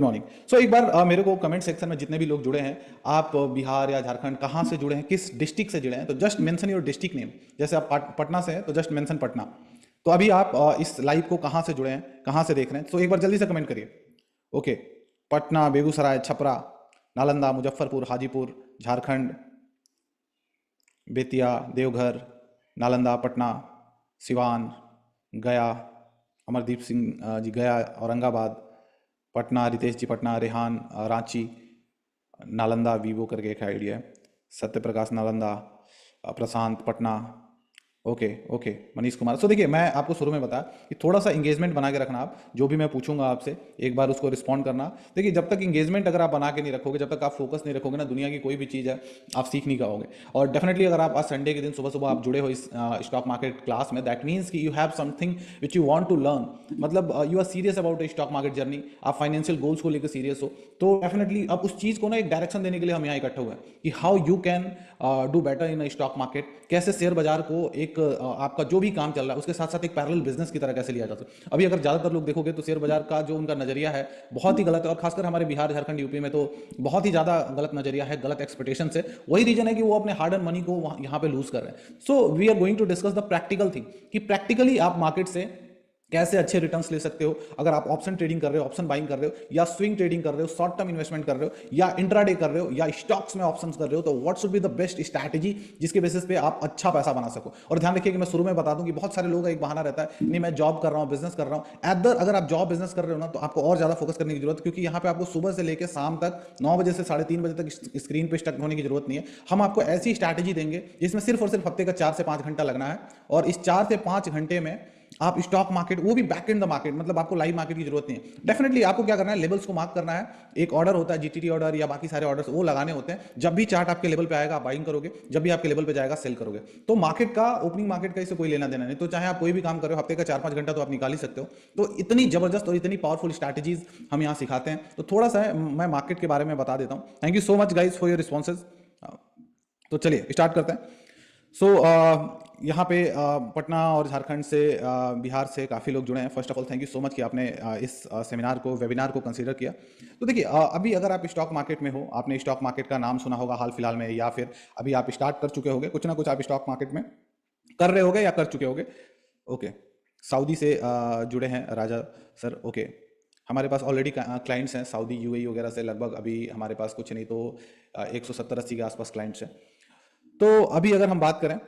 Morning. एक बार मेरे को कमेंट सेक्शन में जितने भी लोग जुड़े हैं, आप बिहार या झारखंड कहाँ से जुड़े हैं, किस डिस्ट्रिक्ट से जुड़े हैं, तो just mention your district name. जैसे आप पटना से हैं तो जस्ट मेंशन पटना। तो अभी आप इस लाइव को कहाँ से जुड़े हैं, कहाँ से देख रहे हैं, तो एक बार जल्दी से कमेंट करिए। ओके, पटना, बेगूसराय, छपरा, नालंदा, मुजफ्फरपुर, हाजीपुर, झारखंड, बेतिया, देवघर, नालंदा, पटना, सिवान, गया, अमरदीप सिंह जी गया, औरंगाबाद, पटना, रितेश जी पटना, रेहान रांची, नालंदा वीवो करके एक आइडिया है, सत्य प्रकाश नालंदा, प्रशांत पटना। Okay okay, Manish Kumar. देखिए, मैं आपको शुरू में बताया कि थोड़ा सा इंगेजमेंट बना के रखना। आप जो भी मैं पूछूंगा आपसे एक बार उसको रिस्पॉन्ड करना। देखिए, जब तक इंगेजमेंट अगर आप बना के नहीं रखोगे, जब तक आप फोकस नहीं रखोगे ना, दुनिया की कोई भी चीज़ है आप सीख नहीं पाओगे। और डेफिनेटली अगर आप आज संडे के दिन सुबह सुबह आप जुड़े हो इस स्टॉक मार्केट क्लास में, दैट मीन्स कि you have something which you want to learn. मतलब you are serious about stock market journey, आप फाइनेंशियल गोल्स को लेकर सीरियस हो। तो डेफिनेटली अब उस चीज़ को ना एक डायरेक्शन देने के लिए हम यहाँ इकट्ठे हुए हैं कि how you can do better in stock market. कैसे शेयर बाजार को एक आपका जो भी काम चल रहा है उसके साथ साथ एक पैरेलल बिजनेस की तरह कैसे लिया जा सकता है। अभी अगर ज़्यादातर लोग देखोगे तो शेयर बाजार का जो उनका नजरिया है बहुत ही गलत है, और खासकर हमारे बिहार, झारखंड, यूपी में तो बहुत ही ज़्यादा गलत नजरिया है, गलत एक्सपेक्टेशन है। वही रीजन है कि वो अपने हार्ड एंड मनी को यहाँ पे लूज कर रहे हैं। So we are going to discuss the practical thing कि प्रैक्टिकली आप मार्केट से कैसे अच्छे रिटर्न्स ले सकते हो। अगर आप ऑप्शन ट्रेडिंग कर रहे हो, ऑप्शन बाइंग कर रहे हो, या स्विंग ट्रेडिंग कर रहे हो, शॉर्ट टर्म इन्वेस्टमेंट कर रहे हो, या इंट्राडे कर रहे हो, या स्टॉक्स में ऑप्शंस कर रहे हो, तो what should be the best strategy जिसके बेसिस पे आप अच्छा पैसा बना सको। और ध्यान रखिए कि मैं शुरू में बता दूं कि बहुत सारे लोगों का एक बहाना रहता है, नहीं मैं जॉब कर रहा हूं, बिजनेस कर रहा हूं। अगर आप जॉब बिजनेस कर रहे हो ना, तो आपको और ज्यादा फोकस करने की जरूरत है, क्योंकि यहाँ पे आपको सुबह से लेकर शाम तक 9 बजे से 3:30 बजे तक स्क्रीन पे स्टक होने की जरूरत नहीं है। हम आपको ऐसी स्ट्रैटेजी देंगे जिसमें सिर्फ और सिर्फ हफ्ते का 4 से 5 घंटा लगना है, और इस 4 से 5 घंटे में आप स्टॉक मार्केट, वो भी बैक इन द मार्केट, मतलब आपको लाइव मार्केट की जरूरत नहीं है। डेफिनेटली आपको क्या करना है, लेवल्स को मार्क करना है। एक ऑर्डर होता है जीटीटी ऑर्डर या बाकी सारे ऑर्डर्स वो लगाने होते हैं। जब भी चार्ट आपके लेवल पे आएगा आप बाइंग करोगे, जब भी आपके लेवल पे जाएगा सेल करोगे। तो मार्केट का, ओपनिंग मार्केट का इससे कोई लेना देना नहीं। तो चाहे आप कोई भी काम करो, हफ्ते का 4-5 घंटा तो आप निकाल ही सकते हो। तो इतनी जबरदस्त और इतनी पावरफुल स्ट्रैटेजीज हम यहाँ सिखाते हैं। तो थोड़ा सा मैं मार्केट के बारे में बता देता हूँ। Thank you so much guys for your responses. तो चलिए स्टार्ट करते हैं। यहाँ पे पटना और झारखंड से, बिहार से काफ़ी लोग जुड़े हैं। First of all thank you so much कि आपने इस सेमिनार को, वेबिनार को कंसीडर किया। तो देखिए, अभी अगर आप स्टॉक मार्केट में हो, आपने स्टॉक मार्केट का नाम सुना होगा हाल फिलहाल में, या फिर अभी आप स्टार्ट कर चुके होंगे, कुछ ना कुछ आप स्टॉक मार्केट में कर रहे होगे या कर चुके होगे। ओके, सऊदी से जुड़े हैं राजा सर। ओके, हमारे पास ऑलरेडी क्लाइंट्स हैं सऊदी, यूएई वगैरह से। लगभग अभी हमारे पास कुछ नहीं तो 170-80 के आसपास क्लाइंट्स हैं। तो अभी अगर हम बात करें,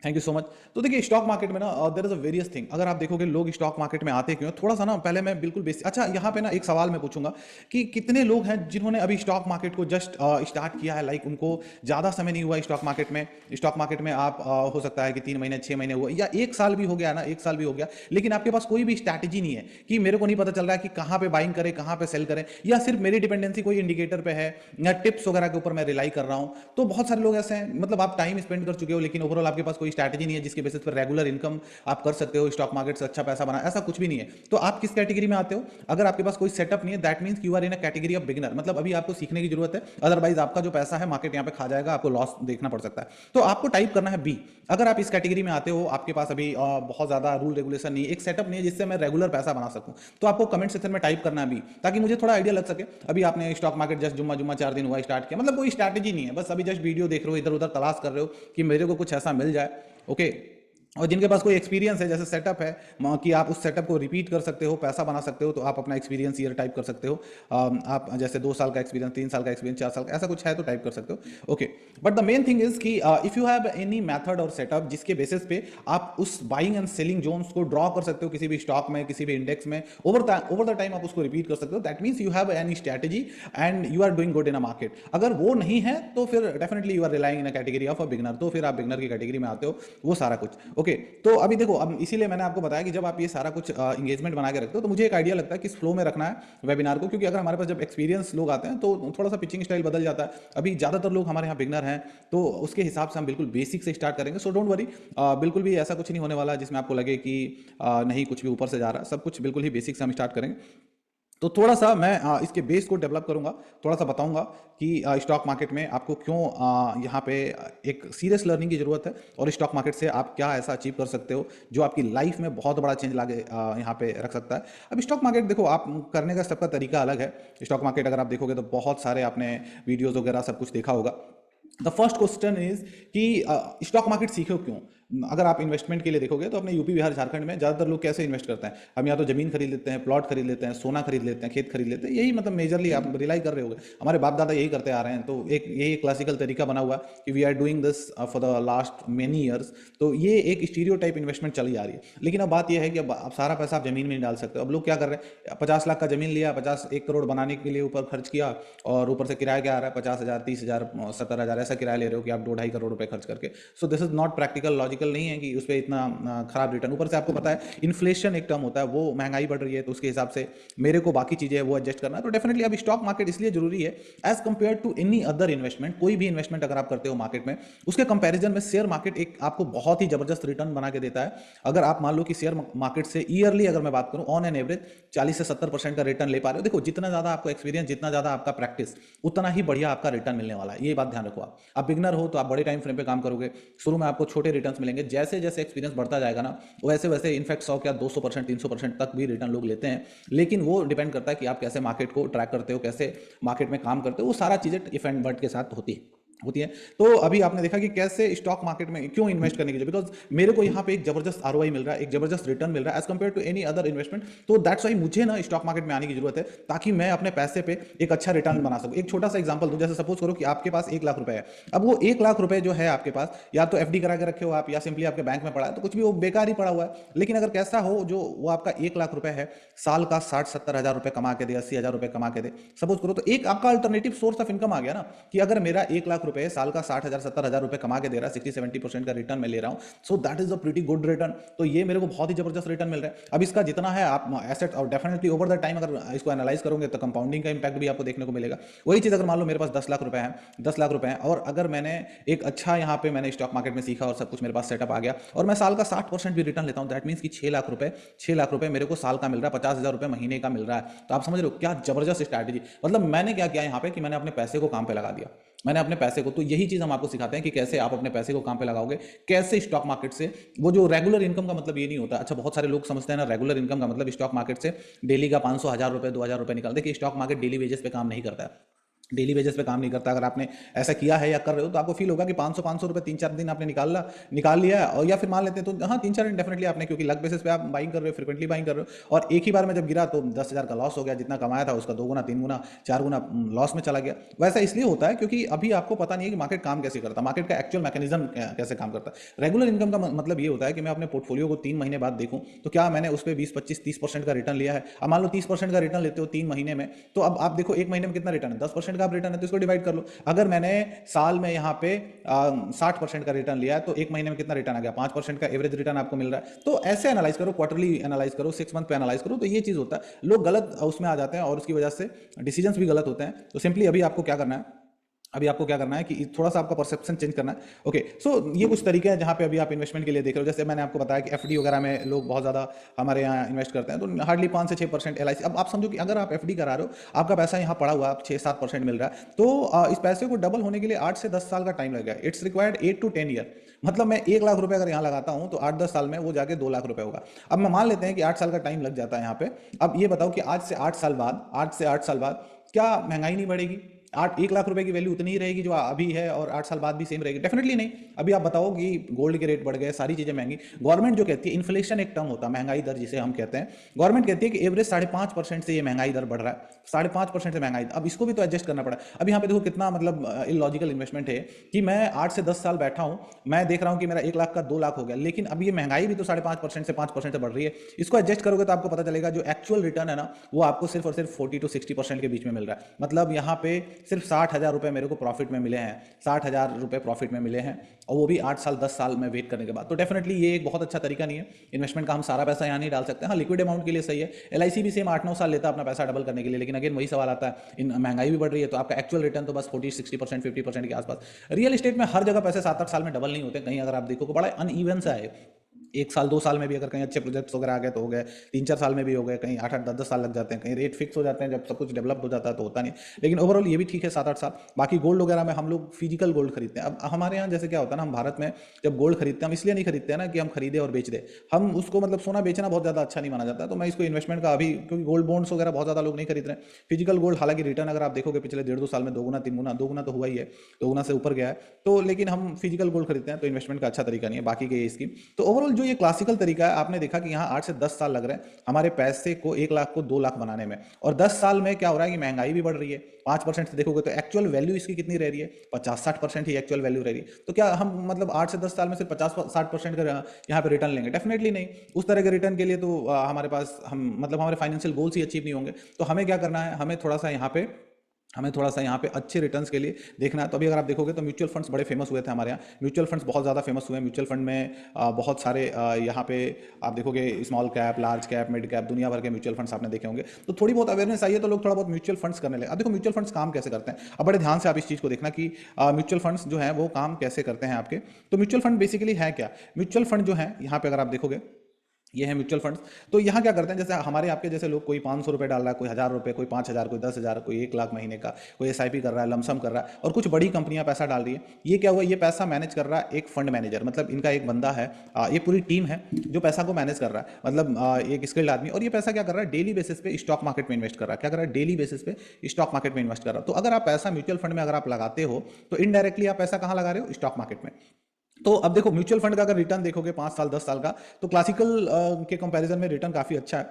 थैंक यू सो मच। तो देखिए, स्टॉक मार्केट में ना there is a various thing. अगर आप देखोगे लोग स्टॉक मार्केट में आते क्यों, थोड़ा सा ना पहले मैं बिल्कुल बेसिक, अच्छा यहाँ पे ना एक सवाल मैं पूछूंगा कि कितने लोग हैं जिन्होंने अभी स्टॉक मार्केट को जस्ट स्टार्ट किया है, लाइक उनको ज़्यादा समय नहीं हुआ स्टॉक मार्केट में। स्टॉक मार्केट में आप हो सकता है कि 3 महीने, 6 महीने हुआ, या 1 साल भी हो गया ना, 1 साल भी हो गया, लेकिन आपके पास कोई भी स्ट्रैटेजी नहीं है कि मेरे को नहीं पता चल रहा है कि कहाँ पे बाइंग करें, कहाँ पे सेल करें, या सिर्फ मेरी डिपेंडेंसी कोई इंडिकेटर पे है या टिप्स वगैरह के ऊपर मैं रिलाई कर रहा हूँ। तो बहुत सारे लोग ऐसे हैं, मतलब आप टाइम स्पेंड कर चुके हो, लेकिन ओवरऑल आपके पास कोई स्ट्रैटेजी नहीं है जिसके बेसिस पर रेगुलर इनकम आप कर सकते हो, स्टॉक मार्केट से अच्छा पैसा बना, ऐसा कुछ भी नहीं है। तो आप किस कैटेगरी में आते हो? अगर आपके पास कोई सेटअप नहीं है, that means you are in a category of beginner. मतलब अभी आपको सीखने की जरूरत है, अदरवाइज आपका जो पैसा है मार्केट यहाँ पे खा जाएगा, आपको लॉस देखना पड़ सकता है। तो आपको टाइप करना है बी। अगर आप इस कैटेगरी में आते हो, आपके पास अभी बहुत ज्यादा रूल रेगुलेशन नहीं है, एक सेटअप नहीं है जिससे मैं रेगुलर पैसा बना सकूं, तो आपको कमेंट सेक्शन में टाइप करना है बी, ताकि मुझे थोड़ा आइडिया लग सके। अभी आपने स्टॉक मार्केट जस्ट जुम्मा 4 दिन हुआ स्टार्ट किया, मतलब कोई स्ट्रैटेजी नहीं है, बस अभी जस्ट वीडियो देख रहे हो, इधर उधर तलाश कर रहे हो कि मेरे को कुछ ऐसा मिल जाए। ओके, और जिनके पास कोई एक्सपीरियंस है, जैसे सेटअप है कि आप उस सेटअप को रिपीट कर सकते हो, पैसा बना सकते हो, तो आप अपना एक्सपीरियंस ईयर टाइप कर सकते हो। आप जैसे 2 साल का एक्सपीरियंस, 3 साल का एक्सपीरियंस, 4 साल का, ऐसा कुछ है तो टाइप कर सकते हो। Okay, but the main thing is कि if you have any method और सेटअप जिसके बेसिस पे आप उस बाइंग एंड सेलिंग जोन्स को ड्रॉ कर सकते हो, किसी भी स्टॉक में, किसी भी इंडेक्स में, ओवर द टाइम आप उसको रिपीट कर सकते हो, that means you have any strategy and you are doing good in a market. अगर वो नहीं है तो फिर definitely you are relying in a category of a beginner, तो फिर आप बिगनर की कैटेगरी में आते हो, वो सारा कुछ। ओके, तो अभी देखो, अब इसीलिए मैंने आपको बताया कि जब आप ये सारा कुछ इंगेजमेंट बना के रखते हो, तो मुझे एक आइडिया लगता है कि इस फ्लो में रखना है वेबिनार को, क्योंकि अगर हमारे पास जब एक्सपीरियंस लोग आते हैं तो थोड़ा सा पिचिंग स्टाइल बदल जाता है। अभी ज़्यादातर लोग हमारे यहाँ बिगनर हैं, तो उसके हिसाब से हम बिल्कुल बेसिक से स्टार्ट करेंगे। सो डोंट वरी, बिल्कुल भी ऐसा कुछ नहीं होने वाला जिसमें आपको लगे कि नहीं कुछ भी ऊपर से जा रहा है, सब कुछ बिल्कुल ही बेसिक से हम स्टार्ट करेंगे। तो थोड़ा सा मैं इसके बेस को डेवलप करूंगा, थोड़ा सा बताऊंगा कि स्टॉक मार्केट में आपको क्यों यहाँ पे एक सीरियस लर्निंग की ज़रूरत है, और स्टॉक मार्केट से आप क्या ऐसा अचीव कर सकते हो जो आपकी लाइफ में बहुत बड़ा चेंज लाके यहाँ पे रख सकता है। अब स्टॉक मार्केट देखो, आप करने का सबका तरीका अलग है। स्टॉक मार्केट अगर आप देखोगे तो बहुत सारे आपने वीडियोज़ वगैरह सब कुछ देखा होगा। द फर्स्ट क्वेश्चन इज कि स्टॉक मार्केट सीखो क्यों। अगर आप इन्वेस्टमेंट के लिए देखोगे तो अपने यूपी बिहार झारखंड में ज़्यादातर लोग कैसे इन्वेस्ट करते हैं, हम या तो ज़मीन खरीद लेते हैं, प्लॉट खरीद लेते हैं, सोना खरीद लेते हैं, खेत खरीद लेते हैं, यही मतलब मेजरली आप रिलाई कर रहे होगे, हमारे बाप दादा यही करते आ रहे हैं। तो एक यही क्लासिकल तरीका बना हुआ कि we are doing this for the last many years. तो ये एक स्टीरियो टाइप इन्वेस्टमेंट चली आ रही है। लेकिन अब बात यह है कि अब सारा पैसा आप जमीन में नहीं डाल सकते। अब लोग क्या कर रहे हैं, 50 लाख का जमीन लिया, 1 करोड़ बनाने के लिए ऊपर खर्च किया, और ऊपर से किराया क्या आ रहा है, 50,000, 30,000, 70,000 ऐसा किराया ले रहे हो कि आप 2-2.5 करोड़ रुपए खर्च करके। So this is not practical, logical नहीं है कि उस पर इतना खराब रिटर्न। ऊपर से आपको पता है इन्फ्लेशन एक टर्म होता है, वो महंगाई बढ़ रही है, तो उसके हिसाब से मेरे को बाकी चीजें वो एडजस्ट करना है। तो डेफिनेटली अब स्टॉक मार्केट इसलिए जरूरी है as compare to any other investment. कोई भी इन्वेस्टमेंट अगर आप करते हो मार्केट में, उसके कंपैरिजन में शेयर मार्केट एक आपको बहुत ही जबरदस्त रिटर्न बना के देता है। अगर आप मान लो कि शेयर मार्केट से ईयरली अगर मैं बात करूं, ऑन एन एवरेज 40 से 70% का रिटर्न ले पा रहे हो। देखो, जितना ज्यादा आपको एक्सपीरियंस, जितना ज्यादा आपका प्रैक्टिस, उतना ही बढ़िया आपका रिटर्न मिलने वाला है। ये बात ध्यान रखो। आप बिगनर हो तो आप बड़े टाइम फ्रेम पे काम करोगे, शुरू में आपको छोटे रिटर्न्स मिलेंगे। जैसे जैसे एक्सपीरियंस बढ़ता जाएगा ना, वैसे वैसे इनफैक्ट 100 क्या 200%, 300% तक भी रिटर्न लोग लेते हैं। लेकिन वो डिपेंड करता है कि आप कैसे मार्केट को ट्रैक करते हो, कैसे मार्केट में काम करते हो। वो सारा चीजें इफ एंड बट के साथ होती है। तो अभी आपने देखा कि कैसे स्टॉक मार्केट में क्यों इन्वेस्ट करने की, बिकॉज मेरे को यहाँ पे एक जबरदस्त आरओआई मिल रहा है, एक जबरदस्त रिटर्न मिल रहा है as compare to any other investment. तो दैट्स वाई मुझे ना स्टॉक मार्केट में आने की जरूरत है, ताकि मैं अपने पैसे पे एक अच्छा रिटर्न बना सकूं। एक छोटा सा एग्जांपल दूं, जैसे सपोज करो कि आपके पास 1 लाख रुपए है। अब वो 1 लाख रुपए जो है आपके पास, या तो एफडी करा के रखे हो आप, या सिंपली आपके बैंक में पड़ा है, तो कुछ भी वो बेकार ही पड़ा हुआ है। लेकिन अगर कैसा हो, जो वो आपका 1 लाख रुपए है, साल का 60-70 हजार रुपए कमा के दे, 80 हजार रुपए कमा के दे, सपोज करो, तो एक आपका अल्टरनेटिव सोर्स ऑफ इनकम आ गया ना, कि अगर मेरा 1 लाख रुपए साल का 60,000-70,000 रुपए कमा के दे रहा है, 60-70% का रिटर्न मैं ले रहा हूं, so that is a pretty good return. तो ये मेरे को बहुत ही जबरदस्त रिटर्न मिल रहा है। अब इसका जितना है आप एसेट, और डेफिनेटली ओवर द टाइम अगर इसको एनालाइज करोगे तो कंपाउंडिंग का इंपैक्ट भी आपको देखने को मिलेगा। वही चीज अगर मान लो मेरे पास 10 लाख रुपए है, 10 लाख रुपए है, और अगर मैंने एक अच्छा यहाँ पे मैंने स्टॉक मार्केट में सीखा और सब कुछ मेरे पास सेटअप आ गया, और मैं साल का 60% भी रिटर्न लेता हूं, दैट मीन्स कि 6 लाख रुपए मेरे को साल का मिल रहा है, 50,000 रुपए महीने का मिल रहा है। तो आप समझ रहे हो क्या जबरदस्त स्ट्रैटेजी। मतलब मैंने क्या किया यहाँ पे कि मैंने अपने पैसे को काम पे लगा दिया, मैंने अपने पैसे को। तो यही चीज हम आपको सिखाते हैं कि कैसे आप अपने पैसे को काम पे लगाओगे, कैसे स्टॉक मार्केट से। वो जो रेगुलर इनकम का मतलब ये नहीं होता। अच्छा, बहुत सारे लोग समझते हैं ना रेगुलर इनकम का मतलब स्टॉक मार्केट से डेली का 500, 1000 रुपए, 2000 रुपए निकाल। देखिए, स्टॉक मार्केट डेली वेजेस पे काम नहीं करता है, डेली बेसिस पे काम नहीं करता। अगर आपने ऐसा किया है या कर रहे हो तो आपको फील होगा कि 500 रुपए 3-4 दिन आपने निकाल लिया है, और या फिर मान लेते हैं तो हाँ, 3-4 दिन डेफिनेटली आपने, क्योंकि लक बेसिस पे आप बाइंग कर रहे हो, फ्रिक्वेंटली बाइंग कर रहे हो, और एक ही बार में जब गिरा तो 10,000 का लॉस हो गया। जितना कमाया था उसका 2 गुना, 3 गुना, 4 गुना लॉस में चला गया। वैसा इसलिए होता है क्योंकि अभी आपको पता नहीं है कि मार्केट काम कैसे करता है, मार्केट का एक्चुअल मैकेनिज्म कैसे काम करता है। रेगुलर इनकम का मतलब ये होता है कि मैं अपने पोर्टफोलियो को 3 महीने बाद देखूं तो क्या मैंने उस पर 20-25-30% का रिटर्न लिया है। अब मान लो 30% का रिटर्न लेते हो 3 महीने में, तो अब आप देखो 1 महीने में कितना रिटर्न है, 10% का आप रिटर्न है, तो इसको डिवाइड कर लो। अगर मैंने साल में यहाँ पे 60% का रिटर्न लिया है, तो 1 महीने में कितना रिटर्न आ गया, 5% का एवरेज रिटर्न आपको मिल रहा है। तो ऐसे एनालाइज करो, क्वार्टरली एनालाइज करो, 6 मंथ पे एनालाइज करो। तो ये चीज होता है, लोग गलत उसमें आ जाते हैं और उसकी वजह से डिसीजंस भी गलत होते हैं। तो सिंपली अभी आपको क्या करना है, अभी आपको क्या करना है कि थोड़ा सा आपका परसेप्शन चेंज करना है। ओके, सो ये कुछ तरीके हैं जहाँ पे अभी आप इन्वेस्टमेंट के लिए देख रहे हो। जैसे मैंने आपको बताया कि एफडी वगैरह में लोग बहुत ज़्यादा हमारे यहाँ इन्वेस्ट करते हैं, तो हार्डली 5 से 6% एलआईसी। अब आप समझो कि अगर आप एफडी करा रहे हो, आपका पैसा यहाँ पड़ा हुआ, आप 6-7% मिल रहा है, तो इस पैसे को डबल होने के लिए 8 से 10 साल का टाइम लगेगा। It's required 8 to 10 year. मतलब मैं 1 लाख रुपए अगर यहाँ लगाता हूँ तो 8-10 साल में वो जाके 2 लाख रुपए होगा। अब मैं मान लेते हैं कि 8 साल का टाइम लग जाता है यहाँ पे। अब ये बताओ कि आज से 8 साल बाद क्या महंगाई नहीं बढ़ेगी? 1 लाख रुपए की वैल्यू उतनी ही रहेगी जो अभी है, और 8 साल बाद भी सेम रहेगी? डेफिनेटली नहीं। अभी आप बताओ कि गोल्ड के रेट बढ़ गए, सारी चीजें महंगी। गवर्नमेंट जो कहती है, इन्फ्लेशन एक टर्म होता है, महंगाई दर जिसे हम कहते हैं, गवर्नमेंट कहती है कि एवरेज 5.5% से ये महंगाई दर बढ़ रहा है, 5.5% से महंगाई। अब इसको भी तो एडजस्ट करना पड़ा। अब यहाँ पे देखो कितना मतलब इलॉजिकल इन्वेस्टमेंट है कि मैं 8 से 10 साल बैठा हूँ, मैं देख रहा हूँ कि मेरा 1 लाख का 2 लाख हो गया, लेकिन अब ये महंगाई भी तो 5.5% से 5% से बढ़ रही है। इसको एडजस्ट करोगे तो आपको पता चलेगा जो एक्चुअल रिटर्न है ना, वो आपको सिर्फ और सिर्फ 40 to 60% के बीच में मिल रहा है। मतलब यहाँ पे सिर्फ 60,000 रुपए मेरे को प्रॉफिट में मिले हैं, 60,000 रुपए प्रॉफिट में मिले हैं, और वो भी 8 साल 10 साल में वेट करने के बाद। तो डेफिनेटली ये एक बहुत अच्छा तरीका नहीं है इन्वेस्टमेंट का। हम सारा पैसा यहाँ नहीं डाल सकते। हाँ, लिक्विड अमाउंट के लिए सही है। एलआईसी भी सेम 8-9 साल लेता है अपना पैसा डबल करने के लिए, लेकिन अगेन वही सवाल आता है, इन महंगाई भी बढ़ रही है तो आपका एक्चुअल रिटर्न तो बस 40-60%, 50% के आसपास। रियल एस्टेट में हर जगह पैसे 7-8 साल में डबल नहीं होते, कहीं अगर आप देखो तो बड़ा अनइवन सा है। 1 साल 2 साल में भी अगर कहीं अच्छे प्रोजेक्ट्स वगैरह आ गए तो हो गए, 3-4 साल में भी हो गए, कहीं 8-8 10-10 साल लग जाते हैं, कहीं रेट फिक्स हो जाते हैं, जब सब कुछ डेवलप हो जाता है तो होता नहीं। लेकिन ओवरऑल ये भी ठीक है 7-8 साल। बाकी गोल्ड वगैरह में हम लोग फिजिकल गोल्ड खरीदते हैं। अब हमारे यहाँ जैसे क्या होता है ना, हम भारत में जब गोल्ड खरीदते हैं, हम इसलिए नहीं खरीदते हैं ना कि हम खरीदे और बेच दे, हम उसको मतलब सोना बेचना बहुत ज़्यादा अच्छा नहीं माना जाता है, तो मैं इसको इन्वेस्टमेंट का अभी, क्योंकि गोल्ड बॉन्ड्स वगैरह बहुत ज़्यादा लोग नहीं खरीद रहे हैं। फिजिकल गोल्ड हालांकि रिटर्न अगर आप देखोगे पिछले 1.5-2 साल में 2 गुना 3 गुना 2 गुना तो हुआ ही है, 2 गुना से ऊपर गया है। तो लेकिन हम फिजिकल गोल्ड खरीदते हैं, तो इन्वेस्टमेंट का अच्छा तरीका नहीं है बाकी के स्कीम। तो ओवरऑल जो ये क्लासिकल तरीका है, आपने देखा कि यहाँ 8 से 10 साल लग रहे हैं हमारे पैसे को 1 लाख को 2 लाख बनाने में, और 10 साल में क्या हो रहा है कि महंगाई भी बढ़ रही है। 5% से देखोगे तो एक्चुअल वैल्यू इसकी कितनी रह रही है, 50-60% ही एक्चुअल वैल्यू रह रही है। तो क्या हम मतलब 8 से 10 साल में सिर्फ 50-60% का यहाँ पे रिटर्न लेंगे? डेफिनेटली नहीं। उस तरह के रिटर्न के लिए तो हमारे पास हम मतलब हमारे फाइनेंशियल गोल्स ही अचीव नहीं होंगे। तो हमें क्या करना है, हमें थोड़ा सा यहाँ पे अच्छे रिटर्न्स के लिए देखना है। तो अभी अगर आप देखोगे तो म्यूचुअल फंड्स बड़े फेमस हुए थे हमारे यहाँ, म्यूचुअल फंड्स बहुत ज़्यादा फेमस हुए हैं। म्यूचुअल फंड में बहुत सारे यहाँ पे आप देखोगे small cap, large cap, mid cap, दुनिया भर के म्यूचुअल फंड्स आपने देखे होंगे। तो थोड़ी बहुत अवेयरनेस आई है तो लोग थोड़ा बहुत म्यूचुअल फंड्स करने लगे। अब देखो म्यूचुअल फंड्स काम कैसे करते हैं, अब बड़े ध्यान से आप इस चीज़ को देखना कि म्यूचुअल फंड्स जो है वो काम कैसे करते हैं आपके। तो म्यूचुअल फंड बेसिकली है क्या? म्यूचुअल फंड जो है यहाँ पे अगर आप देखोगे, ये है म्यूचुअल फंड्स। तो यहाँ क्या करते हैं, जैसे हमारे आपके जैसे लोग, कोई 500 रुपये डाल रहा है, कोई 1000 रुपये, कोई 5000, कोई 10,000, कोई 1 लाख महीने का, कोई एसआईपी कर रहा है, लमसम कर रहा है, और कुछ बड़ी कंपनियां पैसा डाल रही है। ये क्या हुआ, ये पैसा मैनेज कर रहा है एक फंड मैनेजर, मतलब इनका एक बंदा है, ये पूरी टीम है जो पैसा को मैनेज कर रहा है, मतलब एक स्किल्ड आदमी। और ये पैसा क्या कर रहा है, डेली बेसिस पे स्टॉक मार्केट में इन्वेस्ट कर रहा है। क्या कर रहा है, डेली बेसिस पे स्टॉक मार्केट में इन्वेस्ट कर रहा है। तो अगर आप पैसा म्यूचुअल फंड में अगर आप लगाते हो तो इनडायरेक्टली आप पैसा कहाँ लगा रहे हो, स्टॉक मार्केट में। तो अब देखो म्यूचुअल फंड का अगर रिटर्न देखोगे 5 साल 10 साल का, तो क्लासिकल के कंपैरिजन में रिटर्न काफ़ी अच्छा है।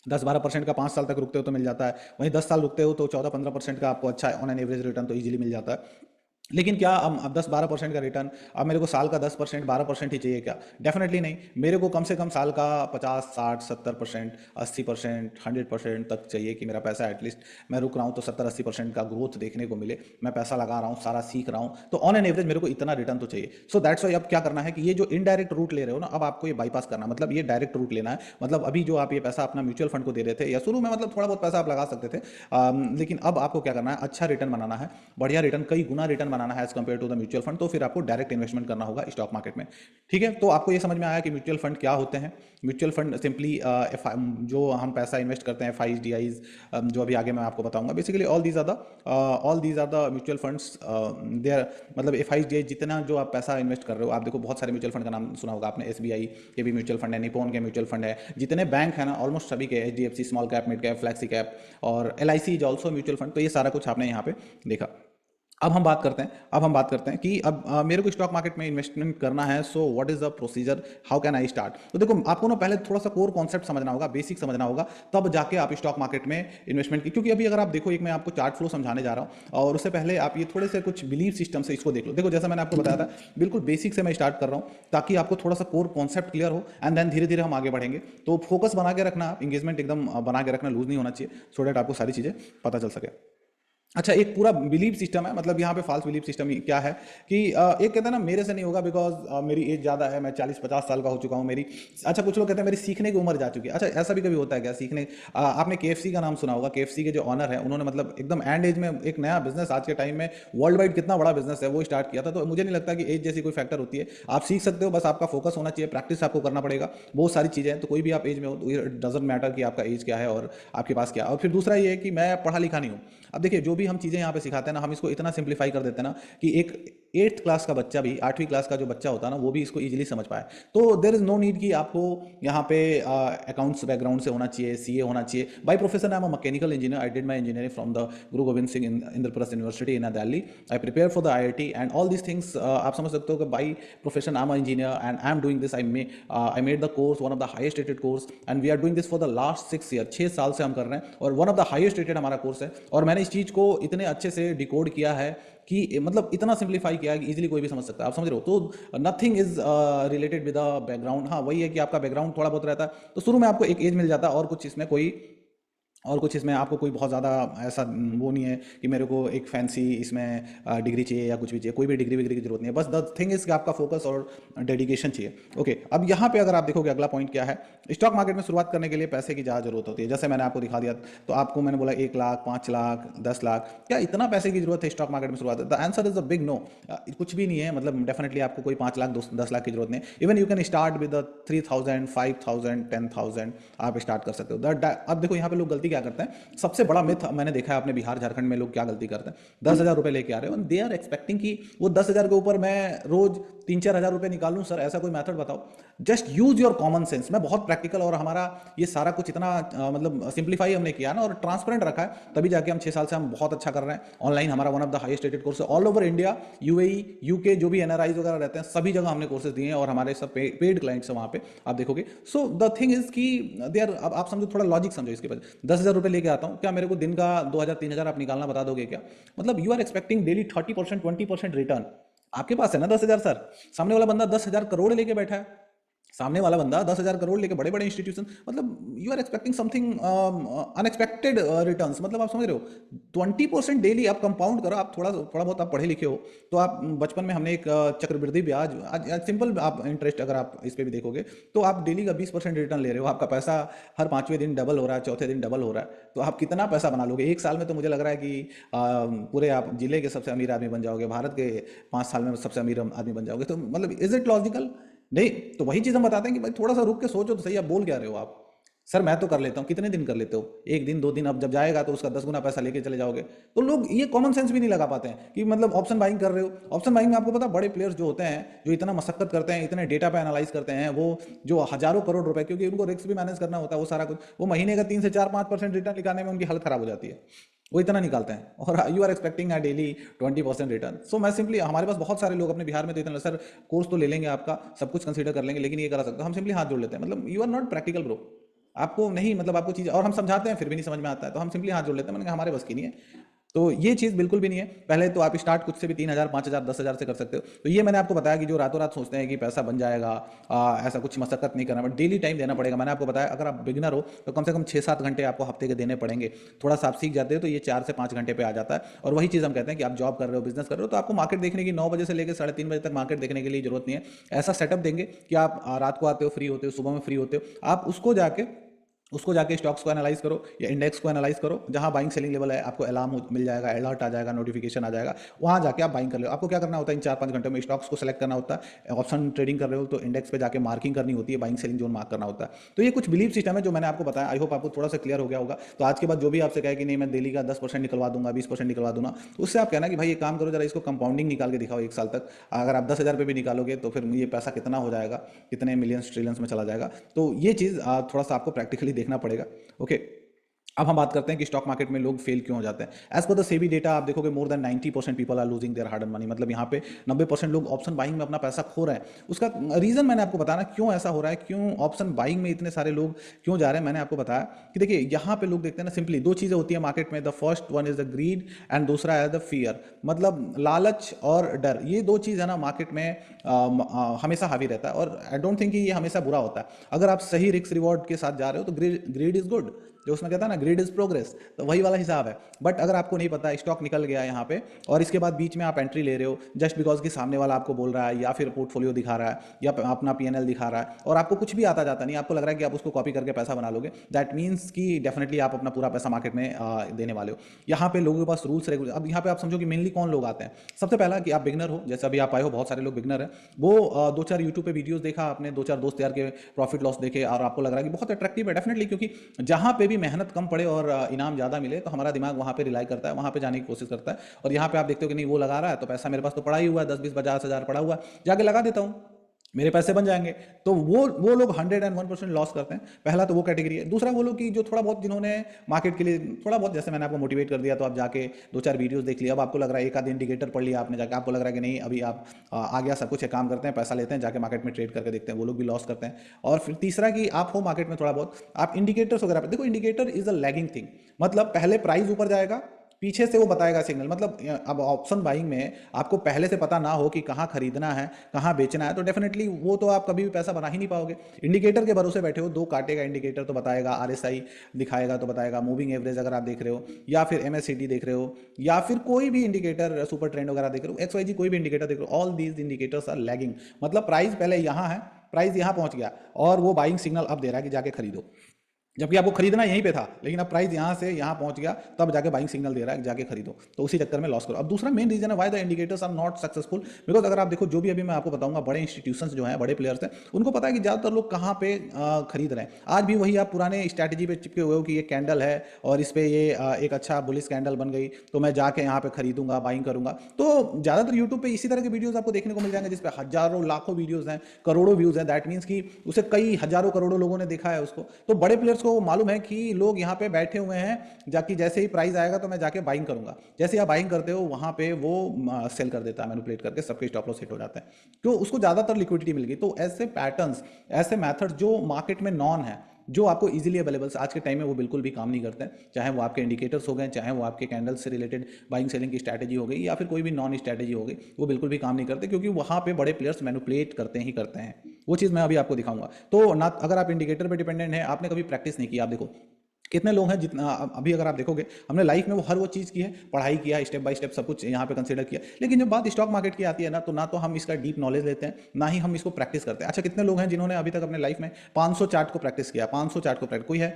10-12% का 5 साल तक रुकते हो तो मिल जाता है, वहीं 10 साल रुकते हो तो 14-15% का आपको अच्छा ऑन एन एवरेज रिटर्न तो ईजिली मिल जाता है। लेकिन क्या अब 10-12% का रिटर्न, अब मेरे को साल का 10% 12% ही चाहिए क्या? डेफिनेटली नहीं। मेरे को कम से कम साल का 50-60-70%, 80%, 100% तक चाहिए कि मेरा पैसा एटलीस्ट, मैं रुक रहा हूँ तो 70-80% का ग्रोथ देखने को मिले। मैं पैसा लगा रहा हूँ, सारा सीख रहा हूँ, तो ऑन एन एवरेज मेरे को इतना रिटर्न तो चाहिए। सो दैट्स वाई अब क्या करना है कि ये जो इनडायरेक्ट रूट ले रहे हो ना, अब आपको ये बाईपास करना, मतलब ये डायरेक्ट रूट लेना है। मतलब अभी जो आप ये पैसा अपना म्यूचुअल फंड को दे रहे थे, या शुरू में मतलब थोड़ा बहुत पैसा आप लगा सकते थे, लेकिन अब आपको क्या करना है, अच्छा रिटर्न बनाना है, बढ़िया रिटर्न, कई गुना रिटर्न बनाना है as compare to the mutual fund. तो फिर आपको डायरेक्ट इन्वेस्टमेंट करना होगा स्टॉक मार्केट में। ठीक है, तो आपको ये समझ में आया कि म्यूचुअल फंड क्या होते हैं। म्यूचुअल फंड सिंपली जो हम पैसा इन्वेस्ट करते हैं, FIs DIs, जो अभी आगे मैं आपको बताऊंगा। Basically all these are the mutual funds there, मतलब FIs DIs जितना जो आप पैसा इन्वेस्ट कर रहे हो। आप देखो बहुत सारे म्यूचुअल फंड का नाम सुना होगा आपने, SBI के भी म्यूचुअल फंड है, निपॉन के म्यूचुअल फंड है, जितने बैंक है ना ऑलमोस्ट सभी के, HDFC small cap, mid cap, flexi cap, और LIC is also mutual fund. तो ये सारा कुछ आपने यहाँ पे देखा। अब हम बात करते हैं कि अब मेरे को स्टॉक मार्केट में इन्वेस्टमेंट करना है, so what is the procedure, how can I start. तो देखो आपको ना पहले थोड़ा सा कोर कॉन्सेप्ट समझना होगा, बेसिक समझना होगा, तब जाके आप स्टॉक मार्केट में इन्वेस्टमेंट की। क्योंकि अभी अगर आप देखो, एक मैं आपको चार्ट फ्लो समझाने जा रहा हूँ, और उससे पहले आप ये थोड़े से कुछ बिलीव सिस्टम से इसको देख लो। देखो जैसा मैंने आपको बताया था, बिल्कुल बेसिक से मैं स्टार्ट कर रहा हूँ, ताकि आपको थोड़ा सा कोर कॉन्सेप्ट क्लियर हो, एंड देन धीरे धीरे हम आगे बढ़ेंगे। तो फोकस बना के रखना, आप इंगेजमेंट एकदम बना के रखना, लूज नहीं होना चाहिए, सो डैट आपको सारी चीज़ें पता चल सके। अच्छा, एक पूरा बिलीव सिस्टम है, मतलब यहाँ पे फॉल्स बिलीव सिस्टम क्या है कि एक कहते हैं ना मेरे से नहीं होगा बिकॉज मेरी एज ज़्यादा है, मैं 40-50 साल का हो चुका हूँ, मेरी, अच्छा कुछ लोग कहते हैं मेरी सीखने की उम्र जा चुकी है। अच्छा, ऐसा भी कभी होता है क्या सीखने? आपने KFC का नाम सुना होगा, KFC के जो ऑनर है उन्होंने मतलब एकदम एंड एज में एक नया बिजनेस, आज के टाइम में वर्ल्ड वाइड कितना बड़ा बिजनेस है, वो स्टार्ट किया था। तो मुझे नहीं लगता कि एज जैसी कोई फैक्टर होती है, आप सीख सकते हो, बस आपका फोकस होना चाहिए, प्रैक्टिस आपको करना पड़ेगा, बहुत सारी चीज़ें हैं। तो कोई भी आप एज में हो तो इट डजेंट मैटर कि आपका एज क्या है और आपके पास क्या है। और फिर दूसरा ये है कि मैं पढ़ा लिखा नहीं हूँ। अब देखिए जो भी हम चीज़ें यहाँ पे सिखाते हैं ना, हम इसको इतना सिंप्लीफाई कर देते हैं ना कि एक 8th क्लास का बच्चा भी, 8वीं क्लास का जो बच्चा होता है ना, वो भी इसको इजीली समझ पाए। तो देयर इज नो नीड कि आपको यहाँ पे अकाउंट्स बैकग्राउंड से होना चाहिए, CA होना चाहिए। By profession I am a mechanical engineer, I did my engineering from the Guru Gobind Singh Indraprastha University in Delhi. I prepare for the IIT and all this things. आप समझ सकते हो कि by profession I am engineer and I am doing this. I made the course one of the highest rated course, and we are doing this for the last 6 year, 6 साल से हम कर रहे हैं, और one of the highest rated हमारा course है। और मैंने इस चीज़ को इतने अच्छे से डिकोड किया है कि मतलब इतना सिंप्लीफाई किया है कि इजीली कोई भी समझ सकता है। आप समझ रहे हो? तो nothing is related with the background. हाँ, वही है कि आपका बैकग्राउंड थोड़ा बहुत रहता है, तो शुरू में आपको एक एज मिल जाता है, और कुछ इसमें कोई और कुछ इसमें आपको कोई बहुत ज़्यादा ऐसा वो नहीं है कि मेरे को एक फैंसी इसमें डिग्री चाहिए या कुछ भी चाहिए, कोई भी डिग्री विग्री की जरूरत नहीं है, बस द थिंग इज कि आपका फोकस और डेडिकेशन चाहिए। ओके, अब यहाँ पे अगर आप देखोगे अगला पॉइंट क्या है, स्टॉक मार्केट में शुरुआत करने के लिए पैसे की ज़्यादा जरूरत होती है। जैसे मैंने आपको दिखा दिया, तो आपको मैंने बोला 1 लाख, 5 लाख, 10 लाख, क्या इतना पैसे की जरूरत है स्टॉक मार्केट में शुरुआत? The answer is a big no. कुछ भी नहीं है, मतलब डेफिनेटली आपको कोई 5 लाख 10 लाख की जरूरत नहीं है। Even you can start with 3,000, 5,000, 10,000 आप स्टार्ट कर सकते हो। अब देखो यहाँ पे लोग गलती क्या करते हैं, सबसे बड़ा मिथ मैंने देखा है अपने बिहार झारखंड में, लोग क्या गलती करते हैं, 10,000 रुपए लेके आ रहे हो, दे आर एक्सपेक्टिंग कि वो 10,000 के ऊपर मैं रोज 3-4 हज़ार रुपए निकालूं। सर ऐसा कोई मेथड बताओ, just use your common sense. मैं बहुत प्रैक्टिकल, और हमारा ये सारा कुछ इतना मतलब सिंप्लीफाई हमने किया ना और ट्रांसपेरेंट रखा है, तभी जाके हम 6 साल से हम बहुत अच्छा कर रहे हैं। ऑनलाइन हमारा one of the highest rated course है all over India, UAE, UK, जो भी एनआरआईज वगैरह रहते हैं सभी जगह हमने कोर्सेज दिए हैं, और हमारे सब पेड क्लाइंट्स हैं वहाँ पे, आप देखोगे। सो द थिंग इज कि देयर, अब आप समझो, थोड़ा लॉजिक समझो इसके बाद। 10,000 रुपए लेके आता हूँ, क्या मेरे को दिन का 2,000, 3,000 आप निकालना बता दोगे क्या? मतलब you are expecting daily 30%, 20% return. आपके पास है ना 10,000 सर, सामने वाला बंदा 10,000 करोड़ लेके बैठा है, सामने वाला बंदा 10,000 करोड़ लेके बड़े बड़े इंस्टीट्यूशन, मतलब you are expecting something unexpected returns. मतलब आप समझ रहे हो, 20% डेली आप कंपाउंड करो। आप थोड़ा थोड़ा बहुत आप पढ़े लिखे हो तो आप, बचपन में हमने एक चक्रवृद्धि ब्याज, आज सिंपल आप इंटरेस्ट अगर आप इस पे भी देखोगे तो आप डेली का 20% रिटर्न ले रहे हो, आपका पैसा हर 5वें दिन डबल हो रहा है, चौथे दिन डबल हो रहा है, तो आप कितना पैसा बना लोगे एक साल में? तो मुझे लग रहा है कि पूरे आप जिले के सबसे अमीर आदमी बन जाओगे, भारत के 5 साल में सबसे अमीर आदमी बन जाओगे। तो मतलब इज इट लॉजिकल? नहीं। तो वही चीज हम बताते हैं कि भाई थोड़ा सा रुक के सोचो तो सही, आप बोल क्या रहे हो आप? सर मैं तो कर लेता हूँ। कितने दिन कर लेते हो? 1 दिन 2 दिन, अब जब जाएगा तो उसका 10 गुना पैसा लेके चले जाओगे। तो लोग ये कॉमन सेंस भी नहीं लगा पाते हैं कि मतलब ऑप्शन बाइंग कर रहे हो। ऑप्शन बाइंग में आपको पता, बड़े प्लेयर्स जो होते हैं, जो इतना मशक्कत करते हैं, इतने डेटा पे एनालाइज करते हैं, वो जो हजारों करोड़ रुपए, क्योंकि उनको रिस्क भी मैनेज करना होता है, वो सारा कुछ, वो महीने का 3 से 4, 5% रिटर्न निकालने में उनकी हालत खराब हो जाती है, वो इतना निकालते हैं, और you are expecting a daily 20% return. So मैं सिंपली, हमारे पास बहुत सारे लोग अपने बिहार में तो इतना, सर कोर्स तो ले लेंगे आपका, सब कुछ कंसीडर कर लेंगे, लेकिन ये करा सकते हो, हम सिंपली हाथ जोड़ लेते हैं। मतलब you are not practical bro, आपको नहीं, मतलब आपको चीज़, और हम समझाते हैं फिर भी नहीं समझ में आता है, तो हम सिंपली हाथ जोड़ लेते हैं। मैंने कहा हमारे बस की नहीं है। तो ये चीज़ बिल्कुल भी नहीं है। पहले तो आप स्टार्ट कुछ से भी 3,000, 5,000, 10,000 से कर सकते हो। तो ये मैंने आपको बताया कि जो रातों रात सोचते हैं कि पैसा बन जाएगा, ऐसा कुछ मशक्कत नहीं करना, बट डेली टाइम देना पड़ेगा। मैंने आपको बताया अगर आप बिगिनर हो तो कम से कम 6-7 घंटे आपको हफ्ते के देने पड़ेंगे। थोड़ा सा आप सीख जाते हो तो ये 4 से 5 घंटे पे आ जाता है। और वही चीज़ हम कहते हैं कि आप जॉब कर रहे हो, बिजनेस कर रहे हो, तो आपको मार्केट देखने की 9 बजे से लेकर 3:30 बजे तक मार्केट देखने के लिए जरूरत नहीं है। ऐसा सेटअप देंगे कि आप रात को आते हो, फ्री होते हो, सुबह में फ्री होते हो, आप उसको जाके स्टॉक्स को एनालाइज करो या इंडेक्स को एनालाइज करो, जहां बाइंग सेलिंग लेवल है, आपको अलार्म मिल जाएगा, अलर्ट आ जाएगा, नोटिफिकेशन आ जाएगा, वहां जाके आप बाइंग कर लो। आपको क्या करना होता है, इन 4-5 घंटों में स्टॉक्स को सेलेक्ट करना होता है। ऑप्शन ट्रेडिंग कर रहे हो तो इंडेक्स पे जाके मार्किंग करनी होती है, बाइंग सेलिंग जोन मार्क करना होता है। तो ये कुछ बिलीव सिस्टम है जो मैंने आपको बताया। आई होप आपको थोड़ा सा क्लियर हो गया होगा। तो आज के बाद जो भी आपसे कहे कि नहीं मैं डेली का 10% निकलवा दूंगा, 20% निकलवा दूंगा, तो उससे आप कहना कि भाई ये काम करो, जरा इसको कंपाउंडिंग निकाल के दिखाओ 1 साल तक। अगर आप 10,000 रुपये भी निकालोगे तो फिर ये पैसा कितना हो जाएगा, कितने मिलियंस ट्रिलियंस में चला जाएगा। तो ये चीज़ थोड़ा सा आपको प्रैक्टिकली देखना पड़ेगा। ओके, अब हम बात करते हैं कि स्टॉक मार्केट में लोग फेल क्यों हो जाते हैं। As per the SEBI data आप देखोगे more than 90% people are losing their hard earn money. मतलब यहाँ पे 90% लोग ऑप्शन बाइंग में अपना पैसा खो रहे हैं। उसका रीजन मैंने आपको बताना क्यों ऐसा हो रहा है, क्यों ऑप्शन बाइंग में इतने सारे लोग क्यों जा रहे हैं। मैंने आपको बताया कि देखिए यहाँ पे लोग देखते हैं ना, सिंपली 2 चीजें होती है मार्केट में। The first one is the grid and दूसरा है द फियर। मतलब लालच और डर, ये 2 चीज है ना मार्केट में हमेशा हावी रहता है। और आई डोंट थिंक कि ये हमेशा बुरा होता है। अगर आप सही रिस्क रिवॉर्ड के साथ जा रहे हो तो ग्रीड इज गुड, जो उसमें कहता है ना ग्रीड इज प्रोग्रेस, तो वही वाला हिसाब है। बट अगर आपको नहीं पता स्टॉक निकल गया यहाँ पे और इसके बाद बीच में आप एंट्री ले रहे हो जस्ट बिकॉज कि सामने वाला आपको बोल रहा है या फिर पोर्टफोलियो दिखा रहा है या अपना पीएनएल दिखा रहा है और आपको कुछ भी आता जाता नहीं, आपको लग रहा है कि आप उसको कॉपी करके पैसा बना लोगे, दैट मीन्स कि डेफिनेटली आप अपना पूरा पैसा मार्केट में देने वाले हो। यहाँ पे लोगों के पास रूल्स रेगुलेशन, अब यहाँ पे आप समझो कि मेनली कौन लोग आते हैं। सबसे पहला कि आप बिगनर हो, जैसे अभी आप आए हो, बहुत सारे लोग बिगनर हैं, वो 2-4 यूट्यूब पे वीडियोस देखा आपने, 2-4 दोस्त यार के प्रॉफिट लॉस देखे और आपको लग रहा है कि बहुत अट्रैक्टिव है। डेफिनेटली, क्योंकि जहाँ पे भी मेहनत कम पड़े और इनाम ज़्यादा मिले तो हमारा दिमाग वहाँ पे रिलाई करता है, वहाँ पे जाने की कोशिश करता है। और यहाँ पे आप देखते हो कि नहीं वो लगा रहा है तो पैसा मेरे पास तो पड़ा ही हुआ है, 10-20-50 हज़ार पड़ा हुआ है, जाके लगा देता हूँ, मेरे पैसे बन जाएंगे। तो वो लोग 101% लॉस करते हैं। पहला तो वो कैटेगरी है। दूसरा वो लोग कि जो थोड़ा बहुत, जिन्होंने मार्केट के लिए थोड़ा बहुत, जैसे मैंने आपको मोटिवेट कर दिया तो आप जाके 2-4 वीडियोस देख लिया, अब आपको लग रहा है एक आध इंडिकेटर पढ़ लिया आपने जाके, आपको लग रहा है कि नहीं अभी आप आ गया सब कुछ है, काम करते हैं, पैसा लेते हैं, जाके मार्केट में ट्रेड करके देखते हैं, वो लोग भी लॉस करते हैं। और फिर तीसरा कि आप हो मार्केट में थोड़ा बहुत, आप इंडिकेटर्स वगैरह देखो। Indicator is a lagging thing, मतलब पहले प्राइस ऊपर जाएगा पीछे से वो बताएगा सिग्नल। मतलब अब ऑप्शन बाइंग में आपको पहले से पता ना हो कि कहाँ खरीदना है कहाँ बेचना है, तो डेफिनेटली वो तो आप कभी भी पैसा बना ही नहीं पाओगे। इंडिकेटर के भरोसे बैठे हो, दो काटेगा इंडिकेटर तो बताएगा, आरएसआई दिखाएगा तो बताएगा, मूविंग एवरेज अगर आप देख रहे हो, या फिर एमएससीडी देख रहे हो, या फिर कोई भी इंडिकेटर सुपर ट्रेंड वगैरह देख रहे हो, XYZ कोई भी इंडिकेटर देख रहे हो, all these indicators are lagging. मतलब प्राइस पहले यहाँ है, प्राइस यहाँ पहुंच गया और वो बाइंग सिग्नल अब दे रहा है कि जाके खरीदो, जबकि आपको खरीदना यहीं पे था, लेकिन अब प्राइस यहाँ से यहाँ पहुंच गया, तब जाके बाइंग सिग्नल दे रहा है जाके खरीदो, तो उसी चक्कर में लॉस करो। अब दूसरा मेन रीजन है why the indicators are not successful, because अगर आप देखो जो भी अभी मैं आपको बताऊंगा, बड़े इंस्टीट्यूशंस जो हैं, बड़े प्लेयर्स हैं, उनको पता है कि ज़्यादातर लोग कहाँ पे खरीद रहे हैं। आज भी वही आप पुराने स्ट्रैटेजी पे चिपके हुए हो कि ये कैंडल है और इस पर ये एक अच्छा बुलिश कैंडल बन गई तो मैं जाके यहाँ पे खरीदूंगा, बाइंग करूंगा। तो ज़्यादातर यूट्यूब पे इसी तरह के वीडियोज़ आपको देखने को मिल जाएंगे जिसपे हजारों लाखों वीडियोज़ हैं, करोड़ों व्यूज़ हैं। दैट मीन्स कि उसे कई हजारों करोड़ों लोगों ने देखा है उसको। तो बड़े प्लेयर्स को मालूम है कि लोग यहाँ पे बैठे हुए हैं, जाकि जैसे ही प्राइस आएगा तो मैं जाके बाइंग करूंगा, जैसे आप बाइंग करते हो वहां पे वो सेल कर देता है, मैनिपुलेट करके सबके स्टॉप लॉस हिट हो जाता है, तो उसको ज्यादातर लिक्विडिटी मिल गई। तो ऐसे पैटर्न्स, ऐसे मेथड जो मार्केट में नॉन है, जो आपको इजीली अवेलेबल आज के टाइम में, वो बिल्कुल भी काम नहीं करते हैं। चाहे वो आपके इंडिकेटर्स हो गए, चाहे वो आपके कैंडल से रिलेटेड बाइंग सेलिंग की स्ट्रैटेजी हो गई, या फिर कोई भी नॉन स्ट्रैटेजी हो गई, वो बिल्कुल भी काम नहीं करते, क्योंकि वहाँ पे बड़े प्लेयर्स मैनिपुलेट करते ही करते हैं। वो चीज़ मैं अभी आपको दिखाऊंगा। तो ना, अगर आप इंडिकेटर पर डिपेंडेंट है, आपने कभी प्रैक्टिस नहीं किया, आप देखो कितने लोग हैं, जितना अभी अगर आप देखोगे, हमने लाइफ में वो हर वो चीज़ की है, पढ़ाई किया, स्टेप बाय स्टेप सब कुछ यहाँ पे कंसीडर किया, लेकिन जब बात स्टॉक मार्केट की आती है ना, तो ना तो हम इसका डीप नॉलेज लेते हैं, ना ही हम इसको प्रैक्टिस करते हैं। अच्छा, कितने लोग हैं जिन्होंने अभी तक अपने लाइफ में 500 चार्ट को प्रैक्टिस किया? 500 चार्ट को प्रैक्टिस कोई है?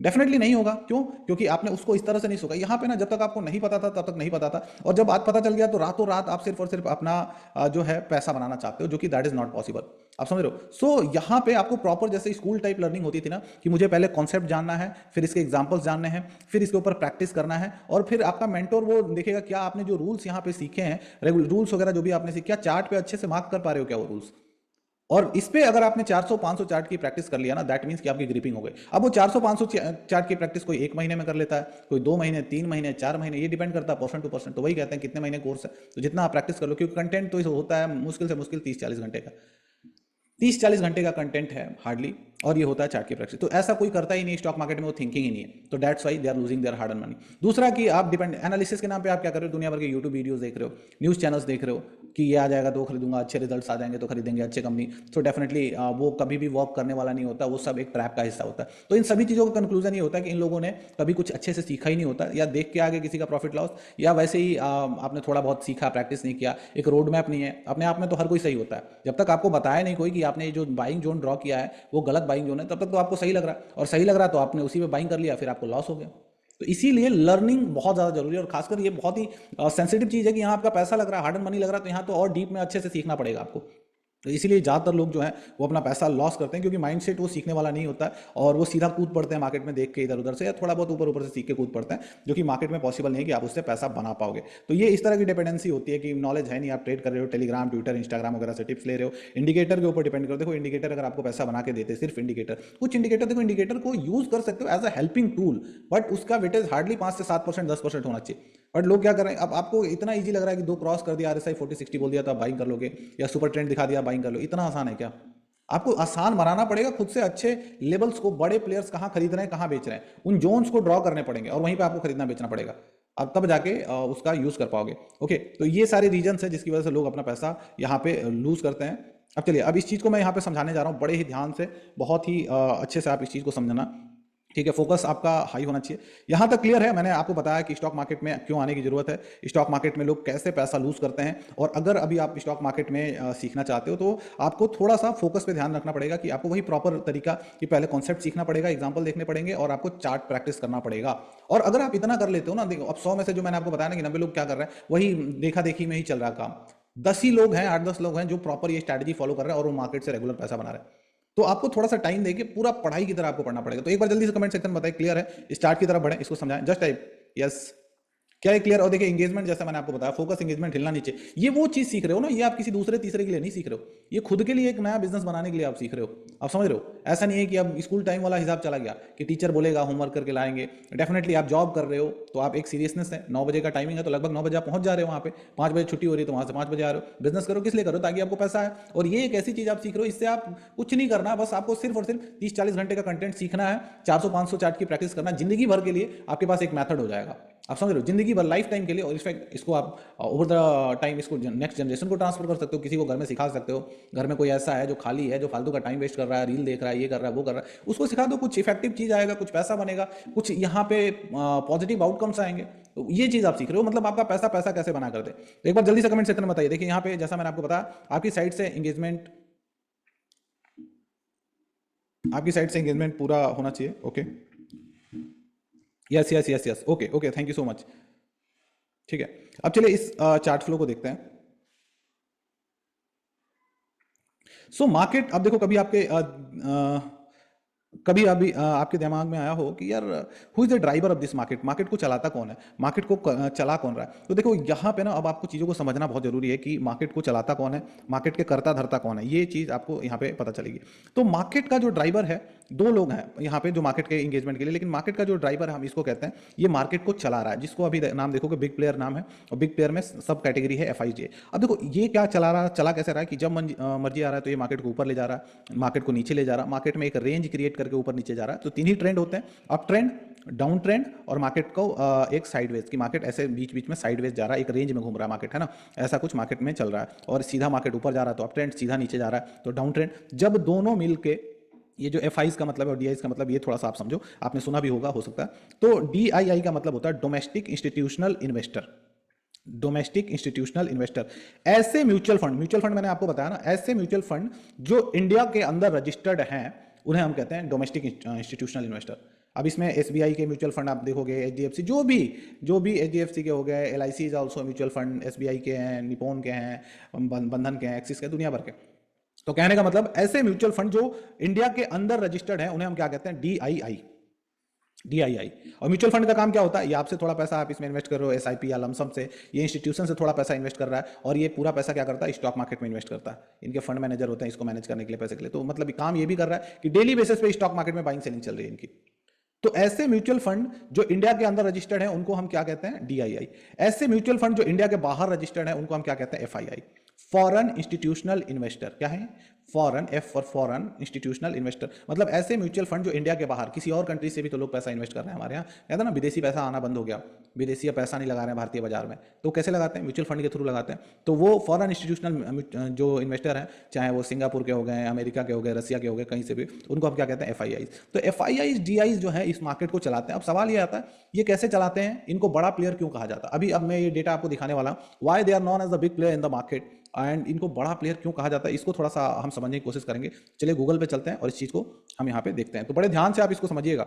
डेफिनेटली नहीं होगा। क्यों? क्योंकि आपने उसको इस तरह से नहीं सोचा। यहाँ पे ना, जब तक आपको नहीं पता था तब तक नहीं पता था, और जब बात पता चल गया तो रातों रात आप सिर्फ और सिर्फ अपना जो है पैसा बनाना चाहते हो, जो कि दैट इज नॉट पॉसिबल। आप समझ रहे हो? सो यहाँ पे आपको प्रॉपर जैसे स्कूल टाइप लर्निंग होती थी ना, कि मुझे पहले कॉन्सेप्ट जानना है, फिर इसके एग्जाम्पल्स जानने हैं, फिर इसके ऊपर प्रैक्टिस करना है, और फिर आपका मेंटोर वो देखेगा क्या आपने जो रूल्स यहाँ पे सीखे हैं, रूल्स वगैरह जो भी आपने सीखे, क्या चार्ट पे अच्छे से मार्क कर पा रहे हो क्या वो रूल्स। और इस पे अगर आपने 400-500 चार्ट की प्रैक्टिस कर लिया ना, दैट मीन्स कि आपकी ग्रिपिंग हो गई। अब वो 400-500 चार्ट की प्रैक्टिस कोई 1 महीने में कर लेता है, कोई 2 महीने, 3 महीने, 4 महीने, ये डिपेंड करता है पर्सन टू पर्सन। तो वही कहते हैं कितने महीने कोर्स है, तो जितना आप प्रैक्टिस कर लो, क्योंकि कंटेंट तो होता है मुश्किल से मुश्किल 30-40 घंटे का, 30-40 घंटे का कंटेंट है हार्डली, और ये होता है चार्ट की प्रैक्टिस। तो ऐसा कोई करता ही नहीं स्टॉक मार्केट में, वो थिंकिंग ही नहीं है, तो that's why they are losing their hard earn money. दूसरा कि आप डिपेंड एनालिसिस के नाम पे आप क्या कर रहे हो, दुनिया भर के यूट्यूब वीडियोस देख रहे हो, न्यूज़ चैनल्स देख रहे हो कि ये आ जाएगा तो खरीदूंगा, अच्छे रिजल्ट्स आ जाएंगे तो खरीदेंगे, अच्छे कंपनी, तो डेफिनेटली वो कभी भी वर्क करने वाला नहीं होता, वो सब एक ट्रैप का हिस्सा होता है। तो इन सभी चीज़ों का कंक्लूजन ये होता है कि इन लोगों ने कभी कुछ अच्छे से सीखा ही नहीं होता, या देख के आगे किसी का प्रॉफिट लॉस, या वैसे ही आपने थोड़ा बहुत सीखा, प्रैक्टिस नहीं किया, एक रोड मैप नहीं है। अपने आप में तो हर कोई सही होता है, जब तक आपको बताया नहीं कोई कि आपने जो बाइंग जोन ड्रॉ किया है वो गलत बाइंग जोन है, तब तक तो आपको सही लग रहा है, और सही लग रहा है तो आपने उसी में बाइंग कर लिया, फिर आपको लॉस हो गया। तो इसीलिए लर्निंग बहुत ज़्यादा जरूरी है, और खासकर ये बहुत ही सेंसिटिव चीज़ है कि यहाँ आपका पैसा लग रहा है, हार्ड एंड मनी लग रहा है, तो यहाँ तो और डीप में अच्छे से सीखना पड़ेगा आपको। तो इसीलिए ज़्यादातर लोग जो है वो अपना पैसा लॉस करते हैं, क्योंकि माइंडसेट वो सीखने वाला नहीं होता है, और वो सीधा कूद पड़ते हैं मार्केट में देख के इधर उधर से, या थोड़ा बहुत ऊपर ऊपर से सीख के कूद पड़ते हैं, जो कि मार्केट में पॉसिबल नहीं है कि आप उससे पैसा बना पाओगे। तो ये इस तरह की डिपेंडेंसी होती है कि नॉलेज है नहीं, आप ट्रेड कर रहे हो, टेलीग्राम, ट्विटर, इंस्टाग्राम वगैरह से टिप्स ले रहे हो, इंडिकेटर के ऊपर डिपेंड करो। देखो इंडिकेटर अगर आपको पैसा बना के देते, सिर्फ इंडिकेटर, कुछ इंडिकेटर देखो, इंडिकेटर को यूज कर सकते हो as a helping tool, but उसका वेटेज हार्डली 5 से 7%, 10% होना चाहिए। बट लोग क्या कर रहे हैं, अब आपको इतना इजी लग रहा है कि 2 क्रॉस कर दिया, RSI 40-60 बोल दिया तो आप बाइंग कर लोगे, या सुपर ट्रेंड दिखा दिया बाइंग कर लो। इतना आसान है क्या? आपको आसान बनाना पड़ेगा, खुद से अच्छे लेवल्स को, बड़े प्लेयर्स कहाँ खरीद रहे हैं, कहाँ बेच रहे हैं, उन जोन्स को ड्रॉ करने पड़ेंगे, और वहीं पे आपको खरीदना बेचना पड़ेगा, अब तब जाके उसका यूज कर पाओगे। ओके, तो ये सारे रीजन है जिसकी वजह से लोग अपना पैसा यहाँ पे लूज करते हैं। अब चलिए, अब इस चीज़ को मैं यहाँ पे समझाने जा रहा हूँ बड़े ही ध्यान से, बहुत ही अच्छे से आप इस चीज़ को समझना, ठीक है? फोकस आपका हाई होना चाहिए। यहाँ तक क्लियर है? मैंने आपको बताया कि स्टॉक मार्केट में क्यों आने की जरूरत है, स्टॉक मार्केट में लोग कैसे पैसा लूज करते हैं, और अगर अभी आप स्टॉक मार्केट में सीखना चाहते हो तो आपको थोड़ा सा फोकस पे ध्यान रखना पड़ेगा, कि आपको वही प्रॉपर तरीका कि पहले कॉन्सेप्ट सीखना पड़ेगा, एग्जाम्पल देखने पड़ेंगे, और आपको चार्ट प्रैक्टिस करना पड़ेगा। और अगर आप इतना कर लेते हो ना, देखो अब 100 में से जो मैंने आपको बताया ना कि 90 लोग क्या कर रहे हैं, वही देखा देखी में ही चल रहा काम। 10 ही लोग हैं, 8-10 लोग हैं जो प्रॉपर ये स्ट्रैटेजी फॉलो कर रहे हैं, और वो मार्केट से रेगुलर पैसा बना रहे हैं। तो आपको थोड़ा सा टाइम देके पूरा पढ़ाई की तरह आपको पढ़ना पड़ेगा। तो एक बार जल्दी से कमेंट सेक्शन में बताइए क्लियर है, स्टार्ट की तरफ बढ़े, इसको समझाएं, जस्ट टाइप यस। क्या है क्लियर? और देखिए एंगेजमेंट, जैसा मैंने आपको बताया, फोकस, एंगेजमेंट, हिलना नीचे, ये वो चीज सीख रहे हो ना, ये आप किसी दूसरे तीसरे के लिए नहीं सीख रहे हो, ये खुद के लिए एक नया बिजनेस बनाने के लिए आप सीख रहे हो। आप समझ रहे हो? ऐसा नहीं है कि अब स्कूल टाइम वाला हिसाब चला गया कि टीचर बोलेगा होमवर्क करके लाएंगे। डेफिनेटली आप जॉब कर रहे हो तो आप एक सीरियसनेस है, 9 बजे का टाइमिंग है तो लगभग 9 बजे आप पहुंच जा रहे हो वहाँ पे, 5 बजे छुट्टी हो रही है तो वहाँ से 5 बजे आ रहे हो। बिजनेस करो किस लिए करो? ताकि आपको पैसा है, और ये एक ऐसी चीज आप सीख रहे हो, इससे आप कुछ नहीं करना, बस आपको सिर्फ और सिर्फ 30-40 घंटे का कंटेंट सीखना है, 400-500 चार्ट की प्रैक्टिस करना, जिंदगी भर के लिए आपके पास एक मैथड हो जाएगा। आप समझ रहे हो, जिंदगी भर, लाइफ टाइम के लिए। और इनफैक्ट इसको आप ओवर द टाइम इसको नेक्स्ट जनरेशन को ट्रांसफर कर सकते हो, किसी को घर में सिखा सकते हो। घर में कोई ऐसा है जो खाली है, जो फालतू का टाइम वेस्ट कर रहा है, रील देख रहा है, ये कर रहा है, वो कर रहा है, उसको सिखा दो, कुछ इफेक्टिव चीज आएगा, कुछ पैसा बनेगा, कुछ यहाँ पे पॉजिटिव आउटकम्स आएंगे। तो ये चीज आप सीख रहे हो, मतलब आपका पैसा पैसा कैसे बना करते। तो एक बार जल्दी से कमेंट सेक्शन में बताइए। देखिए यहाँ पे जैसा मैंने आपको बताया, आपकी साइड से एंगेजमेंट, आपकी साइड से एंगेजमेंट पूरा होना चाहिए। Okay, yes yes yes yes, okay okay, thank you so much. ठीक है, अब चलिए इस चार्ट फ्लो को देखते हैं। सो मार्केट, अब देखो, कभी आपके कभी अभी आपके दिमाग में आया हो कि यार who is the driver of this market, market को चलाता कौन है, मार्केट को चला कौन रहा है। तो देखो यहाँ पे ना अब आपको चीज़ों को समझना बहुत जरूरी है कि मार्केट को चलाता कौन है, मार्केट के करता धरता कौन है, ये चीज़ आपको यहाँ पे पता चलेगी। तो मार्केट का जो ड्राइवर है, दो लोग हैं यहाँ पे जो मार्केट के इंगेजमेंट के लिए, लेकिन मार्केट का जो ड्राइवर है हम इसको कहते हैं, ये मार्केट को चला रहा है, जिसको अभी नाम देखोगे बिग प्लेयर नाम है, और बिग प्लेयर में सब कैटेगरी है FIJ। अब देखो ये क्या चला रहा, चला कैसे रहा है कि जब मर्जी आ रहा है तो ये मार्केट को ऊपर ले जा रहा है, मार्केट को नीचे ले जा रहा है, मार्केट में एक रेंज क्रिएट करके ऊपर नीचे जा रहा है। तो तीन ही ट्रेंड होते हैं, अप ट्रेंड, डाउन ट्रेंड, और मार्केट को एक साइडवेज की, मार्केट ऐसे बीच बीच में साइडवेज जा रहा है, एक रेंज में घूम रहा है मार्केट, है ना, ऐसा कुछ मार्केट में चल रहा है। और सीधा मार्केट ऊपर जा रहा है तो अप ट्रेंड, सीधा नीचे जा रहा है तो डाउन ट्रेंड। जब दोनों मिलके, ये जो FIs का मतलब है और DIs का मतलब, ये थोड़ा सा आप समझो, आपने सुना भी होगा हो सकता है। तो DII का मतलब होता है domestic institutional investor, domestic institutional investor. ऐसे म्यूचुअल फंड, म्यूचुअल फंड मैंने आपको बताया ना, ऐसे म्यूचुअल फंड जो इंडिया के अंदर रजिस्टर्ड हैं, उन्हें हम कहते हैं डोमेस्टिक इंस्टीट्यूशनल इन्वेस्टर। अब इसमें SBI के म्यूचुअल फंड आप देखोगे, HDFC, जो भी HDFC के हो गए, LIC is also mutual fund, SBI के हैं, निपोन के हैं, बंधन के हैं, एक्सिस के, दुनिया भर के। तो कहने का मतलब ऐसे म्यूचुअल फंड जो इंडिया के अंदर रजिस्टर्ड है, उन्हें हम क्या कहते हैं, DII। और म्यूचुअल फंड का काम क्या होता है, ये आपसे थोड़ा पैसा आप इसमें इन्वेस्ट कर रहे हो SIP या लमसम से, ये इंस्टीट्यूशन से थोड़ा पैसा इन्वेस्ट कर रहा है, और ये पूरा पैसा क्या करता है, स्टॉक मार्केट में इन्वेस्ट करता है। इनके फंड मैनेजर होते हैं इसको मैनेज करने के लिए, पैसे के लिए। तो मतलब काम ये भी कर रहा है कि डेली बेसिस पे स्टॉक मार्केट में बाइंग सेलिंग चल रही है इनकी। तो ऐसे म्यूचुअल फंड जो इंडिया के अंदर रजिस्टर्ड है, उनको हम क्या कहते हैं, DII। ऐसे म्यूचुअल फंड जो इंडिया के बाहर रजिस्टर्ड है, उनको हम क्या कहते हैं, FII, फॉरेन इंस्टीट्यूशनल इन्वेस्टर। क्या है, foreign, F for foreign, institutional investor. मतलब ऐसे म्यूचुअल फंड जो इंडिया के बाहर, किसी और कंट्री से भी तो लोग पैसा इन्वेस्ट कर रहे हैं हमारे यहाँ, कहते हैं ना विदेशी पैसा आना बंद हो गया, विदेशी पैसा नहीं लगा रहे हैं भारतीय बाजार में, तो कैसे लगाते हैं, म्यूचुअल फंड के थ्रू लगाते हैं। तो वो फॉरेन इंस्टीट्यूशनल जो इन्वेस्टर हैं, चाहे वो सिंगापुर के हो गए, अमेरिका के हो गए, रसिया के हो गए, कहीं से भी, उनको हम क्या कहते हैं, FIIs। तो FIIs, DIs जो है इस मार्केट को चलाते हैं। अब सवाल ये आता है, ये कैसे चलाते हैं, इनको बड़ा प्लेयर क्यों कहा जाता है। अब मैं ये डेटा आपको दिखाने वाला हूँ, why they are known as the big player in the market, and इनको बड़ा प्लेयर क्यों कहा जाता है, इसको थोड़ा सा हम समझने की कोशिश करेंगे। चलिए गूगल पे चलते हैं और इस चीज को हम यहाँ पे देखते हैं। तो बड़े ध्यान से आप इसको समझिएगा।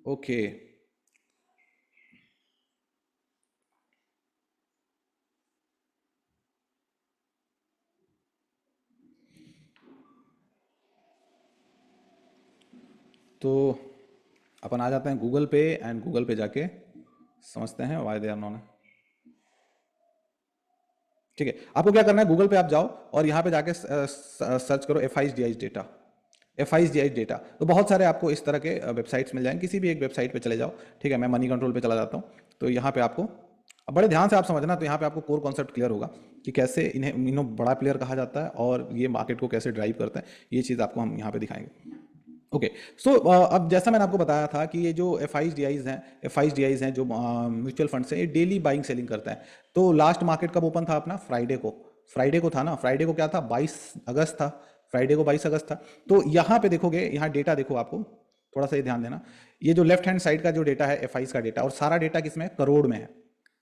ओके, तो अपन आ जाते हैं गूगल पे, एंड गूगल पे जाके समझते हैं वाई दे आर नॉन। ठीक है, आपको क्या करना है, गूगल पे आप जाओ और यहाँ पे जाके सर्च करो FIs DIs data, FIs DIs data. तो बहुत सारे आपको इस तरह के वेबसाइट्स मिल जाएंगे, किसी भी एक वेबसाइट पे चले जाओ। ठीक है, मैं मनी कंट्रोल पे चला जाता हूँ। तो यहाँ पे आपको, अब बड़े ध्यान से आप समझना, तो यहाँ पे आपको कोर कॉन्सेप्ट क्लियर होगा कि कैसे इन्हें बड़ा प्लेयर कहा जाता है और ये मार्केट को कैसे ड्राइव करता है। ये चीज़ आपको हम यहाँ पे दिखाएंगे। ओके, सो अब जैसा मैंने आपको बताया था कि ये जो FIs DIs हैं जो म्यूचुअल फंड से, ये डेली बाइंग सेलिंग करता है। तो लास्ट मार्केट कब ओपन था अपना, फ्राइडे को था ना। फ्राइडे को क्या था, 22 अगस्त था, फ्राइडे को 22 अगस्त था। तो यहाँ पे देखोगे, यहाँ डेटा देखो, आपको थोड़ा सा ये ध्यान देना, ये जो लेफ्ट हैंड साइड का जो डेटा है FIs का डेटा, और सारा डेटा किसमें है, करोड़ में है,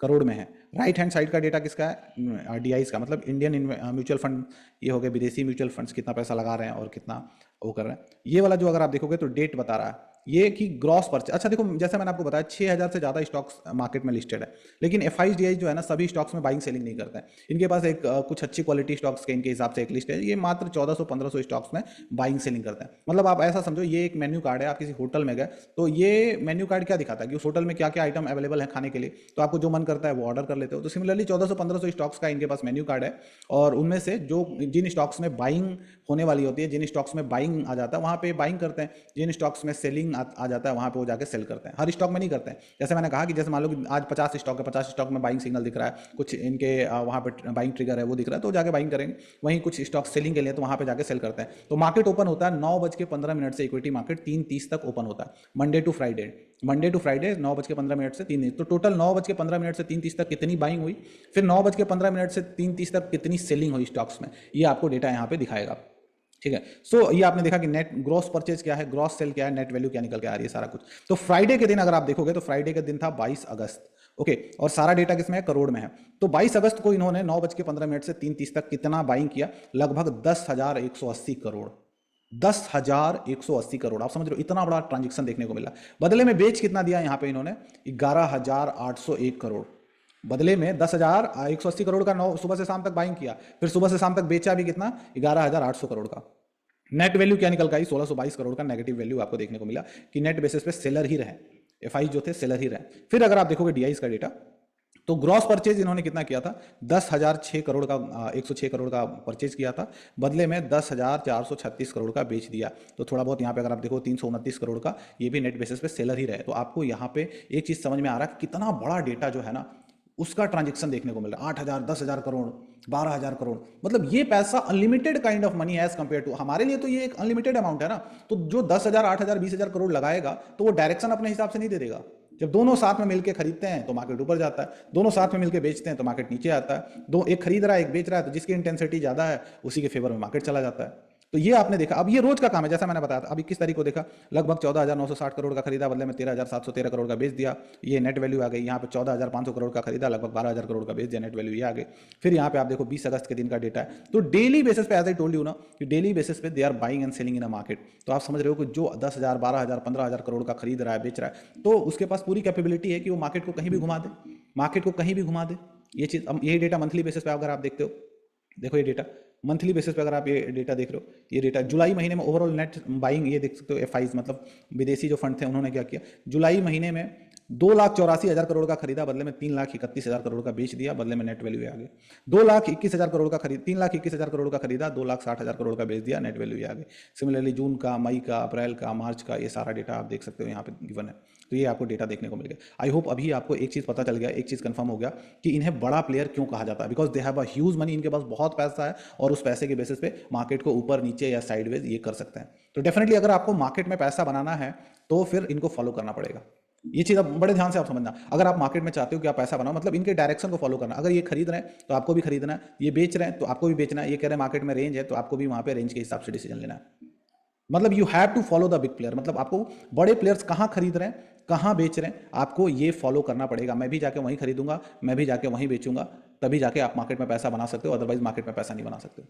करोड़ में है। राइट हैंड साइड का डेटा किसका है, DIs का, मतलब इंडियन म्यूचुअल फंड, ये हो गए विदेशी म्यूचुअल फंड्स कितना पैसा लगा रहे हैं और कितना वो कर रहे हैं। ये वाला जो अगर आप देखोगे तो डेट बता रहा है ये कि ग्रॉस परचेज। अच्छा देखो, जैसे मैंने आपको बताया 6000 से ज़्यादा स्टॉक्स मार्केट में लिस्टेड है, लेकिन FIs DIs जो है ना, सभी स्टॉक्स में बाइंग सेलिंग नहीं करते हैं। इनके पास एक कुछ अच्छी क्वालिटी स्टॉक्स के इनके हिसाब से एक लिस्ट है, ये मात्र 1400-1500 स्टॉक्स में बाइंग सेलिंग करते हैं। मतलब आप ऐसा समझो, ये एक मेन्यू कार्ड है, आप किसी होटल में गए तो ये मेन्यू कार्ड क्या दिखाता है कि उस होटल में क्या क्या आइटम अवेलेबल है खाने के लिए, तो आपको जो मन करता है वो ऑर्डर कर लेते हो। तो सिमिलरली 1400-1500 स्टॉक्स का इनके पास मेन्यू कार्ड है, और उनमें से जो जिन स्टॉक्स में बाइंग होने वाली होती है, जिन स्टॉक्स में बाइंग आ जाता है, वहाँ पे बाइंग करते हैं, जिन स्टॉक्स में सेलिंग आ जाता है वहाँ पे वो जाके सेल करते हैं। हर स्टॉक में नहीं करते हैं। जैसे मैंने कहा कि जैसे मान लो कि आज 50 स्टॉक है, 50 स्टॉक में बाइंग सिग्नल दिख रहा है, कुछ इनके वहाँ पे बाइंग ट्रिगर है वो दिख रहा है, तो जाके बाइंग करेंगे। वहीं कुछ स्टॉक सेलिंग के लिए तो वहाँ पे जाके सेल करते हैं। तो मार्केट ओपन होता है 9:15 से, इक्विटी मार्केट 3:30 तक ओपन होता है, मंडे टू फ्राइडे। 9:15 से 3:30, तो टोटल 9:15 से 3:30 तक कितनी बाइंग हुई, फिर 9:15 से 3:30 तक कितनी सेलिंग हुई स्टॉक्स में, ये आपको डेटा यहाँ पे दिखाएगा। ठीक है, सो ये आपने देखा कि नेट ग्रॉस परचेज क्या है, ग्रॉस सेल क्या है, नेट वैल्यू क्या निकल के आ रही है, सारा कुछ। तो फ्राइडे के दिन अगर आप देखोगे तो फ्राइडे का दिन था 22 अगस्त। ओके, और सारा डेटा किसमें है, करोड़ में है। तो 22 अगस्त को इन्होंने 9:15 से 3:30 तक कितना बाइंग किया, लगभग 10,180 करोड़। 10,180 करोड़, आप समझ रहे हो, इतना बड़ा ट्रांजेक्शन देखने को मिला। बदले में बेच कितना दिया यहाँ पे इन्होंने, 11,801 करोड़। बदले में 10,180 करोड़ का सुबह से शाम तक बाइंग किया, फिर सुबह से शाम तक बेचा भी कितना, 11,800 करोड़ का। नेट वैल्यू क्या निकल के आई, 1622 करोड़ का नेगेटिव वैल्यू आपको देखने को मिला कि नेट बेसिस पे सेलर ही रहे, एफआई जो थे सेलर ही रहे। फिर अगर आप देखोगे डीआईज का डेटा, तो ग्रॉस परचेज इन्होंने कितना किया था, 10,006 करोड़ का 106 करोड़ का परचेज किया था, बदले में 10,436 करोड़ का बेच दिया। तो थोड़ा बहुत यहाँ पे अगर आप देखो 329 करोड़ का, ये भी नेट बेसिस पे सेलर ही रहे। तो आपको यहाँ पे एक चीज समझ में आ रहा है कितना बड़ा डेटा जो है ना, उसका ट्रांजेक्शन देखने को मिल रहा है। 8,000, 10,000 करोड़, 12,000 करोड़, मतलब ये पैसा unlimited kind of money as compare to, हमारे लिए तो ये एक अनलिमिटेड अमाउंट है ना। तो जो 10,000, 8,000, 20,000 करोड़ लगाएगा तो वो डायरेक्शन अपने हिसाब से नहीं दे देगा। जब दोनों साथ में मिलकर खरीदते हैं तो मार्केट ऊपर जाता है, दोनों साथ में मिलकर बेचते हैं तो मार्केट नीचे आता है। दो, एक खरीद रहा है एक बेच रहा है, तो जिसकी इंटेंसिटी ज्यादा है उसी के फेवर में मार्केट चला जाता है। तो ये आपने देखा। अब ये रोज का काम है, जैसा मैंने बताया था। अब 21 तारीख को देखा, लगभग 14,960 करोड़ का खरीदा, बदले में 13,713 करोड़ का बेच दिया, ये नेट वैल्यू आ गई। यहाँ पे 14,500 करोड़ का खरीदा, लगभग 12,000 करोड़ का बेच दिया, नेट वैल्यू ये आ गई। फिर यहाँ पे आप देखो 20 अगस्त के दिन का डेटा है। तो डेली बेसिस पे, एज आई टोल्ड यू ना, कि डेली बेसिस पे they are buying and selling in a market. तो आप समझ रहे हो कि जो 10,000, 12,000, 15,000 करोड़ का खरीद रहा है, बेच रहा है, तो उसके पास पूरी कैपेबिलिटी है कि वो मार्केट को कहीं भी घुमा दे, मार्केट को कहीं भी घुमा दे। ये चीज, यही डेटा मंथली बेसिस पे अगर आप देखते हो, देखो ये डेटा मंथली बेसिस पे अगर आप ये डेटा देख रहे हो, ये डेटा जुलाई महीने में ओवरऑल नेट बाइंग ये देख सकते हो। एफआईज मतलब विदेशी जो फंड थे, उन्होंने क्या किया, जुलाई महीने में 2,84,000 करोड़ का खरीदा, बदले में 3,31,000 करोड़ का बेच दिया, बदले में नेट वैल्यू आ गई। 2,21,000 करोड़ का खरीद 3,21,000 करोड़ का खरीदा, 2,60,000 करोड़ का बेच दिया, नेट वैल्यू आ गई। सिमिलरली जून का, मई का, अप्रैल का, मार्च का, ये सारा डेटा आप देख सकते हो यहाँ पे गिवन है। तो ये आपको डेटा देखने को मिल गया। आई होप अभी आपको एक चीज पता चल गया, एक चीज कंफर्म हो गया कि इन्हें बड़ा प्लेयर क्यों कहा जाता है, because they have a huge money, इनके पास बहुत पैसा है और उस पैसे के बेसिस पे मार्केट को ऊपर नीचे या साइडवेज ये कर सकते हैं। तो डेफिनेटली अगर आपको मार्केट में पैसा बनाना है तो फिर इनको फॉलो करना पड़ेगा। ये चीज अब बड़े ध्यान से आप समझना। अगर आप मार्केट में चाहते हो कि आप पैसा बनाओ, मतलब इनके डायरेक्शन को फॉलो करना। अगर ये खरीद रहे हैं तो आपको भी खरीदना है, ये बेच रहे हैं तो आपको भी बेचना है, ये कह रहे हैं मार्केट में रेंज है तो आपको भी वहां पे रेंज के हिसाब से डिसीजन लेना है। मतलब you have to follow the big player, मतलब आपको बड़े प्लेयर्स कहाँ खरीद रहे हैं, कहाँ बेच रहे हैं, आपको ये फॉलो करना पड़ेगा। मैं भी जाके वहीं खरीदूंगा, मैं भी जाके वहीं बेचूंगा, तभी जाके आप मार्केट में पैसा बना सकते हो, अदरवाइज मार्केट में पैसा नहीं बना सकते।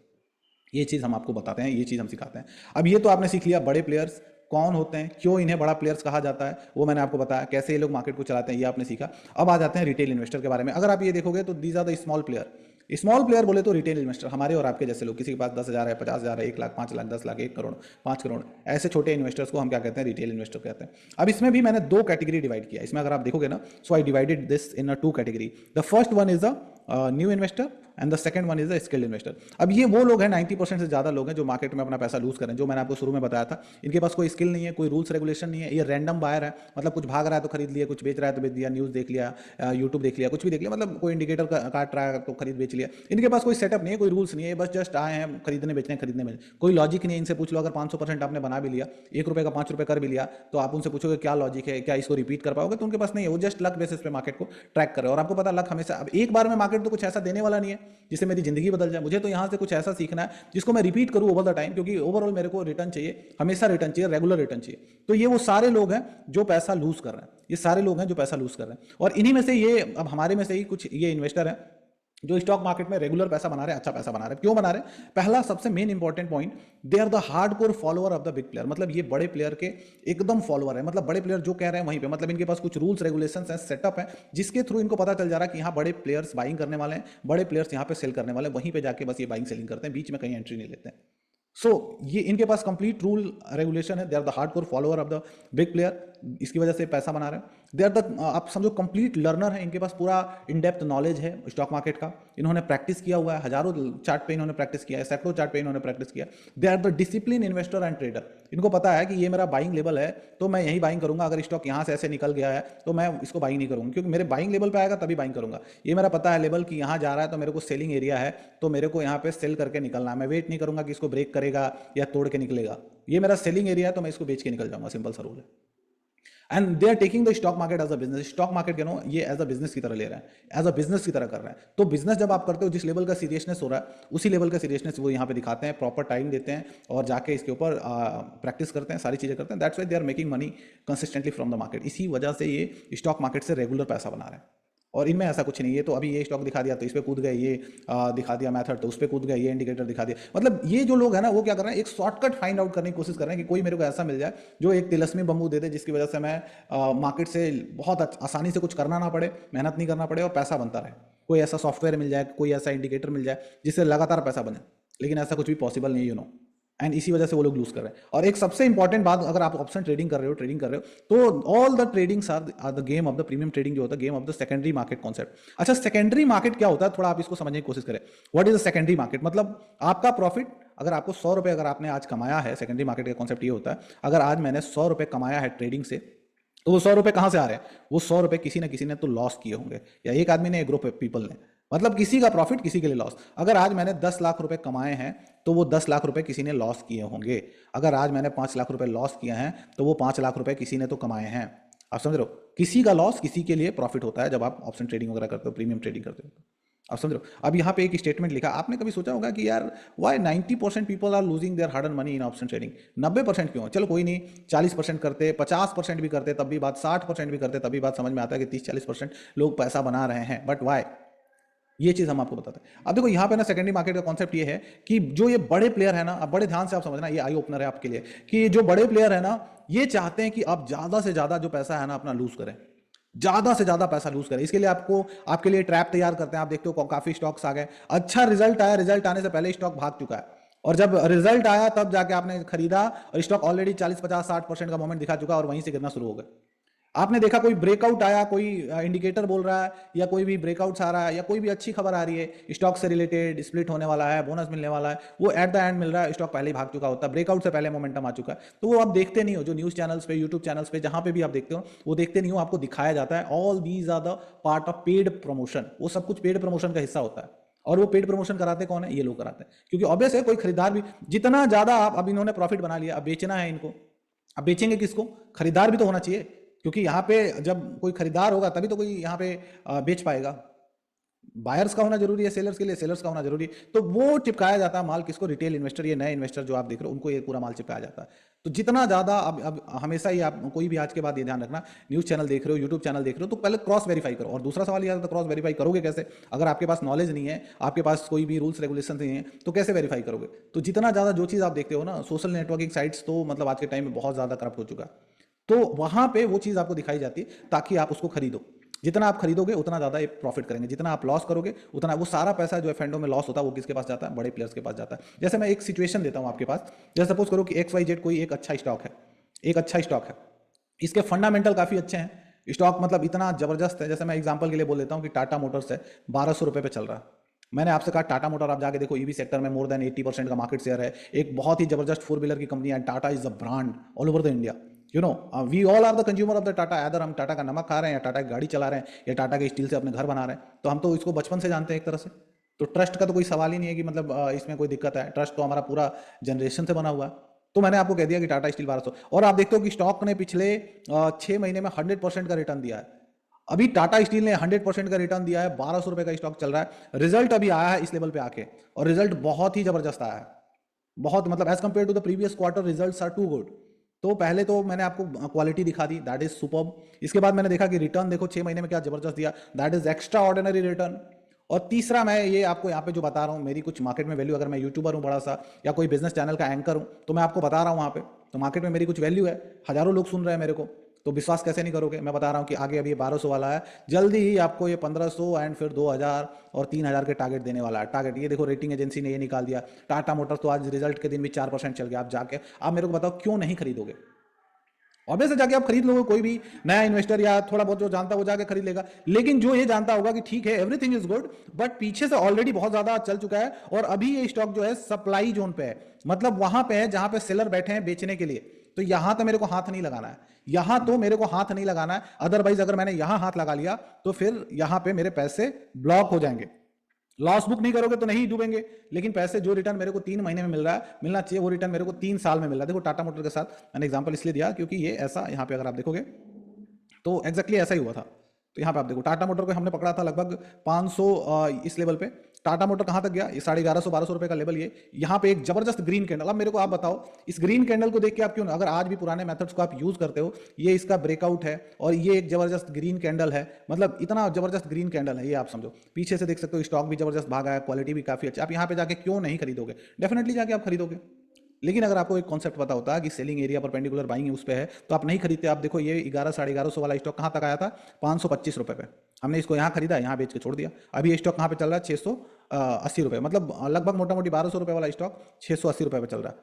ये चीज़ हम आपको बताते हैं, ये चीज़ हम सिखाते हैं। अब ये तो आपने सीख लिया बड़े प्लेयर्स कौन होते हैं, क्यों इन्हें बड़ा प्लेयर्स कहा जाता है, वो मैंने आपको बताया, कैसे ये लोग मार्केट को चलाते हैं, ये आपने सीखा। अब आ जाते हैं रिटेल इन्वेस्टर के बारे में। अगर आप ये देखोगे तो these are the small player. Small player बोले तो रिटेल इन्वेस्टर, हमारे और आपके जैसे लोग, किसी के पास 10,000 है, 50,000 है, 1 लाख, 5 लाख, 10 लाख, 1 करोड़, 5 करोड़, ऐसे छोटे इन्वेस्टर्स को हम क्या कहते हैं, रिटेल इन्वेस्टर कहते हैं। अब इसमें भी मैंने 2 कैटेगरी डिवाइड किया। इसमें अगर आप देखोगे ना, so I divided this in a 2 category. The first one is the new investor and the second one is the skilled investor. अब ये वो लोग हैं, 90% से ज्यादा लोग हैं जो मार्केट में अपना पैसा लूज करें, जो मैंने आपको शुरू में बताया था। इनके पास कोई स्किल नहीं है, कोई रूल्स रेगुलेशन नहीं है, ये रैंडम बायर है, मतलब कुछ भाग रहा है तो खरीद लिया, कुछ बेच रहा है तो बेच दिया, न्यूज देख लिया, यूट्यूब देख लिया, कुछ भी देख लिया, मतलब कोई इंडिकेटर काट रहा है तो खरीद बेच लिया। इनके पास कोई सेटअप नहीं है, कोई रूल्स नहीं है, बस जस्ट आए हैं खरीदने बेचने, खरीदने में कोई लॉजिक नहीं है। इनसे पूछ लो, अगर 500% आपने बना भी लिया, 1 रुपये का 5 रुपये कर भी लिया, तो आप उनसे पूछोगे क्या लॉजिक है, क्या इसको रिपीट कर पाओगे, तो उनके पास नहीं है। वो जस्ट लक बेसिस पे मार्केट को ट्रैक कर रहे हैं। और आपको पता, लक हमेशा, अब एक बार में मार्केट तो कुछ ऐसा देने वाला नहीं है जिससे मेरी जिंदगी बदल जाए। मुझे तो यहाँ से कुछ ऐसा सीखना है जिसको मैं रिपीट करूँ ओवर द टाइम, क्योंकि ओवरऑल मेरे को रिटर्न चाहिए, हमेशा रिटर्न चाहिए, रेगुलर रिटर्न चाहिए। तो ये वो सारे लोग हैं जो पैसा लूज कर रहे हैं, ये सारे लोग हैं जो पैसा लूज कर रहे हैं। और इन्हीं में से ये, अब हमारे में से ही कुछ ये इन्वेस्टर हैं जो स्टॉक मार्केट में रेगुलर पैसा बना रहे हैं, अच्छा पैसा बना रहे हैं। क्यों बना रहे हैं? पहला सबसे main important point, they are the hardcore follower of the big player. मतलब ये बड़े प्लेयर के एकदम फॉलोअर है, मतलब बड़े प्लेयर जो कह रहे हैं वहीं पे, मतलब इनके पास कुछ रूल्स रेगुलेशंस हैं, सेटअप है, जिसके थ्रू इनको पता चल जा रहा है कि यहाँ बड़े प्लेयर्स बाइंग करने वाले हैं, बड़े प्लेयर्स यहाँ पे सेल करने वाले हैं, वहीं पे जाके बस ये बाइंग सेलिंग करते हैं, बीच में कहीं एंट्री नहीं लेते हैं। सो ये इनके पास कंप्लीट रूल रेगुलेशन है, they are the hardcore follower of the big player. इसकी वजह से पैसा बना रहे हैं। दे आर द, आप समझो कंप्लीट लर्नर है, इनके पास पूरा इन डेप्थ नॉलेज है स्टॉक मार्केट का, इन्होंने प्रैक्टिस किया हुआ है, हजारों चार्ट पे इन्होंने प्रैक्टिस किया है, सैकड़ों चार्ट पे इन्होंने प्रैक्टिस किया। They are the discipline investor and trader, इनको पता है कि ये मेरा बाइंग लेवल है तो मैं यही बाइंग करूंगा, अगर स्टॉक यहाँ से ऐसे निकल गया है तो मैं इसको बाइंग नहीं करूंगा, क्योंकि मेरे बाइंग लेवल पे आएगा तभी बाइंग करूंगा। ये मेरा पता है लेवल कि यहाँ जा रहा है तो मेरे को सेलिंग एरिया है, तो मेरे को यहाँ पे सेल करके निकलना है, मैं वेट नहीं करूंगा कि इसको ब्रेक करेगा या तोड़ के निकलेगा। ये मेरा सेलिंग एरिया है तो मैं इसको बेच के निकल जाऊंगा, सिंपल सा रूल है। And they are taking the stock market as a business, stock market के नो ये एज अ बिजनेस की तरह ले रहे हैं, एज अ बिजनेस की तरह कर रहे हैं। तो बिजनेस जब आप करते हो, जिस लेवल का सीरियसनेस हो रहा है उसी लेवल का सीरियसनेस वो यहाँ पे दिखाते हैं, प्रॉपर टाइम देते हैं और जाके इसके ऊपर प्रैक्टिस करते हैं, सारी चीजें करते हैं। That's why they are making money consistently from the market. इसी वजह से ये स्टॉक मार्केट से रेगुलर पैसा बना रहे हैं। और इनमें ऐसा कुछ नहीं है, तो अभी ये स्टॉक दिखा दिया तो इस पे कूद गए, ये दिखा दिया मेथड तो उस पे कूद गए, ये इंडिकेटर दिखा दिया। मतलब ये जो लोग हैं ना वो क्या कर रहे हैं, एक शॉर्टकट फाइंड आउट करने की कोशिश कर रहे हैं कि कोई मेरे को ऐसा मिल जाए जो एक तिलस्मी बम्बू दे दे, जिसकी वजह से मैं मार्केट से बहुत आसानी से कुछ करना ना पड़े, मेहनत नहीं करना पड़े और पैसा बनता रहे। कोई ऐसा सॉफ्टवेयर मिल जाए, कोई ऐसा इंडिकेटर मिल जाए जिससे लगातार पैसा बने, लेकिन ऐसा कुछ भी पॉसिबल नहीं, यू नो। एंड इसी वजह से वो लोग लूज कर रहे हैं। और एक सबसे इंपॉर्टेंट बात, अगर आप ऑप्शन ट्रेडिंग कर रहे हो तो all the tradings are the game of the premium trading, जो होता है game of the secondary market concept. अच्छा, सेकेंडरी मार्केट क्या होता है, थोड़ा आप इसको समझने की कोशिश करें। What is the secondary market? मतलब आपका प्रॉफिट, अगर आपको 100 रुपए अगर आपने आज कमाया है, सेकेंडरी मार्केट का कॉन्सेप्ट ये होता है, अगर आज मैंने 100 रुपए कमाया है ट्रेडिंग से, तो वो 100 रुपए कहां से आ रहे हैं? वो 100 रुपए किसी ना किसी ने तो लॉस किए होंगे, या एक आदमी ने, एक ग्रुप ऑफ पीपल ने, मतलब किसी का प्रॉफिट किसी के लिए लॉस। अगर आज मैंने 10 लाख रुपए कमाए हैं तो वो 10 लाख रुपए किसी ने लॉस किए होंगे। अगर आज मैंने 5 लाख रुपए लॉस किए हैं तो वो 5 लाख रुपए किसी ने तो कमाए हैं। आप समझ रहे हो? किसी का लॉस किसी के लिए प्रॉफिट होता है जब आप ऑप्शन ट्रेडिंग वगैरह करते हो, प्रीमियम ट्रेडिंग करते हो। आप समझ रहे हो? अब यहाँ पे एक स्टेटमेंट लिखा, आपने कभी सोचा होगा कि यार why 90% people are losing their hard earn money in option trading? 90% क्यों? चलो कोई नहीं, 40% करते, 50% भी करते तब भी बात, 60% भी करते तब भी बात समझ में आता है कि 30-40% लोग पैसा बना रहे हैं। But why? ये चीज हम आपको बताते हैं। अब देखो यहाँ पे ना सेकेंडरी मार्केट का कॉन्सेप्ट ये है कि जो ये बड़े प्लेयर है ना, अब बड़े ध्यान से आप समझना, ये आई ओपनर है आपके लिए, कि जो बड़े प्लेयर है ना ये चाहते हैं कि आप ज्यादा से ज्यादा जो पैसा है ना अपना लूज करें, ज्यादा से ज्यादा पैसा लूज करें। इसके लिए आपको, आपके लिए ट्रैप तैयार करते हैं। आप देखते हो काफी स्टॉक्स आ गए, अच्छा रिजल्ट आया, रिजल्ट आने से पहले स्टॉक भाग चुका है, और जब रिजल्ट आया तब जाके आपने खरीदा और स्टॉक ऑलरेडी 40-50-60% का मोमेंट दिखा चुका और वहीं से गिरना शुरू हो गया। आपने देखा कोई ब्रेकआउट आया, कोई इंडिकेटर बोल रहा है या कोई भी ब्रेकआउट्स आ रहा है या कोई भी अच्छी खबर आ रही है स्टॉक से रिलेटेड, स्प्लिट होने वाला है, बोनस मिलने वाला है, वो एट द एंड मिल रहा है, स्टॉक पहले ही भाग चुका होता है, ब्रेकआउट से पहले मोमेंटम आ चुका है, तो वो आप देखते नहीं हो। जो न्यूज चैनल्स पे, यूट्यूब चैनल्स पे, जहां पे भी आप देखते हो वो देखते नहीं हो, आपको दिखाया जाता है। All these are the part of paid promotion, वो सब कुछ पेड प्रमोशन का हिस्सा होता है। और वो पेड प्रमोशन कराते कौन है? ये लोग कराते हैं, क्योंकि ऑब्वियस है कोई खरीदार भी, जितना ज्यादा आप, अब इन्होंने प्रॉफिट बना लिया, अब बेचना है इनको, अब बेचेंगे किसको? खरीदार भी तो होना चाहिए, क्योंकि यहाँ पे जब कोई खरीदार होगा तभी तो कोई यहाँ पे बेच पाएगा। बायर्स का होना जरूरी है, सेलर्स के लिए सेलर्स का होना जरूरी है। तो वो चिपकाया जाता है माल किसको? रिटेल इन्वेस्टर, ये नए इन्वेस्टर जो आप देख रहे हो उनको ये पूरा माल चिपकाया जाता है। तो जितना ज्यादा, अब हमेशा ही आप कोई भी आज के बाद ये ध्यान रखना, न्यूज चैनल देख रहे हो, यूट्यूब चैनल देख रहे हो, तो पहले क्रॉस वेरीफाई करो। और दूसरा सवाल ये आता है, क्रॉस वेरीफाई करोगे कैसे? अगर आपके पास नॉलेज नहीं है, आपके पास कोई भी रूल्स रेगुलेशन नहीं है, तो कैसे वेरीफाई करोगे? तो जितना ज्यादा जो चीज आप देखते हो ना, सोशल नेटवर्किंग साइट्स तो मतलब आज के टाइम में बहुत ज्यादा करप्ट हो चुका है, तो वहां पे वो चीज आपको दिखाई जाती है ताकि आप उसको खरीदो। जितना आप खरीदोगे उतना ज्यादा ये प्रॉफिट करेंगे, जितना आप लॉस करोगे उतना, वो सारा पैसा जो एफएनडो में लॉस होता है वो किसके पास जाता है? बड़े प्लेयर्स के पास जाता है। जैसे मैं एक सिचुएशन देता हूं आपके पास, जैसे सपोज करो कि XYZ कोई एक अच्छा स्टॉक है, एक अच्छा स्टॉक है, इसके फंडामेंटल काफी अच्छे हैं, स्टॉक मतलब इतना जबरदस्त है। जैसे मैं एग्जांपल के लिए बोल देता हूं कि टाटा मोटर्स है, 1200 रुपए पे चल रहा है। मैंने आपसे कहा टाटा मोटर, आप जाके देखो ईवी सेक्टर में मोर देन 80% का मार्केट शेयर है, एक बहुत ही जबरदस्त 4 व्हीलर की कंपनी है। Tata is a brand all over the India, you know, we all are the consumer of the Tata. Other हम टाटा का नमक खा रहे हैं या टाटा की गाड़ी चला रहे हैं या टाटा के स्टील से अपने घर बना रहे हैं, तो हम तो इसको बचपन से जानते हैं एक तरह से। तो ट्रस्ट का तो कोई सवाल ही नहीं है कि मतलब इसमें कोई दिक्कत है, ट्रस्ट तो हमारा पूरा जनरेशन से बना हुआ है। तो मैंने आपको कह दिया कि टाटा स्टील 1200, और आप देखते हो कि स्टॉक ने पिछले 6 महीने में 100% का रिटर्न दिया है। अभी टाटा स्टील ने 100% का रिटर्न दिया है, 1200 रुपए का स्टॉक चल रहा है, रिजल्ट अभी आया है इस लेवल पे आके, और रिजल्ट बहुत ही जबरदस्त आया है, बहुत, मतलब as compare to the previous quarter results are too good. तो पहले तो मैंने आपको क्वालिटी दिखा दी, दैट इज सुपर्ब। इसके बाद मैंने देखा कि रिटर्न देखो 6 महीने में क्या जबरदस्त दिया, that is extra ordinary return. और तीसरा, मैं ये आपको यहाँ पे जो बता रहा हूँ, मेरी कुछ मार्केट में वैल्यू, अगर मैं यूट्यूबर हूँ बड़ा सा या कोई बिजनेस चैनल का एंकर हूँ, तो मैं आपको बता रहा हूँ वहाँ पे, तो मार्केट में मेरी कुछ वैल्यू है, हजारों लोग सुन रहे हैं मेरे को, तो विश्वास कैसे नहीं करोगे? मैं बता रहा हूँ कि आगे अभी ये 1200 वाला है, जल्दी ही आपको ये 1500 एंड फिर 2000 और 3000 के टारगेट देने वाला है। टारगेट ये देखो, रेटिंग एजेंसी ने ये निकाल दिया। टाटा मोटर्स तो आज रिजल्ट के दिन भी 4% चल गया। आप जाके, आप मेरे को बताओ क्यों नहीं खरीदोगे? ऑब्वियस है जाके आप खरीद लोगे, कोई भी नया इन्वेस्टर या थोड़ा बहुत जो जानता है वो जाके खरीद लेगा। लेकिन जो ये जानता होगा कि ठीक है एवरीथिंग इज गुड, बट पीछे से ऑलरेडी बहुत ज्यादा चल चुका है और अभी ये स्टॉक जो है सप्लाई जोन पे है, मतलब वहां पे है जहां पे सेलर बैठे हैं बेचने के लिए, तो यहां तो मेरे को हाथ नहीं लगाना है, यहां तो मेरे को हाथ नहीं लगाना है। अदरवाइज अगर मैंने यहां हाथ लगा लिया तो फिर यहां पे मेरे पैसे ब्लॉक हो जाएंगे। लॉस बुक नहीं करोगे तो नहीं डूबेंगे, लेकिन पैसे जो रिटर्न मेरे को 3 महीने में मिल रहा है, मिलना चाहिए, वो रिटर्न मेरे को 3 साल में मिल रहा है। देखो टाटा मोटर के साथ मैंने एग्जांपल इसलिए दिया क्योंकि ये ऐसा, यहाँ पे अगर आप देखोगे तो एग्जैक्टली ऐसा ही हुआ था। तो यहाँ पे आप देखो टाटा मोटर को हमने पकड़ा था लगभग 500 इस लेवल पे। टाटा मोटर कहाँ तक गया, ये 1150-1200 रुपए का लेवल, ये यहाँ पे एक जबरदस्त ग्रीन कैंडल। अब मेरे को आप बताओ इस ग्रीन कैंडल को देख के आप क्यों, अगर आज भी पुराने मेथड्स को आप यूज करते हो, ये इसका ब्रेकआउट है और ये एक जबरदस्त ग्रीन कैंडल है, मतलब इतना जबरदस्त ग्रीन कैंडल है ये, आप समझो पीछे से देख सकते हो स्टॉक भी जबरदस्त भागा है, क्वालिटी भी काफी अच्छी। आप यहाँ पे जाके क्यों नहीं खरीदोगे, डेफिनेटली जाके आप खरीदोगे। लेकिन अगर आपको एक कॉन्सेप्ट पता होता है कि सेलिंग एरिया परपेंडिकुलर बाइंग उस पे है तो आप नहीं खरीदते। आप देखो ये 1100-1150 वाला स्टॉक कहाँ तक आया था, 525 रुपए पे। हमने इसको यहाँ खरीदा, यहाँ बेच के छोड़ दिया। अभी ये स्टॉक कहाँ पे चल रहा है, 680 रुपए, मतलब लगभग मोटा मोटी 1200 रुपए वाला स्टॉक 680 रुपए पे चल रहा है।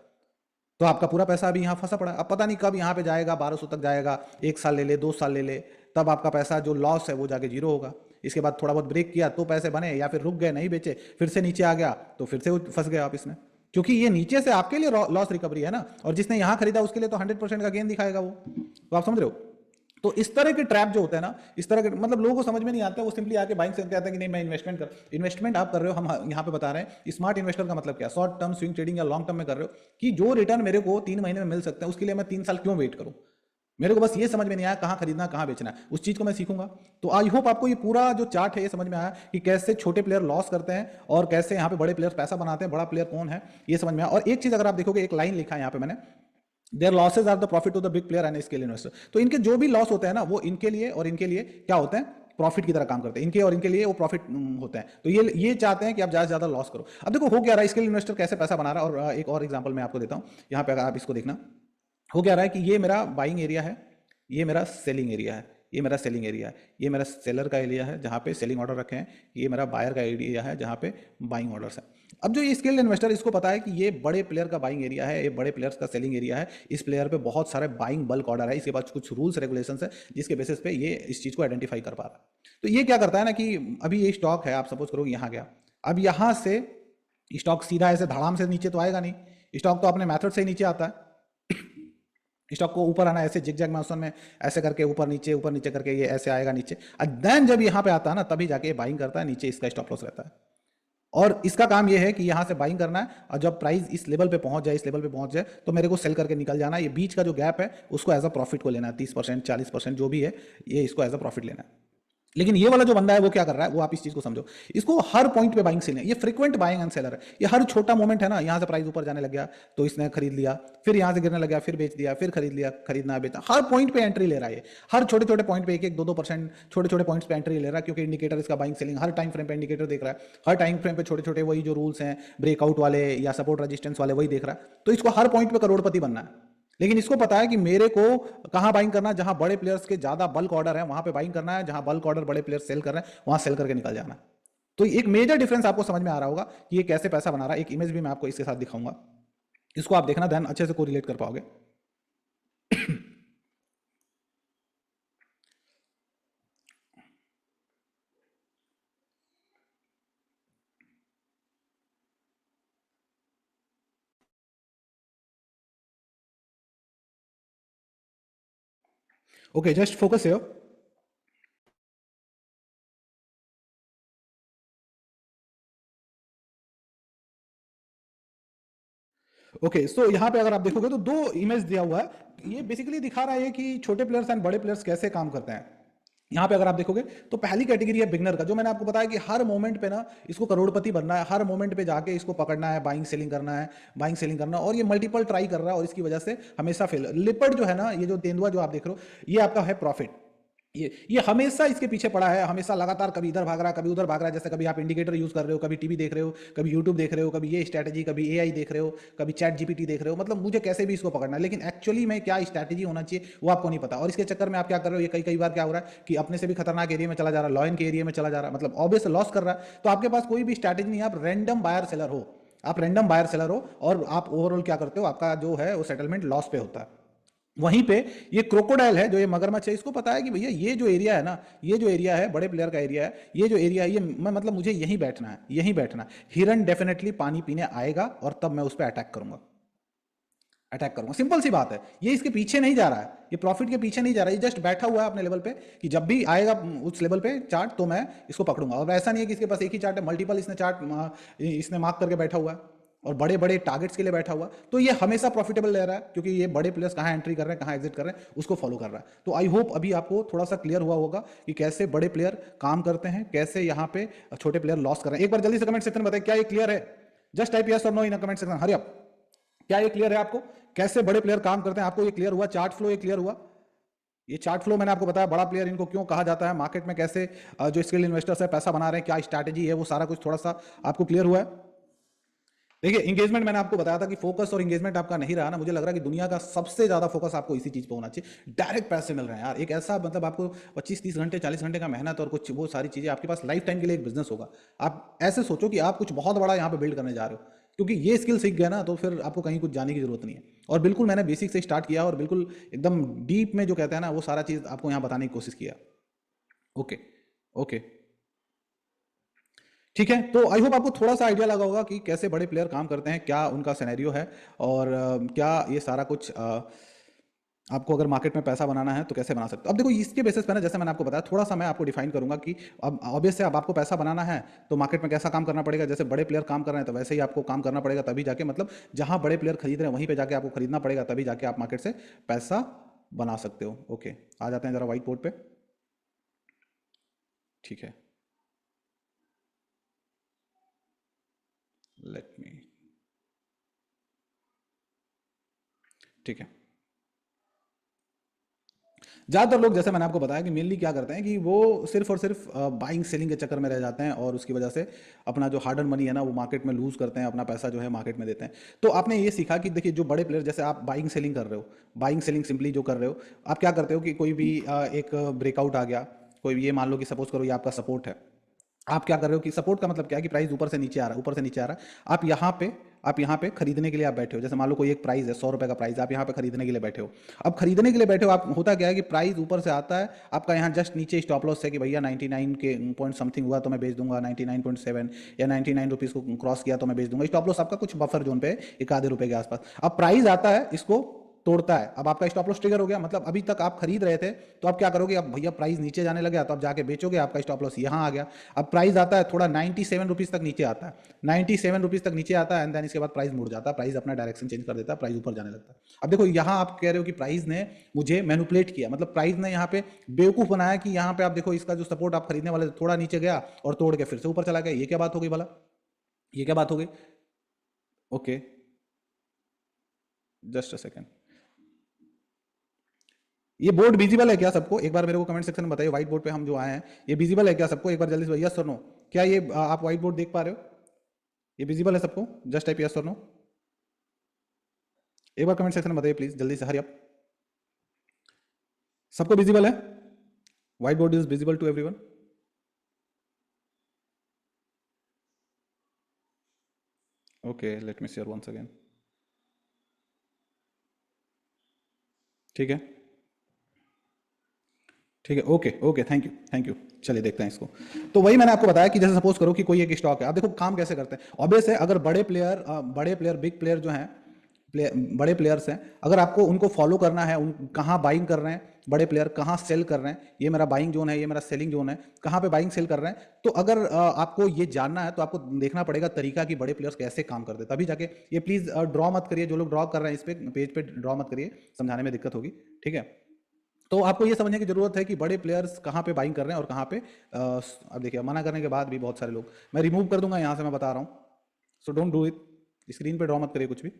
तो आपका पूरा पैसा अभी यहाँ फंसा पड़ा है। अब पता नहीं कब यहाँ पे जाएगा, 1200 तक जाएगा, 1 साल ले ले, 2 साल ले ले, तब आपका पैसा जो लॉस है वो जाके जीरो होगा। इसके बाद थोड़ा बहुत ब्रेक किया तो पैसे बने, या फिर रुक गए नहीं बेचे, फिर से नीचे आ गया तो फिर से फंस गए आप इसमें, क्योंकि ये नीचे से आपके लिए लॉस रिकवरी है ना, और जिसने यहां खरीदा उसके लिए तो 100% का गेन दिखाएगा वो। तो आप समझ रहे हो। तो इस तरह के ट्रैप जो होते हैं ना, इस तरह के मतलब लोगों को समझ में नहीं आता, वो सिंपली आके बाइंग से कहते हैं कि नहीं मैं इन्वेस्टमेंट आप कर रहे हो। हम यहाँ पे बता रहे हैं स्मार्ट इन्वेस्टर का मतलब क्या, शॉर्ट टर्म स्विंग ट्रेडिंग या लॉन्ग टर्म में कर रहे हो, कि जो रिटर्न मेरे को 3 महीने में मिल सकते हैं उसके लिए मैं 3 साल क्यों वेट करूं। मेरे को बस ये समझ में नहीं आया कहाँ खरीदना कहाँ बेचना है, उस चीज को मैं सीखूंगा। तो आई होप आपको ये पूरा जो चार्ट है ये समझ में आया कि कैसे छोटे प्लेयर लॉस करते हैं और कैसे यहाँ पे बड़े प्लेयर पैसा बनाते हैं, बड़ा प्लेयर कौन है ये समझ में आया। और एक चीज अगर आप देखोगे, एक लाइन लिखा है यहाँ पे मैंने, their losses are the profit to the big player and scale investor. तो इनके जो भी लॉस होते हैं ना वो इनके लिए और इनके लिए क्या होते हैं, प्रॉफिट की तरह काम करते हैं। इनके और इनके लिए वो प्रॉफिट होते हैं। तो ये चाहते हैं कि आप ज्यादा से ज्यादा लॉस करो। अब देखो हो क्या रहा है, स्केल इन्वेस्टर कैसे पैसा बना रहा है, और एक और एग्जांपल मैं आपको देता हूं। यहाँ पे अगर आप इसको देखना, हो क्या रहा है कि ये मेरा बाइंग एरिया है, ये मेरा सेलिंग एरिया है, ये मेरा सेलिंग एरिया है, ये मेरा सेलर का एरिया है जहाँ पे सेलिंग ऑर्डर रखे हैं, ये मेरा बायर का एरिया है जहाँ पे बाइंग ऑर्डर्स है। अब जो ये स्किल्ड इन्वेस्टर, इसको पता है कि ये बड़े प्लेयर का बाइंग एरिया है, ये बड़े प्लेयर्स का सेलिंग एरिया है, इस प्लेयर पे बहुत सारे बाइंग बल्क ऑर्डर है, इसके पास कुछ रूल्स रेगुलेशंस है जिसके बेसिस पे ये इस चीज़ को आइडेंटिफाई कर पा रहा है। तो ये क्या करता है ना कि अभी ये स्टॉक है, आप सपोज करो यहाँ गया, अब यहाँ से स्टॉक सीधा ऐसे धड़ाम से नीचे तो आएगा नहीं, स्टॉक तो अपने मैथड से ही नीचे आता है। स्टॉक को ऊपर आना ऐसे जिगजैग मोशन में ऐसे करके ऊपर नीचे करके ये ऐसे आएगा नीचे, और देन जब यहाँ पे आता है ना तभी जाके ये बाइंग करता है, नीचे इसका स्टॉप लॉस रहता है। और इसका काम ये है कि यहाँ से बाइंग करना है, और जब प्राइस इस लेवल पे पहुंच जाए, इस लेवल पे पहुंच जाए, तो मेरे को सेल करके निकल जाना है। ये बीच का जो गैप है उसको एज अ प्रॉफिट को लेना है, 30% 40% जो भी है, ये इसको एज अ प्रॉफिट लेना है। लेकिन ये वाला जो बंदा है वो क्या कर रहा है, वो आप इस चीज को समझो, इसको हर पॉइंट पे बाइंग सेल है, ये फ्रीक्वेंट बाइंग एंड सेलर है। ये हर छोटा मोमेंट है ना, यहाँ से प्राइस ऊपर जाने लग गया तो इसने खरीद लिया, फिर यहाँ से गिरने लग गया फिर बेच दिया, फिर खरीद लिया, खरीदना बेचना, हर पॉइंट पे एंट्री ले रहा है। हर छोटे छोटे पॉइंट पे 1-1 2-2% छोटे छोटे पॉइंट्स पे एंट्री ले रहा है, क्योंकि इंडिकेटर इसका बाइंग सेलिंग हर टाइम फ्रेम पे इंडिकेटर देख रहा है, हर टाइम फ्रेम पे छोटे छोटे वही जो रूल्स हैं ब्रेकआउट वाले या सपोर्ट रेजिस्टेंस वाले वही देख रहा है। तो इसको हर पॉइंट पे करोड़पति बनना है। लेकिन इसको पता है कि मेरे को कहां बाइंग करना है, जहां बड़े प्लेयर्स के ज्यादा बल्क ऑर्डर है वहां पे बाइंग करना है, जहां बल्क ऑर्डर बड़े प्लेयर्स सेल कर रहे हैं वहां सेल करके निकल जाना है। तो एक मेजर डिफरेंस आपको समझ में आ रहा होगा कि ये कैसे पैसा बना रहा है। एक इमेज भी मैं आपको इसके साथ दिखाऊंगा, इसको आप देखना, ध्यान अच्छे से कोरिलेट कर पाओगे। Okay, just focus here. Okay, so यहाँ पे अगर आप देखोगे तो दो इमेज दिया हुआ है। ये बेसिकली दिखा रहा है कि छोटे प्लेयर्स एंड बड़े प्लेयर्स कैसे काम करते हैं। यहाँ पे अगर आप देखोगे तो पहली कैटेगरी है बिगनर का, जो मैंने आपको बताया कि हर मोमेंट पे ना इसको करोड़पति बनना है, हर मोमेंट पे जाके इसको पकड़ना है, बाइंग सेलिंग करना है, बाइंग सेलिंग करना, और ये मल्टीपल ट्राई कर रहा है और इसकी वजह से हमेशा फेल। लिपर्ड जो है ना, ये जो तेंदुआ जो आप देख रहे हो, ये आपका है प्रॉफिट। ये हमेशा इसके पीछे पड़ा है, हमेशा लगातार कभी इधर भाग रहा है कभी उधर भाग रहा है। जैसे कभी आप इंडिकेटर यूज कर रहे हो, कभी टीवी देख रहे हो, कभी यूट्यूब देख रहे हो, कभी ये स्ट्रैटेजी, कभी एआई देख रहे हो, कभी चैट जीपीटी देख रहे हो, मतलब मुझे कैसे भी इसको पकड़ना है, लेकिन एक्चुअली में क्या स्ट्रैटेजी होना चाहिए वो आपको नहीं पता। और इसके चक्कर में आप क्या कर रहे हो, ये कई कई बार क्या हो रहा है कि अपने से भी खतरनाक एरिया में चला जा रहा है, लॉयन के एरिया में चला जा रहा है, मतलब ऑब्वियस लॉस कर रहा है। तो आपके पास कोई भी स्ट्रैटेजी नहीं है, आप रैंडम बायर सेलर हो, आप रैंडम बायर सेलर हो, और आप ओवरऑल क्या करते हो, आपका जो है वो सेटलमेंट लॉस पे होता है। वहीं पे ये क्रोकोडाइल है, जो ये मगरमच्छ है, इसको पता है कि भैया ये जो एरिया है ना, ये जो एरिया है बड़े प्लेयर का एरिया है, ये जो एरिया है, ये मैं मतलब मुझे यहीं बैठना है, यहीं बैठना है। हिरन डेफिनेटली पानी पीने आएगा और तब मैं उस पर अटैक करूंगा, अटैक करूंगा। सिंपल सी बात है, ये इसके पीछे नहीं जा रहा है, ये प्रॉफिट के पीछे नहीं जा रहा है, ये जस्ट बैठा हुआ है अपने लेवल पे कि जब भी आएगा उस लेवल पे चार्ट तो मैं इसको पकड़ूंगा। और ऐसा नहीं है कि इसके पास एक ही चार्ट है, मल्टीपल इसने चार्ट इसने मार्क करके बैठा हुआ है और बड़े बड़े टारगेट्स के लिए बैठा हुआ, तो ये हमेशा प्रॉफिटेबल रह रहा है क्योंकि ये बड़े प्लेयर्स कहाँ एंट्री कर रहे हैं, कहाँ एग्जिट कर रहे हैं, उसको फॉलो कर रहा है। तो आई होप अभी आपको थोड़ा सा क्लियर हुआ होगा कि कैसे बड़े प्लेयर काम करते हैं, कैसे यहाँ पे छोटे प्लेयर लॉस कर रहे हैं। एक बार जल्दी से कमेंट सेक्शन में बताइए क्या ये क्लियर है? जस्ट टाइप यस और no in comment section, hurry up. क्या ये क्लियर है आपको कैसे बड़े प्लेयर काम करते हैं? आपको ये क्लियर हुआ? चार्ट फ्लो ये क्लियर हुआ? ये चार्ट फ्लो मैंने आपको बताया, बड़ा प्लेयर इनको क्यों कहा जाता है, मार्केट में कैसे जो स्किल्ड इन्वेस्टर्स है पैसा बना रहे हैं, क्या स्ट्रैटेजी है, वो सारा कुछ थोड़ा सा आपको क्लियर हुआ है। देखिए इंगेजमेंट मैंने आपको बताया था कि फोकस और इंगेजमेंट आपका नहीं रहा ना, मुझे लग रहा है कि दुनिया का सबसे ज्यादा फोकस आपको इसी चीज पे होना चाहिए। डायरेक्ट पैसे मिल रहे हैं यार, एक ऐसा मतलब आपको 25-30 घंटे 40 घंटे का मेहनत और कुछ वो सारी चीजें आपके पास लाइफ टाइम के लिए एक बिजनेस होगा। आप ऐसे सोचो कि आप कुछ बहुत बड़ा यहाँ पे बिल्ड करने जा रहे हो, क्योंकि ये स्किल सीख गए ना तो फिर आपको कहीं कुछ जाने की जरूरत नहीं है। और बिल्कुल मैंने बेसिक से स्टार्ट किया और बिल्कुल एकदम डीप में जो कहते हैं ना वो सारा चीज आपको यहाँ बताने की कोशिश किया। ओके ओके ठीक है, तो आई होप आपको थोड़ा सा आइडिया लगा होगा कि कैसे बड़े प्लेयर काम करते हैं, क्या उनका सिनेरियो है और क्या ये सारा कुछ आपको अगर मार्केट में पैसा बनाना है तो कैसे बना सकते हो। अब देखो इसके बेसिस पे ना, जैसे मैंने आपको बताया, थोड़ा सा मैं आपको डिफाइन करूंगा कि अब ऑब्वियस से अब आपको पैसा बनाना है तो मार्केट में कैसा काम करना पड़ेगा। जैसे बड़े प्लेयर काम कर रहे हैं तो वैसे ही आपको काम करना पड़ेगा, तभी जाके मतलब जहां बड़े प्लेयर खरीद रहे हैं वहीं पे जाके आपको खरीदना पड़ेगा, तभी जाके आप मार्केट से पैसा बना सकते हो। ओके, आ जाते हैं जरा व्हाइट बोर्ड पे। ठीक है, लेट मी, ठीक है। ज़्यादातर लोग जैसे मैंने आपको बताया कि मेनली क्या करते हैं कि वो सिर्फ और सिर्फ बाइंग सेलिंग के चक्कर में रह जाते हैं और उसकी वजह से अपना जो हार्ड अर्न मनी है ना वो मार्केट में लूज करते हैं, अपना पैसा जो है मार्केट में देते हैं। तो आपने ये सीखा कि देखिए जो बड़े प्लेयर, जैसे आप बाइंग सेलिंग कर रहे हो, बाइंग सेलिंग सिंपली जो कर रहे हो, आप क्या करते हो कि कोई भी एक ब्रेकआउट आ गया, कोई भी, ये मान लो कि सपोज करो ये आपका सपोर्ट है, आप क्या कर रहे हो कि सपोर्ट का मतलब क्या है कि प्राइस ऊपर से नीचे आ रहा है, ऊपर से नीचे आ रहा है, आप यहाँ पे खरीदने के लिए आप बैठे हो। जैसे मान लो कोई एक प्राइस है 100 रुपए का प्राइस, आप यहाँ पे खरीदने के लिए बैठे हो। अब खरीदने के लिए बैठे हो, आप होता क्या है कि प्राइस ऊपर से आता है, आपका यहाँ जस्ट नीचे स्टॉप लॉस है कि भैया 99 के पॉइंट समथिंग हुआ तो मैं बेच दूंगा, 99.7 या 99 रुपीज़ को क्रॉस किया तो मैं बेच दूंगा। स्टॉप लॉस आपका कुछ बफर जोन पे है, एक आधे रुपए के आसपास। अब प्राइस आता है, इसको तोड़ता है, अब आपका स्टॉप लॉस ट्रिगर हो गया। मतलब अभी तक आप खरीद रहे थे तो आप क्या करोगे, अब भैया प्राइस नीचे जाने लगा तो आप जाके बेचोगे, आपका स्टॉप लॉस यहाँ आ गया। अब प्राइस आता है थोड़ा 97 रुपीज़ तक नीचे आता है, 97 रुपीज़ तक नीचे आता है एंड देन इसके बाद प्राइस मुड़ जाता है, प्राइस अपना डायरेक्शन चेंज कर देता है, प्राइस ऊपर जाने लगता है। अब देखो यहाँ आप कह रहे हो कि प्राइस ने मुझे मैनिपुलेट किया, मतलब प्राइस ने यहाँ पे बेवकूफ़ बनाया कि यहाँ पे आप देखो इसका जो सपोर्ट आप खरीदने वाले थोड़ा नीचे गया और तोड़ के फिर से ऊपर चला गया। ये क्या बात हो गई भला, ये क्या बात हो गई? Okay, just a second. ये बोर्ड विजिबल है क्या सबको? एक बार मेरे को कमेंट सेक्शन में बताइए, व्हाइट बोर्ड पे हम जो आए हैं ये विजिबल है क्या सबको? एक बार जल्दी से यस और नो। क्या ये आप व्हाइट बोर्ड देख पा रहे हो? ये विजिबल है सबको? जस्ट टाइप यस और नो, एक बार कमेंट सेक्शन में बताइए प्लीज, जल्दी से, हरी अप। सबको विजिबल है? White board is visible to everyone? Okay, let me share once again. ठीक है, ठीक है, okay okay, thank you thank you. चलिए देखते हैं इसको। तो वही मैंने आपको बताया कि जैसे सपोज करो कि कोई एक स्टॉक है, आप देखो काम कैसे करते हैं। ऑब्वियस है, अगर बड़े प्लेयर बिग प्लेयर जो हैं, बड़े प्लेयर्स हैं, अगर आपको उनको फॉलो करना है, उन कहाँ बाइंग कर रहे हैं बड़े प्लेयर, कहाँ सेल कर रहे हैं, ये मेरा बाइंग जोन है, ये मेरा सेलिंग जोन है, कहाँ पे बाइंग सेल कर रहे हैं, तो अगर आपको ये जानना है तो आपको देखना पड़ेगा तरीका कि बड़े प्लेयर्स कैसे काम करते हैं, तभी जाके। ये प्लीज ड्रॉ मत करिए, जो लोग ड्रॉ कर रहे हैं इस पे पेज पे ड्रॉ मत करिए, समझाने में दिक्कत होगी, ठीक है। तो आपको ये समझने की जरूरत है कि बड़े प्लेयर्स कहाँ पे बाइंग कर रहे हैं और कहाँ पे अब देखिए मना करने के बाद भी बहुत सारे लोग, मैं रिमूव कर दूंगा यहाँ से, मैं बता रहा हूँ, so don't do it, screen पे ड्रॉ मत करिए कुछ भी।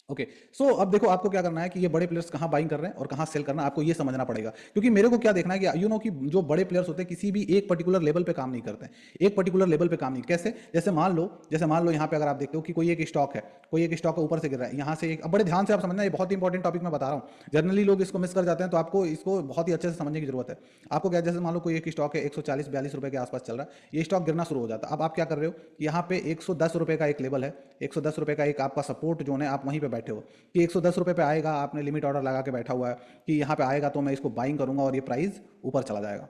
ओके, सो अब देखो आपको क्या करना है कि ये बड़े प्लेयर्स कहाँ बाइंग कर रहे हैं और कहाँ सेल करना है, आपको ये समझना पड़ेगा। क्योंकि मेरे को क्या देखना है कि कि जो बड़े प्लेयर्स होते हैं किसी भी एक पर्टिकुलर लेवल पे काम नहीं करते हैं, एक पर्टिकुलर लेवल पे काम नहीं। कैसे? जैसे मान लो यहाँ पे अगर आप देखते हो कि कोई एक स्टॉक है, कोई एक स्टॉक ऊपर से गिर रहा है, यहाँ से एक, अब बड़े ध्यान से आप समझना, ये बहुत इंपॉर्टेंट टॉपिक मैं बता रहा हूँ, जनरली लोग इसको मिस कर जाते हैं, तो आपको इसको बहुत ही अच्छे से समझने की जरूरत है। आपको क्या, जैसे मान लो कोई एक स्टॉक है 140-42 रुपए के आसपास चल रहा है, ये स्टॉक गिरना शुरू हो जाता है। अब आप क्या कर रहे हो, यहाँ पे 110 रुपए का एक लेवल है, 110 रुपए का एक आपका सपोर्ट जोन है, आप वहीं पे बैठे हो कि 110 रुपये पे आएगा, आपने लिमिट ऑर्डर लगा के बैठा हुआ है कि यहाँ पे आएगा तो मैं इसको बाइंग करूंगा और ये प्राइस ऊपर चला जाएगा।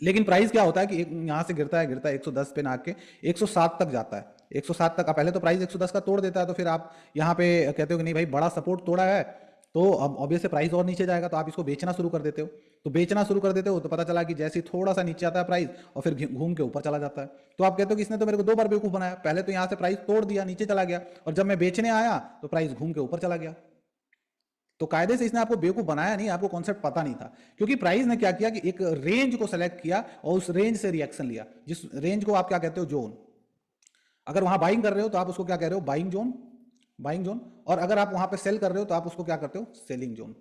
लेकिन प्राइस क्या होता है कि यहाँ से गिरता है 110 पे ना के 107 तक जाता है। 107 तक पहले तो प्राइस 110 का तोड़ देता है, तो फिर आप यहाँ पे कहते हो कि नहीं भाई बड़ा सपोर्ट तोड़ा है, तो अब ऑब्वियसली प्राइस और नीचे जाएगा, तो आप इसको बेचना शुरू कर देते हो। तो बेचना शुरू कर देते हो तो पता चला कि जैसे ही थोड़ा सा नीचे आता है प्राइस और फिर घूम के ऊपर चला जाता है, तो आप कहते हो कि इसने तो मेरे को 2 बार बेवकूफ बनाया, पहले तो यहाँ से प्राइस तोड़ दिया, नीचे चला गया, और जब मैं बेचने आया तो प्राइस घूम के ऊपर चला गया। तो कायदे से इसने आपको बेवकूफ बनाया नहीं, आपको कॉन्सेप्ट पता नहीं था, क्योंकि प्राइस ने क्या किया कि एक रेंज को सेलेक्ट किया और उस रेंज से रिएक्शन लिया, जिस रेंज को आप क्या कहते हो, जोन। अगर वहां बाइंग कर रहे हो तो आप उसको क्या कह रहे हो, बाइंग जोन, बाइंग जोन। और अगर आप वहां पे सेल कर रहे हो तो आप उसको क्या करते हो, selling zone,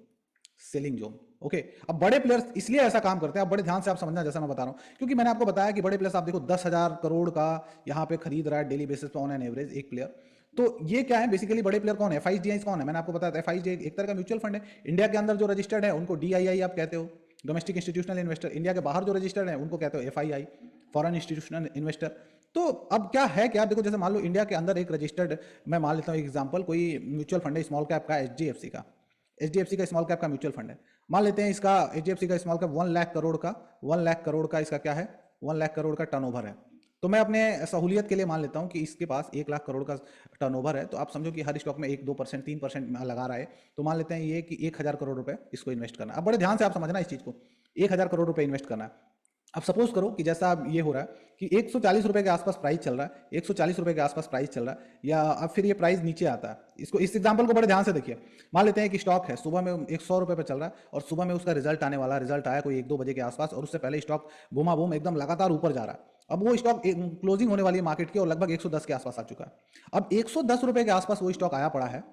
selling zone. Okay, अब बड़े प्लेयर्स इसलिए ऐसा काम करते हैं, अब बड़े ध्यान से आप समझना जैसा मैं बता रहा हूं, क्योंकि मैंने आपको बताया कि बड़े प्लेयर्स आप देखो 10,000 करोड़ का यहाँ पे खरीद रहा है डेली बेसिस पे ऑन एन एवरेज एक प्लेयर। तो ये क्या है बेसिकली, बड़े प्लेयर कौन है, एफआईआईज कौन है, मैंने आपको बताया एफआईआईज एक तरह का म्यूचुअल फंड है। इंडिया के अंदर जो रजिस्टर्ड है उनको डीआईआई आप कहते हो, डोमेस्टिक इंस्टीट्यूशनल इन्वेस्टर। इंडिया के बाहर जो रजिस्टर्ड है उनको कहते हो एफआईआई, फॉरेन इंस्टीट्यूशनल इन्वेस्टर। तो अब क्या है कि आप देखो, जैसे मान लो इंडिया के अंदर एक रजिस्टर्ड, मैं मान लेता हूँ एग्जांपल, कोई म्यूचुअल फंड है स्मॉल कैप का, एचडीएफसी का स्मॉल कैप का म्यूचुअल फंड है। मान लेते हैं इसका एचडीएफसी का स्मॉल कैप 1 लाख करोड़ का, 1 लाख करोड़ का इसका क्या है, 1 लाख करोड़ का टर्नओवर है। तो मैं अपने सहूलियत के लिए मान लेता हूं कि इसके पास 1 लाख करोड़ का टर्नओवर है, तो आप समझो कि हर स्टॉक में 1-2%, 3% लगा रहा है, तो मान लेते हैं ये कि 1,000 करोड़ रुपए इसको इन्वेस्ट करना है। अब बड़े ध्यान से आप समझना इस चीज को, 1,000 करोड़ रुपए इन्वेस्ट करना है। अब सपोज करो कि जैसा अब ये हो रहा है कि 140 रुपए के आसपास प्राइस चल रहा है, 140 रुपए के आसपास प्राइस चल रहा है, या अब फिर ये प्राइस नीचे आता है। इसको, इस एग्जांपल को बड़े ध्यान से देखिए। मान लेते हैं कि स्टॉक है, सुबह में 100 रुपए पे चल रहा है और सुबह में उसका रिजल्ट आने वाला, रिजल्ट आया कोई 1-2 बजे के आसपास, और उससे पहले स्टॉक बूमा बूम एकदम लगातार ऊपर जा रहा है। अब वो स्टॉक क्लोजिंग होने वाली है मार्केट की और लगभग 110 के आसपास आ चुका है। अब 110 रुपए के आसपास वो स्टॉक आया पड़ा है।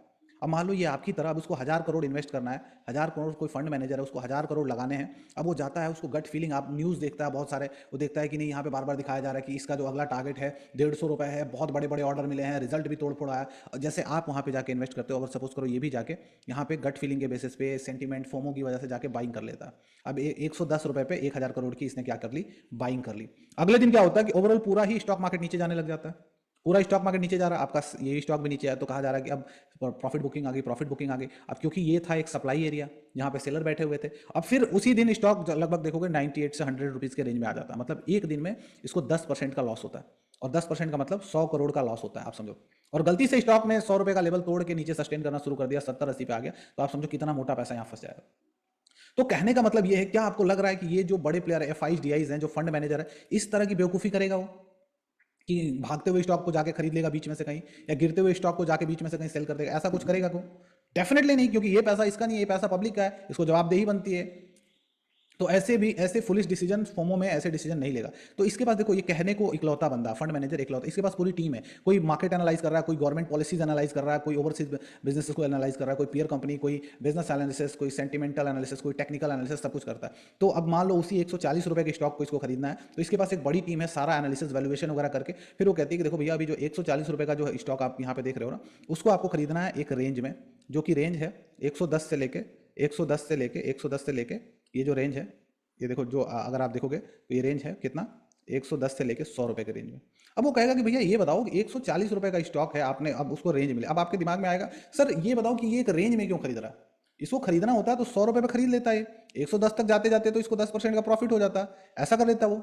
अब मान लो ये आपकी तरह, अब उसको 1,000 करोड़ इन्वेस्ट करना है, 1,000 करोड़, कोई फंड मैनेजर है उसको 1,000 करोड़ लगाने हैं। अब वो जाता है, उसको गट फीलिंग, आप न्यूज़ देखता है बहुत सारे, वो देखता है कि नहीं यहाँ पे बार बार दिखाया जा रहा है कि इसका जो अगला टारगेट है 150 रुपये है, बहुत बड़े बड़े ऑर्डर मिले हैं, रिजल्ट भी तोड़ फोड़ आया। जैसे आप वहाँ पे जाके इन्वेस्ट करते हो, अगर सपोज करो ये भी जाके यहाँ पे गट फीलिंग के बेसिस पे, सेंटीमेंट, फोमो की वजह से जाके बाइंग कर लेता है। अब 110 रुपये पे 1,000 करोड़ की इसने क्या कर ली, बाइंग कर ली। अगले दिन क्या होता है कि ओवरऑल पूरा ही स्टॉक मार्केट नीचे जाने लग जाता है, पूरा स्टॉक मार्केट नीचे जा रहा है, आपका ये स्टॉक भी नीचे आया, तो कहा जा रहा है कि अब प्रॉफिट बुकिंग आ गई, प्रॉफिट बुकिंग आ गई। अब क्योंकि ये था एक सप्लाई एरिया जहाँ पे सेलर बैठे हुए थे, अब फिर उसी दिन स्टॉक लगभग देखोगे 98 से 100 रुपीज़ के रेंज में आ जाता है। मतलब एक दिन में इसको 10% का लॉस होता है, और 10% का मतलब 100 करोड़ का लॉस होता है, आप समझो। और गलती से स्टॉक ने 100 रुपये का लेवल तोड़ के नीचे सस्टेन करना शुरू कर दिया, 70-80 पे आ गया, तो आप समझो कितना मोटा पैसा यहाँ फंस जाएगा। तो कहने का मतलब ये है, क्या आपको लग रहा है कि ये जो बड़े प्लेयर है, एफआईज, डीआईज हैं, जो फंड मैनेजर है, इस तरह की बेवकूफ़ी करेगा वो, कि भागते हुए स्टॉक को जाके खरीद लेगा बीच में से कहीं, या गिरते हुए स्टॉक को जाके बीच में से कहीं सेल कर देगा, ऐसा कुछ करेगा को? डेफिनेटली नहीं, क्योंकि ये पैसा इसका नहीं है, ये पैसा पब्लिक का है, इसको जवाबदेही बनती है। तो ऐसे भी, ऐसे फुलिश डिसीजन फोमो में ऐसे डिसीजन नहीं लेगा। तो इसके पास देखो, ये कहने को इकलौता बंदा, फंड मैनेजर इकलौता, इसके पास पूरी टीम है। कोई मार्केट एनालाइज कर रहा है, कोई गवर्नमेंट पॉलिसीज एनालाइज कर रहा है, कोई ओवरसीज बिजनेस को एनालाइज कर रहा है, कोई पीयर कंपनी, कोई बिजनेस एनालिसिस, कोई सेंटिमेंटल एनालिसिस, कोई टेक्निकल एनालिसिस, सब कुछ करता है। तो अब मान लो उसी 140 रुपये के स्टॉक को इसको खरीदना है, तो इसके पास एक बड़ी टीम है, सारा एनालिसिस, वैल्यूएशन वगैरह करके फिर वो कहती है कि देखो भैया, अभी जो 140 रुपये का जो स्टॉक आप यहाँ पे देख रहे हो ना, उसको आपको खरीदना है एक रेंज में, जो कि रेंज है 110 से लेके 110 से लेके ये जो रेंज है, ये देखो, जो अगर आप देखोगे तो ये रेंज है कितना, 110 से लेके 100 रुपए के रेंज में। अब वो कहेगा कि भैया ये बताओ कि 140 रुपए का स्टॉक है, आपने अब उसको रेंज मिले, अब आपके दिमाग में आएगा, सर ये बताओ कि ये एक रेंज में क्यों खरीद रहा है? इसको खरीदना होता है तो 100 रुपए पे खरीद लेता है, 110 तक जाते जाते तो इसको 10% का प्रॉफिट हो जाता, ऐसा कर लेता वो,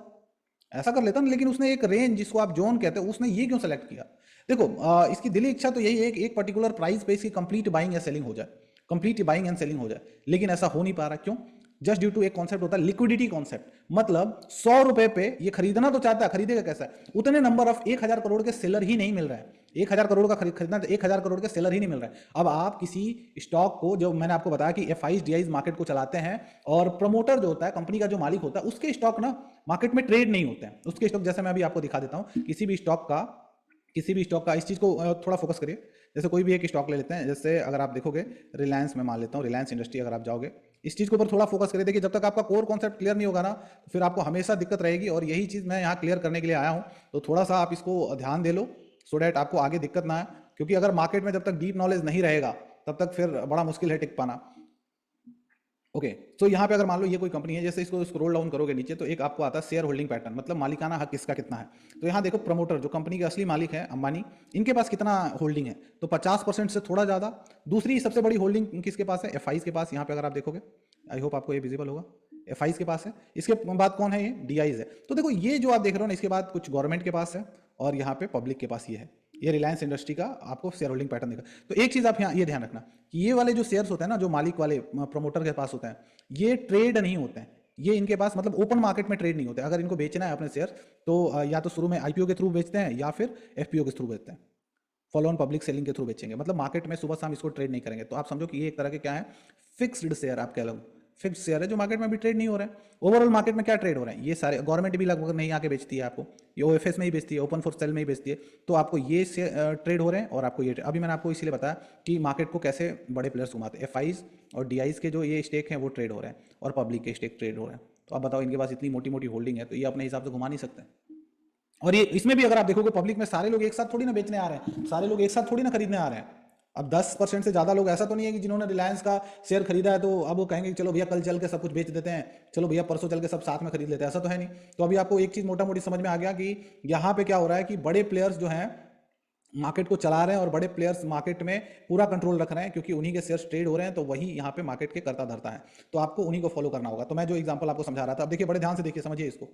ऐसा कर लेता ना। लेकिन उसने एक रेंज, जिसको आप जोन कहते हो, उसने ये क्यों सेलेक्ट किया? देखो, इसकी दिली इच्छा तो यही है कि एक पर्टिकुलर प्राइस पे इसकी कंप्लीट बाइंग या सेलिंग हो जाए, कंप्लीट बाइंग एंड सेलिंग हो जाए, लेकिन ऐसा हो नहीं पा रहा। क्यों? जस्ट ड्यू टू एक कॉन्सेप्ट होता है लिक्विडिटी कॉन्सेप्ट। मतलब 100 रुपए पे ये खरीदना तो चाहता है, खरीदेगा कैसा? उतने नंबर ऑफ 1,000 करोड़ के सेलर ही नहीं मिल रहा है, 1,000 करोड़ का खरीदना, 1,000 करोड़ के सेलर ही नहीं मिल रहा है। अब आप किसी स्टॉक को, जो मैंने आपको बताया कि एफआईज, डीआईज मार्केट को चलाते हैं, और प्रमोटर जो होता है, कंपनी का जो मालिक होता है, उसके स्टॉक ना मार्केट में ट्रेड नहीं होते हैं। उसके स्टॉक, जैसे मैं अभी आपको दिखा देता हूं, किसी भी स्टॉक का, इस चीज को थोड़ा फोकस करिए। जैसे कोई भी एक स्टॉक ले लेते हैं, जैसे अगर आप देखोगे रिलायंस, मैं मान लेता हूँ रिलायंस इंडस्ट्री, अगर आप जाओगे इस चीज के ऊपर थोड़ा फोकस करिए। देखिए, जब तक आपका कोर कॉन्सेप्ट क्लियर नहीं होगा ना, तो फिर आपको हमेशा दिक्कत रहेगी, और यही चीज मैं यहाँ क्लियर करने के लिए आया हूँ। तो थोड़ा सा आप इसको ध्यान दे लो, सो डैट आपको आगे दिक्कत ना आए, क्योंकि अगर मार्केट में जब तक डीप नॉलेज नहीं रहेगा, तब तक फिर बड़ा मुश्किल है टिक पाना। ओके। तो यहाँ पे अगर मान लो ये कोई कंपनी है, जैसे इसको स्क्रॉल डाउन करोगे नीचे तो एक आपको आता है शेयर होल्डिंग पैटर्न, मतलब मालिकाना हक किसका कितना है। तो यहाँ देखो प्रमोटर जो कंपनी के असली मालिक है अंबानी, इनके पास कितना होल्डिंग है, तो 50% से थोड़ा ज़्यादा। दूसरी सबसे बड़ी होल्डिंग किसके पास है, एफ के पास। यहाँ पे अगर आप देखोगे, आई होप आपको ये विजिबल होगा, एफ के पास है। इसके बाद कौन है, ये डी है। तो देखो ये जो आप देख रहे हो ना, इसके बाद कुछ गवर्नमेंट के पास है और यहाँ पे पब्लिक के पास ये है। ये रिलायंस इंडस्ट्री का आपको शेयर होल्डिंग पैटर्न देखा। तो एक चीज़ आप यहाँ ये ध्यान रखना कि ये वाले जो शेयर्स होते हैं ना, जो मालिक वाले प्रमोटर के पास होते हैं, ये ट्रेड नहीं होते हैं। ये इनके पास मतलब ओपन मार्केट में ट्रेड नहीं होते। अगर इनको बेचना है अपने शेयर तो या तो शुरू में आईपीओ के थ्रू बेचते हैं या फिर एफपीओ के थ्रू बेचते हैं, फॉलो ऑन पब्लिक सेलिंग के थ्रू बेचेंगे। मतलब मार्केट में सुबह शाम इसको ट्रेड नहीं करेंगे। तो आप समझो कि ये एक तरह के क्या है, फिक्स्ड शेयर आप कह लो, फिक्स शेयर है जो मार्केट में भी ट्रेड नहीं हो रहा है। ओवरऑल मार्केट में क्या ट्रेड हो रहा है, ये सारे गवर्नमेंट भी लगभग नहीं आके बेचती है आपको, ये ओएफएस में ही बेचती है, ओपन फॉर सेल में ही बेचती है। तो आपको ये ट्रेड हो रहे हैं और आपको ये अभी मैंने आपको इसीलिए बताया कि मार्केट को कैसे बड़े प्लेयर्स घुमाते हैं। एफआईज और डीआईज के जो ये स्टेक हैं वो ट्रेड हो रहे हैं और पब्लिक के स्टेक ट्रेड हो रहे हैं। तो आप बताओ, इनके पास इतनी मोटी मोटी होल्डिंग है तो ये अपने हिसाब से घुमा नहीं सकते। और ये इसमें भी अगर आप देखोगे पब्लिक में सारे लोग एक साथ थोड़ी ना बेचने आ रहे हैं, सारे लोग एक साथ थोड़ी ना खरीदने आ रहे हैं। अब 10% से ज़्यादा लोग, ऐसा तो नहीं है कि जिन्होंने रिलायंस का शेयर खरीदा है तो अब वो कहेंगे कि चलो भैया कल चल के सब कुछ बेच देते हैं, चलो भैया परसों चल के सब साथ में खरीद लेते हैं, ऐसा तो है नहीं। तो अभी आपको एक चीज़ मोटा मोटी समझ में आ गया कि यहाँ पे क्या हो रहा है कि बड़े प्लेयर्स जो हैं मार्केट को चला रहे हैं और बड़े प्लेयर्स मार्केट में पूरा कंट्रोल रख रहे हैं, क्योंकि उन्हीं के शेयर्स ट्रेड हो रहे हैं। तो वही यहाँ पे मार्केट के करता धरता है, तो आपको उन्हीं को फॉलो करना होगा। तो मैं जो एग्जांपल आपको समझा रहा था, अब देखिए बड़े ध्यान से देखिए, समझिए इसको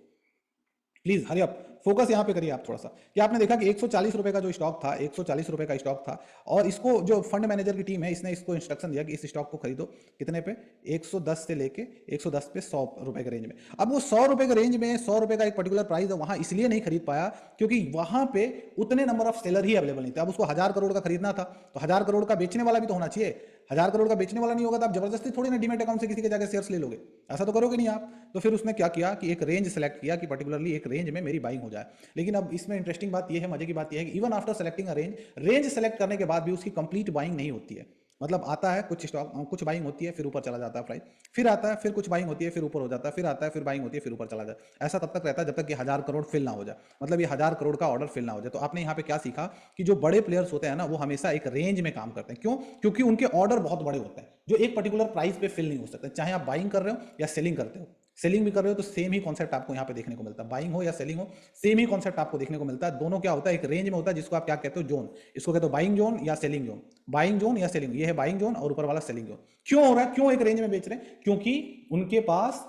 प्लीज, हरी अप, फोकस यहाँ पे करिए आप थोड़ा सा। कि आपने देखा कि 140 रुपए का जो स्टॉक था, 140 रुपए का स्टॉक था, और इसको जो फंड मैनेजर की टीम है इसने इसको इंस्ट्रक्शन दिया कि इस स्टॉक को खरीदो कितने पे, 110 से लेके 110 पे 100 रुपए के रेंज में। अब वो 100 रुपए के रेंज में 100 रुपए का एक पर्टिकुलर प्राइस है, वहां इसलिए नहीं खरीद पाया क्योंकि वहां पे उतने number of seller he available नहीं थे। अब उसको 1000 करोड़ का खरीदना था तो 1000 करोड़ का बेचने वाला भी तो होना चाहिए। 1000 करोड़ का बेचने वाला नहीं होगा तो आप जबरदस्ती थोड़ी ना डीमेट अकाउंट से किसी के जाकर शेयर्स ले लोगे, ऐसा तो करोगे नहीं आप। तो फिर उसने क्या किया कि एक रेंज सेलेक्ट किया कि पर्टिकुलरली एक रेंज में मेरी बाइंग हो जाए। लेकिन अब इसमें इंटरेस्टिंग बात यह है, मजे की बात यह है कि इवन आफ्टर सेलेक्टिंग अ रेंज सेलेक्ट करने के बाद भी उसकी कंप्लीट बाइंग नहीं होती है। मतलब आता है कुछ स्टॉक, कुछ बाइंग होती है फिर ऊपर चला जाता है प्राइस, फिर आता है फिर कुछ बाइंग होती है फिर ऊपर हो जाता है, फिर आता है फिर बाइंग होती है फिर ऊपर चला जाता है। ऐसा तब तक रहता है जब तक कि 1000 करोड़ फिल ना हो जाए, मतलब ये 1000 करोड़ का ऑर्डर फिल ना हो जाए। तो आपने यहाँ पे क्या सीखा कि जो बड़े प्लेयर्स होते हैं ना, वो हमेशा एक रेंज में काम करते हैं। क्यों? क्योंकि उनके ऑर्डर बहुत बड़े होते हैं जो एक पर्टिकुलर प्राइस पे फिल नहीं हो सकते, चाहे आप बाइंग कर रहे हो या सेलिंग करते हो। सेलिंग भी कर रहे हो तो सेम ही कॉन्सेप्ट आपको यहाँ पे देखने को मिलता है, बाइंग हो या सेलिंग हो सेम ही कॉन्सेप्ट आपको देखने को मिलता है। दोनों क्या होता है, एक रेंज में होता है जिसको आप क्या कहते हो, जोन। इसको कहते हो बाइंग जोन या सेलिंग जोन, बाइंग जोन या सेलिंग, ये है बाइंग जोन और ऊपर वाला सेलिंग जोन। क्यों हो रहा है, क्यों एक रेंज में बेच रहे हैं? क्योंकि उनके पास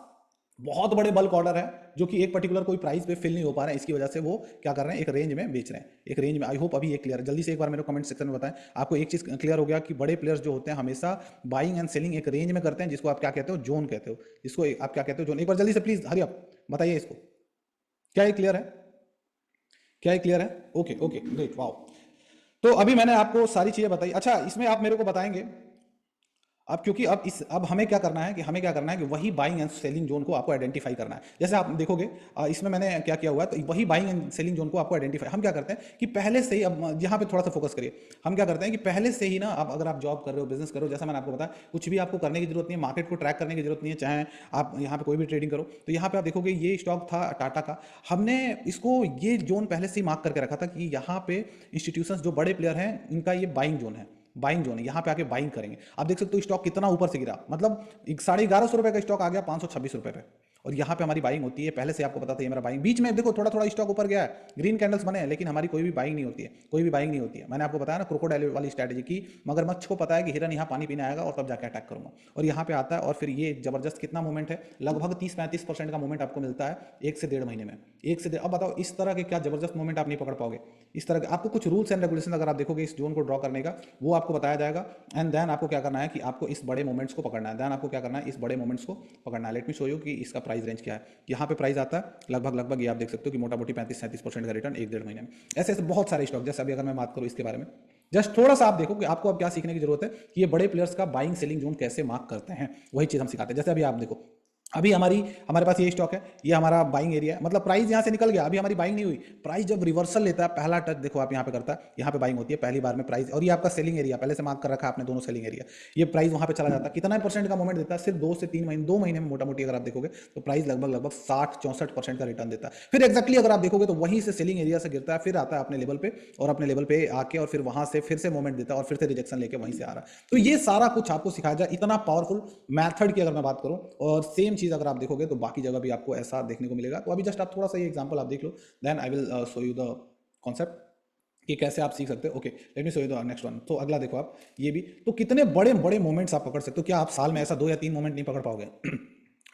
बहुत बड़े बल्क ऑर्डर है जो कि एक पर्टिकुलर कोई प्राइस पे फिल नहीं हो पा रहा है, इसकी वजह से वो क्या कर रहे हैं, एक रेंज में बेच रहे हैं, एक रेंज में। आई होप अभी ये क्लियर है। जल्दी से एक बार मेरे कमेंट सेक्शन में बताएं, आपको एक चीज क्लियर हो गया कि बड़े प्लेयर्स जो होते हैं हमेशा बाइंग एंड सेलिंग एक रेंज में करते हैं, जिसको आप क्या कहते हो, जोन कहते हो, जिसको आप क्या कहते हो, जोन। एक बार जल्दी से प्लीज हरी अप बताइए इसको, क्या ये क्लियर है, क्या ये क्लियर है? Okay okay great, wow. तो अभी मैंने आपको सारी चीजें बताई। अच्छा, इसमें आप मेरे को बताएंगे अब, क्योंकि अब हमें क्या करना है कि वही बाइंग एंड सेलिंग जोन को आपको आइडेंटिफाई करना है। जैसे आप देखोगे इसमें मैंने क्या किया हुआ है, तो वही बाइंग एंड सेलिंग जोन को आपको आइडेंटिफाई, हम क्या करते हैं कि पहले से ही, अब यहाँ पे थोड़ा सा फोकस करिए, हम क्या करते हैं कि पहले से ही ना, अब अगर आप जॉब कर रहे हो, बिजनेस कर रहे हो, जैसा मैंने आपको बताया, कुछ भी आपको करने की जरूरत नहीं है, मार्केट को ट्रैक करने की जरूरत नहीं है, चाहे आप यहाँ पे कोई भी ट्रेडिंग करो। तो यहाँ पे आप देखोगे ये स्टॉक था टाटा का, हमने इसको ये जोन पहले से ही मार्क करके रखा था कि यहाँ पे इंस्टीट्यूशंस जो बड़े प्लेयर हैं इनका ये बाइंग जोन है, बाइंग जोन है, यहाँ पे आके बाइंग करेंगे। आप देख सकते हो स्टॉक कितना ऊपर से गिरा, मतलब 1150 रुपए का स्टॉक आ गया 526 रुपए पे, और यहाँ पे हमारी बाइंग होती है। पहले से आपको पता था ये मेरा बाइंग, बीच में देखो थोड़ा थोड़ा स्टॉक ऊपर गया है, ग्रीन कैंडल्स बने हैं, लेकिन हमारी कोई भी बाइंग नहीं होती है, कोई भी बाइंग नहीं होती है। मैंने आपको बताया ना क्रोकोडाइल वाली स्ट्रैटेजी की, मगरमच्छ को पता है कि हिरन यहाँ पानी पीने आएगा और तब जाके अटैक करूंगा, और यहाँ पे आता है और फिर ये जबरदस्त कितना मूवमेंट है, लगभग 30-35% का मूवमेंट आपको मिलता है 1 से 1.5 महीने में, 1 से 1.5। अब बताओ इस तरह के क्या जबरदस्त मूवमेंट आप नहीं पकड़ पाओगे। इस तरह के आपको कुछ रूल्स एंड रेगुलेशन अगर आप देखोगे इस जोन को ड्रॉ करने का, वो आपको बताया जाएगा। एंड देन आपको क्या करना है कि आपको इस बड़े मोमेंट्स को पकड़ना है, देन आपको क्या करना है, इस बड़े मोमेंट्स को पकड़ना है। लेट मी शो यू कि इसका प्राइस रेंज क्या है। यहाँ पे प्राइस आता है लगभग ये आप देख सकते हो कि मोटा मोटी 35-37% का रिटर्न 1-1.5 महीने में। ऐसे ऐसे बहुत सारे स्टॉक, जैसे अभी अगर मैं बात करूँ इसके बारे में, जस्ट थोड़ा सा आप देखो कि आपको अब क्या सीखने की जरूरत है कि ये बड़े प्लेयर्स का बाइंग सेलिंग जोन कैसे मार्क करते हैं, वही चीज हम सिखाते हैं। जैसे अभी आप देखो अभी हमारे पास ये स्टॉक है, ये हमारा बाइंग एरिया है, मतलब प्राइस यहाँ से निकल गया, अभी हमारी बाइंग नहीं हुई। प्राइस जब रिवर्सल लेता है, पहला टच देखो आप यहाँ पे करता है, यहाँ पे बाइंग होती है पहली बार में प्राइस, और ये आपका सेलिंग एरिया पहले से मार्क कर रखा है आपने, दोनों सेलिंग एरिया। ये प्राइस वहाँ पे चला जाता है, कितना परसेंट का मूवमेंट देता है, सिर्फ 2 से 3 महीने, 2 महीने में मोटा मोटी अगर आप देखोगे तो प्राइस लगभग 60-64% का रिटर्न देता है। फिर एक्जैक्टली अगर आप देखोगे तो वहीं से सेलिंग एरिया से गिरता है, फिर आता है अपने लेवल पे, और अपने लेवल पे आके और फिर वहां से फिर से मूवमेंट देता है, और फिर से रिजेक्शन लेके वहीं से आ रहा है। तो ये सारा कुछ आपको सिखाया जाए, इतना पावरफुल मैथड की अगर मैं बात करूं, और सेम चीज अगर आप देखोगे तो बाकी जगह भी आपको ऐसा देखने को मिलेगा। तो अभी जस्ट आप थोड़ा सा ये एग्जांपल आप देख लो, then I will show you the concept कि कैसे आप सीख सकते हो। Okay, let me show you the next one. तो अगला देखो आप, ये भी तो कितने बड़े बड़े मोमेंट्स आप पकड़ सकते हो। क्या आप साल में ऐसा 2 या 3 मोमेंट नहीं पकड़ पाओगे?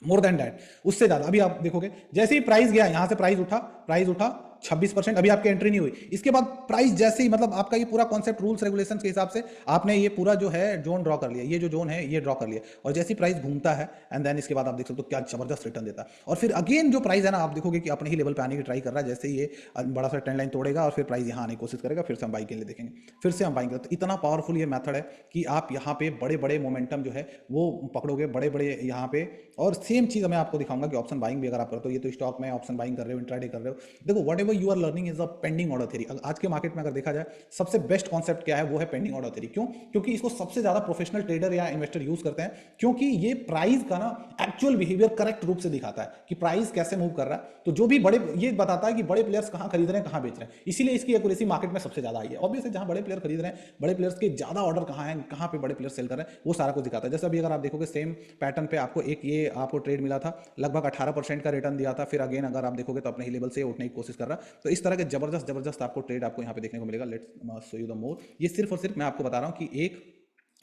मोर देन दैट, उससे ज्यादा। अभी आप देखोगे जैसे ही प्राइस गया, यहां से प्राइस उठा 26%, अभी आपकी एंट्री नहीं हुई। इसके बाद प्राइस जैसे ही, मतलब आपका ये पूरा कॉन्सेप्ट रूल्स रेगुलेशंस के हिसाब से आपने ये पूरा जो है जोन ड्रॉ कर लिया, ये जो जोन है ये ड्रॉ कर लिया, और जैसे ही प्राइस घूमता है एंड देन इसके बाद आप देख सकते हो क्या जबरदस्त रिटर्न देता है। और फिर अगेन जो प्राइस है ना, आप देखोगे कि अपने ही लेवल पे आने की ट्राई कर रहा है, जैसे ही ये बड़ा सा ट्रेंड लाइन तोड़ेगा और फिर प्राइस यहाँ आने की कोशिश करेगा, फिर से हम बाइंग के लिए देखेंगे, फिर से हम बाइंग करें। तो इतना पावरफुल ये मेथड है कि आप यहाँ पे बड़े बड़े मोमेंटम जो है वो पकड़ोगे, बड़े बड़े यहाँ पे। और सेम चीज मैं आपको दिखाऊंगा कि ऑप्शन बाइंग भी अगर आप करते हो, ये तो स्टॉक में ऑप्शन बाइंग कर रहे हो, इंट्राडे कर रहे हो, देखो whatever you are learning is a pending order theory. आज के मार्केट में अगर देखा जाए सबसे बेस्ट कॉन्सेप्ट क्या है, वो है पेंडिंग ऑर्डर थ्योरी। क्यों? क्योंकि इसको सबसे ज्यादा प्रोफेशनल ट्रेडर या इन्वेस्टर यूज करते हैं, क्योंकि ये प्राइस का ना एक्चुअल बिहेवियर करेक्ट रूप से दिखाता है कि प्राइस कैसे मूव कर रहा है। तो जो भी बड़े, ये बताता है कि बड़े प्लेयर्स कहां खरीद रहे हैं, कहां बेच रहे हैं, इसीलिए इसकी एक्यूरेसी मार्केट में सबसे ज्यादा आई है। ऑब्वियसली जहां बड़े प्लेयर खरीद रहे हैं, बड़े प्लेयर्स के ज्यादा ऑर्डर कहां है, कहां पे बड़े प्लेयर सेल कर रहे हैं, वो सारा कुछ दिखाता है। जैसे अभी अगर आप देखोगे सेम पैटर्न पे आपको एक ये आपको ट्रेड मिला था, लगभग 18% का रिटर्न दिया था, फिर अगेन अगर आप देखोगे तो अपने ही लेवल से उठने की कोशिश कर रहा है। तो इस तरह के जबरदस्त जबरदस्त आपको ट्रेड आपको यहाँ पे देखने को मिलेगा। Let's show you the more. ये सिर्फ और सिर्फ मैं आपको बता रहा हूँ कि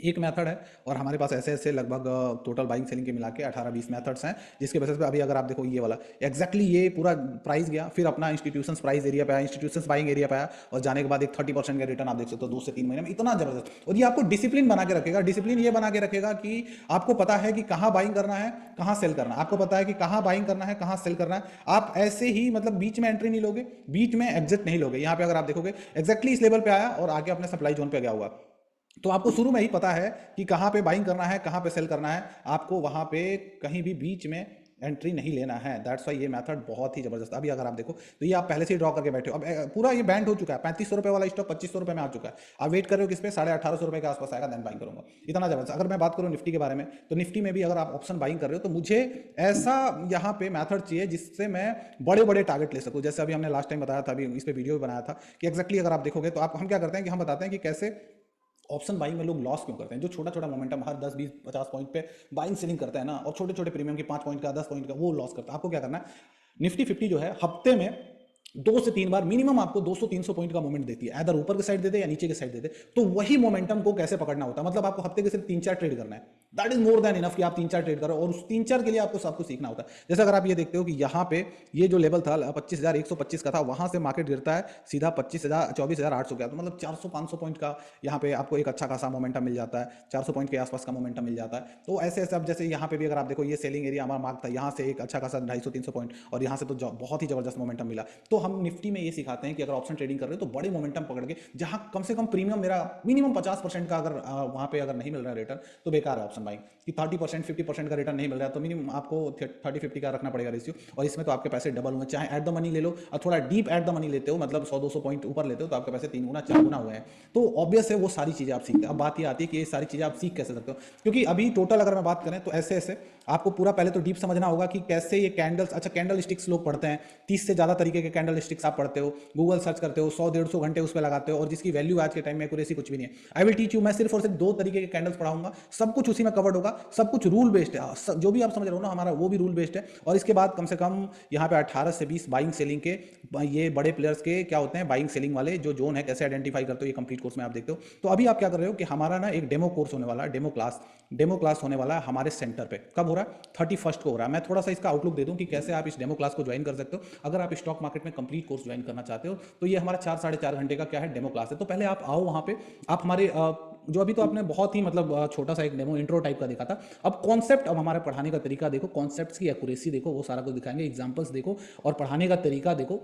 एक मेथड है, और हमारे पास ऐसे ऐसे लगभग टोटल बाइंग सेलिंग के मिला के 18-20 मेथड्स हैं, जिसके बेसिस पे अभी अगर आप देखो ये वाला एक्जैक्टली ये पूरा प्राइस गया, फिर अपना इंस्टीट्यूशंस प्राइस एरिया पे आया, इंस्टीट्यूशंस बाइंग एरिया पे आया, और जाने के बाद एक 30% का रिटर्न आप देख सकते हो 2 से 3 महीने में, इतना जबरदस्त। और ये आपको डिसिप्लिन बना के रखेगा, डिसिप्लिन ये बना के रखेगा कि आपको पता है कि कहाँ बाइंग करना है, कहाँ सेल करना है, आपको पता है कि कहाँ बाइंग करना है, कहाँ सेल करना है। आप ऐसे ही मतलब बीच में एंट्री नहीं लोगे, बीच में एग्जिट नहीं लोगे। यहाँ पे अगर आप देखोगे एक्जैक्टली इस लेवल पे आया और आगे अपने सप्लाई जोन पे गया हुआ, तो आपको शुरू में ही पता है कि कहाँ पे बाइंग करना है, कहाँ पे सेल करना है, आपको वहाँ पे कहीं भी बीच में एंट्री नहीं लेना है। दैट्स वाई ये मेथड बहुत ही जबरदस्त। अभी अगर आप देखो तो ये आप पहले से ही ड्रॉ करके बैठे हो, अब पूरा ये बैंड हो चुका है, 3500 रुपये वाला स्टॉक 2500 रुपये में आ चुका है, आप वेट कर रहे हो किस पे, 1850 रुपये के आसपास आएगा, देन बाइंग करूंगा। इतना जबरदस्त। अगर मैं बात करूँ निफ्टी के बारे में, तो निफ्टी में भी अगर आप ऑप्शन बाइंग कर रहे हो तो मुझे ऐसा यहाँ पे मैथड चाहिए जिससे मैं बड़े बड़े टारगेट ले सकूँ। जैसे अभी हमने लास्ट टाइम बताया था, अभी इस पर वीडियो भी बनाया था कि एक्जैक्टली अगर आप देखोगे तो आप हम क्या करते हैं कि हम बताते हैं कि कैसे ऑप्शन बाइंग में लोग लॉस क्यों करते हैं। जो छोटा छोटा मोमेंटम हर 10-20-50 पॉइंट पे बाइंग सेलिंग करता है ना, और छोटे छोटे प्रीमियम की 5 पॉइंट का 10 पॉइंट का, वो लॉस करता है। आपको क्या करना है, निफ्टी 50 जो है हफ्ते में 2 से 3 बार मिनिमम आपको 200-300 पॉइंट का मोमेंट देती है, इधर ऊपर के साइड दे दे या नीचे के साइड दे दे। तो वही मोमेंटम को कैसे पकड़ना होता है, मतलब आपको हफ्ते के सिर्फ 3-4 ट्रेड करना है, that is more than enough कि आप 3-4 ट्रेड करो, और उस 3-4 के लिए आपको सब कुछ सीखना होता है। जैसे अगर आप ये देखते हो कि यहाँ पे ये जो लेवल था 25,125 का था, वहां से मार्केट गिरता है सीधा 24,800 का, तो मतलब 400-500 पॉइंट का यहाँ पे आपको एक अच्छा खासा मोमेंटम मिल जाता है, 400 पॉइंट के आसपास का मोमेंटम मिल जाता है। तो ऐसे ऐसे अब जैसे यहाँ पे भी अगर आप देखो, ये सेलिंग एरिया हमारा मार्क था, यहाँ से एक अच्छा खासा 250-300 पॉइंट, और यहाँ से तो बहुत ही जबरदस्त मोमेंटम मिला। तो हम निफ्टी में ये सिखाते हैं कि अगर ऑप्शन ट्रेडिंग कर रहे हो तो बड़े मोमेंटम पकड़ के, जहां कम से कम प्रीमियम मेरा मिनिमम 50% का अगर वहां पे अगर नहीं मिल रहा है रिटर्न, तो बेकार है ऑप्शन बाइंग। कि 30% 50% का रिटर्न नहीं मिल रहा है, तो मिनिमम आपको 30-50 का रखना पड़ेगा रेशियो, और इसमें तो आपके पैसे डबल होंगे। चाहे एट द मनी ले लो, और थोड़ा डीप एट द मनी लेते हो, मतलब 100-200 पॉइंट ऊपर लेते हो, तो आपके पैसे 3 गुना 4 गुना हुए हैं। तो ऑब्वियस है वो सारी चीजें आप सीखते हैं। अब बात ये आती है कि ये सारी चीजें आप सीख कैसे सकते हो, क्योंकि अभी टोटल अगर मैं बात करें तो ऐसे ऐसे आपको पूरा पहले तो डीप समझना होगा कि कैसे ये कैंडल्स, अच्छा कैंडल स्टिक्स लोग पढ़ते हैं, 30 से ज्यादा तरीके के कैंडल स्टिक्स आप पढ़ते हो, गूगल सर्च करते हो, 100-150 घंटे उस पर लगाते हो, और जिसकी वैल्यू आज के टाइम में एक्यूरेसी कुछ भी नहीं है। आई विल टीच यू, मैं सिर्फ और सिर्फ 2 तरीके के कैंडल्स पढ़ाऊंगा, सब कुछ उसी में कवर्ड होगा, सब कुछ रूल बेस्ड है, जो भी आप समझ रहे हो ना हमारा, वो भी रूल बेस्ड है। और इसके बाद कम से कम यहाँ पे 18 से 20 बाइंग सेलिंग के, ये बड़े प्लेयर्स के क्या होते हैं, बाइंग सेलिंग वाले जो जोन है कैसे आइडेंटिफाई करते हो, ये कंप्लीट कोर्स में आप देखते हो। तो अभी आप क्या कर रहे हो कि हमारा ना एक डेमो कोर्स होने वाला है, डेमो क्लास होने वाला है हमारे सेंटर पे। कब हो रहा है? 31 को हो रहा है। मैं थोड़ा सा इसका आउटलुक दे दूं कि कैसे आप इस डेमो क्लास को ज्वाइन कर सकते हो। अगर आप स्टॉक मार्केट में कंप्लीट कोर्स ज्वाइन करना चाहते हो, तो ये हमारा 4-4.5 घंटे का क्या है, डेमो क्लास है। तो पहले आप आओ वहां पे, आप हमारे जो अभी तो आपने बहुत ही मतलब छोटा सा एक डेमो इंट्रो टाइप का देखा था, अब कॉन्सेप्ट, अब हमारे पढ़ाने का तरीका देखो, कॉन्सेप्ट्स की एक्यूरेसी देखो, वो सारा कुछ दिखाएंगे, एग्जांपल्स देखो, और पढ़ाने का तरीका देखो।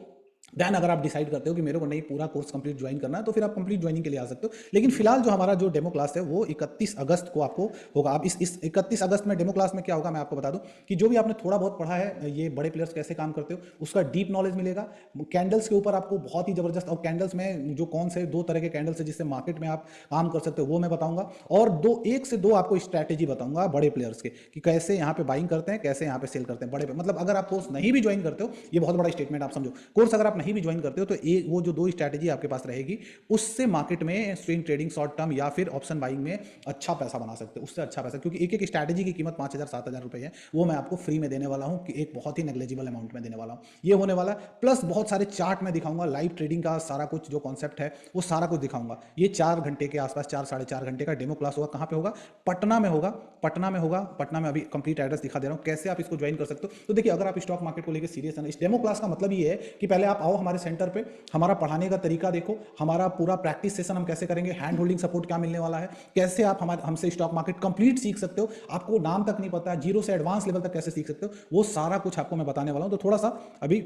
देन अगर आप डिसाइड करते हो कि मेरे को नहीं पूरा कोर्स कंप्लीट ज्वाइन करना है, तो फिर आप कंप्लीट ज्वाइनिंग के लिए आ सकते हो। लेकिन फिलहाल जो हमारा जो डेमो क्लास है वो 31 अगस्त को आपको होगा। अब इस 31 अगस्त में डेमो क्लास में क्या होगा मैं आपको बता दूं कि जो भी आपने थोड़ा बहुत पढ़ा है ये बड़े प्लेयर्स कैसे काम करते हो उसका डीप नॉलेज मिलेगा। कैंडल्स के ऊपर आपको बहुत ही जबरदस्त, और कैंडल्स में जो कौन से दो तरह के कैंडल्स है जिससे मार्केट में आप काम कर सकते हो वो मैं बताऊंगा। और एक से दो आपको स्ट्रैटेजी बताऊंगा बड़े प्लेयर्स के कि कैसे यहाँ पे बाइंग करते हैं, कैसे यहाँ पे सेल करते हैं बड़े पे। मतलब अगर आप कोर्स नहीं भी ज्वाइन करते हो, ये बहुत बड़ा स्टेटमेंट आप समझो, कोर्स अगर आप नहीं भी ज्वाइन करते हो तो एक वो जो दो स्ट्रैटेजी आपके पास रहेगी उससे मार्केट में स्विंग ट्रेडिंग शॉर्ट टर्म या फिर ऑप्शन बाइंग में अच्छा पैसा बना सकते हो, उससे अच्छा पैसा। क्योंकि एक एक स्ट्रैटेजी की कीमत 5,000 7,000 रुपए है, वो मैं आपको फ्री में देने वाला हूँ कि एक बहुत ही नेग्लेजिबल अमाउंट में देने वाला हूँ। ये होने वाला है, प्लस बहुत सारे चार्ट में दिखाऊंगा, लाइव ट्रेडिंग का सारा कुछ जो कॉन्सेप्ट है वो सारा कुछ दिखाऊंगा। ये 4 घंटे के आसपास, 4 साढ़े 4 घंटे का डेमो क्लास होगा। कहाँ पे होगा? पटना में होगा। पटना में होगा। पटना में अभी कंप्लीट एड्रेस दिखा दे रहा हूँ कैसे आप इसको ज्वाइन कर सकते हो। तो देखिए, अगर आप स्टॉक मार्केट को लेकर सीरियस है ना, इस डेमो क्लास का मतलब ये है कि पहले आप आओ हमारे सेंटर पे, हमारा पढ़ाने का तरीका देखो, हमारा पूरा प्रैक्टिस सेशन हम कैसे करेंगे, हैंड होल्डिंग सपोर्ट क्या मिलने वाला है, कैसे आप हमारे हमसे स्टॉक मार्केट कंप्लीट सीख सकते हो, आपको नाम तक नहीं पता है, जीरो से एडवांस लेवल तक कैसे सीख सकते हो, वो सारा कुछ आपको मैं बताने वाला हूं। तो थोड़ा सा अभी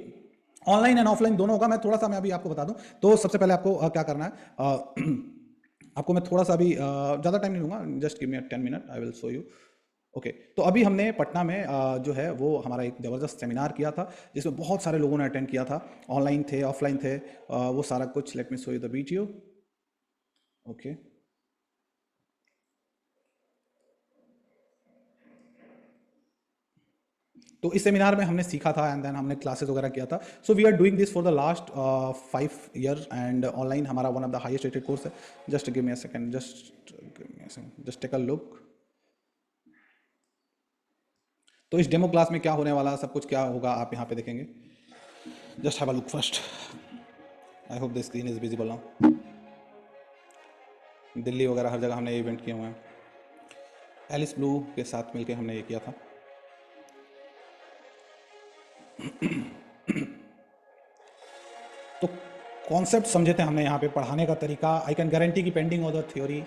ऑनलाइन एंड ऑफलाइन दोनों होगा। मैं अभी आपको बता दूं। तो सबसे पहले आपको क्या करना है, आपको मैं थोड़ा सा अभी ज़्यादा टाइम नहीं लूंगा, just give me 10 minute, I will show you. Okay, तो अभी हमने पटना में जो है वो हमारा एक ज़बरदस्त सेमिनार किया था जिसमें बहुत सारे लोगों ने अटेंड किया था, ऑनलाइन थे ऑफलाइन थे, वो सारा कुछ। Late me show you the video. Okay, तो इस सेमिनार में हमने सीखा था एंड देन हमने क्लासेस वगैरह किया था। So we are doing this for the last 5 year and online हमारा one of the highest rated course है। Just give me a second, just take a look. तो इस डेमो क्लास में क्या होने वाला है, सब कुछ क्या होगा आप यहाँ पे देखेंगे। Just have a look first. I hope the screen is visible now. Delhi वगैरह हर जगह हमने इवेंट किए हुए हैं। एलिस ब्लू के साथ मिलकर हमने ये किया था। तो कॉन्सेप्ट समझे थे हमने यहाँ पे, पढ़ाने का तरीका। आई कैन गारंटी की pending of the theory.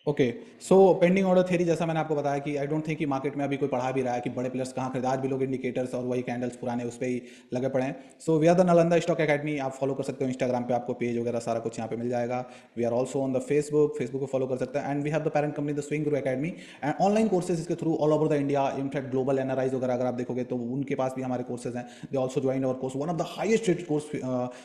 Okay, so pending order theory, जैसा मैंने आपको बताया कि आई डोंट थिंक कि मार्केट में अभी कोई पढ़ा भी रहा है कि बड़े प्लेयर्स कहाँ खरीदा। आज भी लोग इंडिकेटर्स और वही कैंडल्स पुराने उस पर ही लगे पड़े हैं। So we are the Nalanda stock academy, आप फॉलो कर सकते हो इंस्टाग्राम पे, आपको पेज वगैरह सारा कुछ यहाँ पे मिल जाएगा। We are also on the Facebook, Facebook को फॉलो कर सकते हैं। And we have the parent company the swing guru academy, and online courses इसके through all over the India. In fact global NRIs वगैरह अगर आप देखोगे तो उनके पास भी हमारे कोर्सेज हैं। They also join our course, one of the highest rated course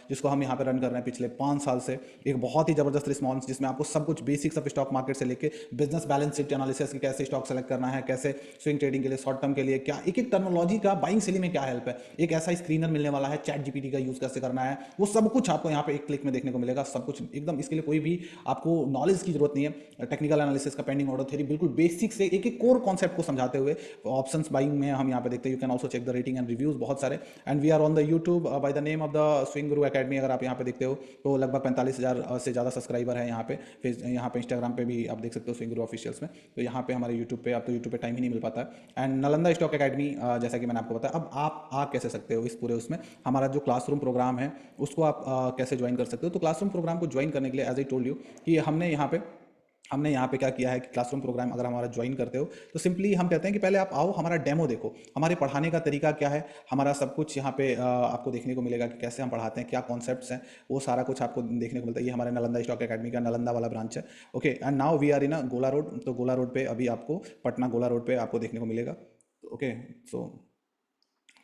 जिसको हम यहाँ पे रन कर रहे हैं पिछले 5 साल से। एक बहुत ही जबरदस्त रिस्पॉन्स जिसमें आपको सब कुछ बेसिक्स ऑफ स्टॉक मार्केट से लेके बिजनेस बैलेंस शीट एनालिसिस की, कैसे स्टॉक सेलेक्ट करना है, कैसे स्विंग ट्रेडिंग के लिए, शॉर्ट टर्म के लिए क्या एक एक टर्मिनोलॉजी का, बाइंग सेलिंग में क्या हेल्प है, एक ऐसा स्क्रीनर मिलने वाला है, चैट जीपीटी का यूज कैसे करना है, वो सब कुछ आपको यहाँ पे एक क्लिक में देखने को मिलेगा। सब कुछ एकदम, इसके लिए कोई भी आपको नॉलेज की जरूरत नहीं है। टेक्निकल एनालिसिस का, पेंडिंग ऑर्डर थ्योरी, बिल्कुल बेसिक से एक एक कोर कॉन्सेप्ट को समझाते हुए ऑप्शंस बाइंग में हम यहाँ पे देखते हैं। You can also check the rating and reviews बहुत सारे। And we are on the YouTube by the name of the swing guru academy. अगर आप यहाँ पे देखते हो तो लगभग 45,000 से ज़्यादा सब्सक्राइबर है यहाँ पे। फिर यहाँ पे इंस्टाग्राम पे भी आप देख सकते हो स्विंग गुरु ऑफिशियल्स में। तो यहाँ पे हमारे यूट्यूब पे, आप तो यूट्यूब पे टाइम ही नहीं मिल पाता है। एंड नालंदा स्टॉक एकेडमी, जैसा कि मैंने आपको बताया, अब आप आ कैसे सकते हो इस पूरे उसमें, हमारा जो क्लासरूम प्रोग्राम है उसको आप कैसे ज्वाइन कर सकते हो। तो क्लासरूम प्रोग्राम को ज्वाइन करने के लिए, एज आई टोल्ड यू, कि हमने यहाँ पे क्या किया है कि क्लासरूम प्रोग्राम अगर हमारा ज्वाइन करते हो तो सिंपली हम कहते हैं कि पहले आप आओ, हमारा डेमो देखो, हमारे पढ़ाने का तरीका क्या है, हमारा सब कुछ यहाँ पे आपको देखने को मिलेगा कि कैसे हम पढ़ाते हैं, क्या कॉन्सेप्ट्स हैं, वो सारा कुछ आपको देखने को मिलता है। ये हमारे नालंदा स्टॉक एकेडमी का नालंदा वाला ब्रांच है। Okay, and now we are in Gola road. तो गोला रोड पे अभी आपको, पटना गोला रोड पे आपको देखने को मिलेगा। ओके, सो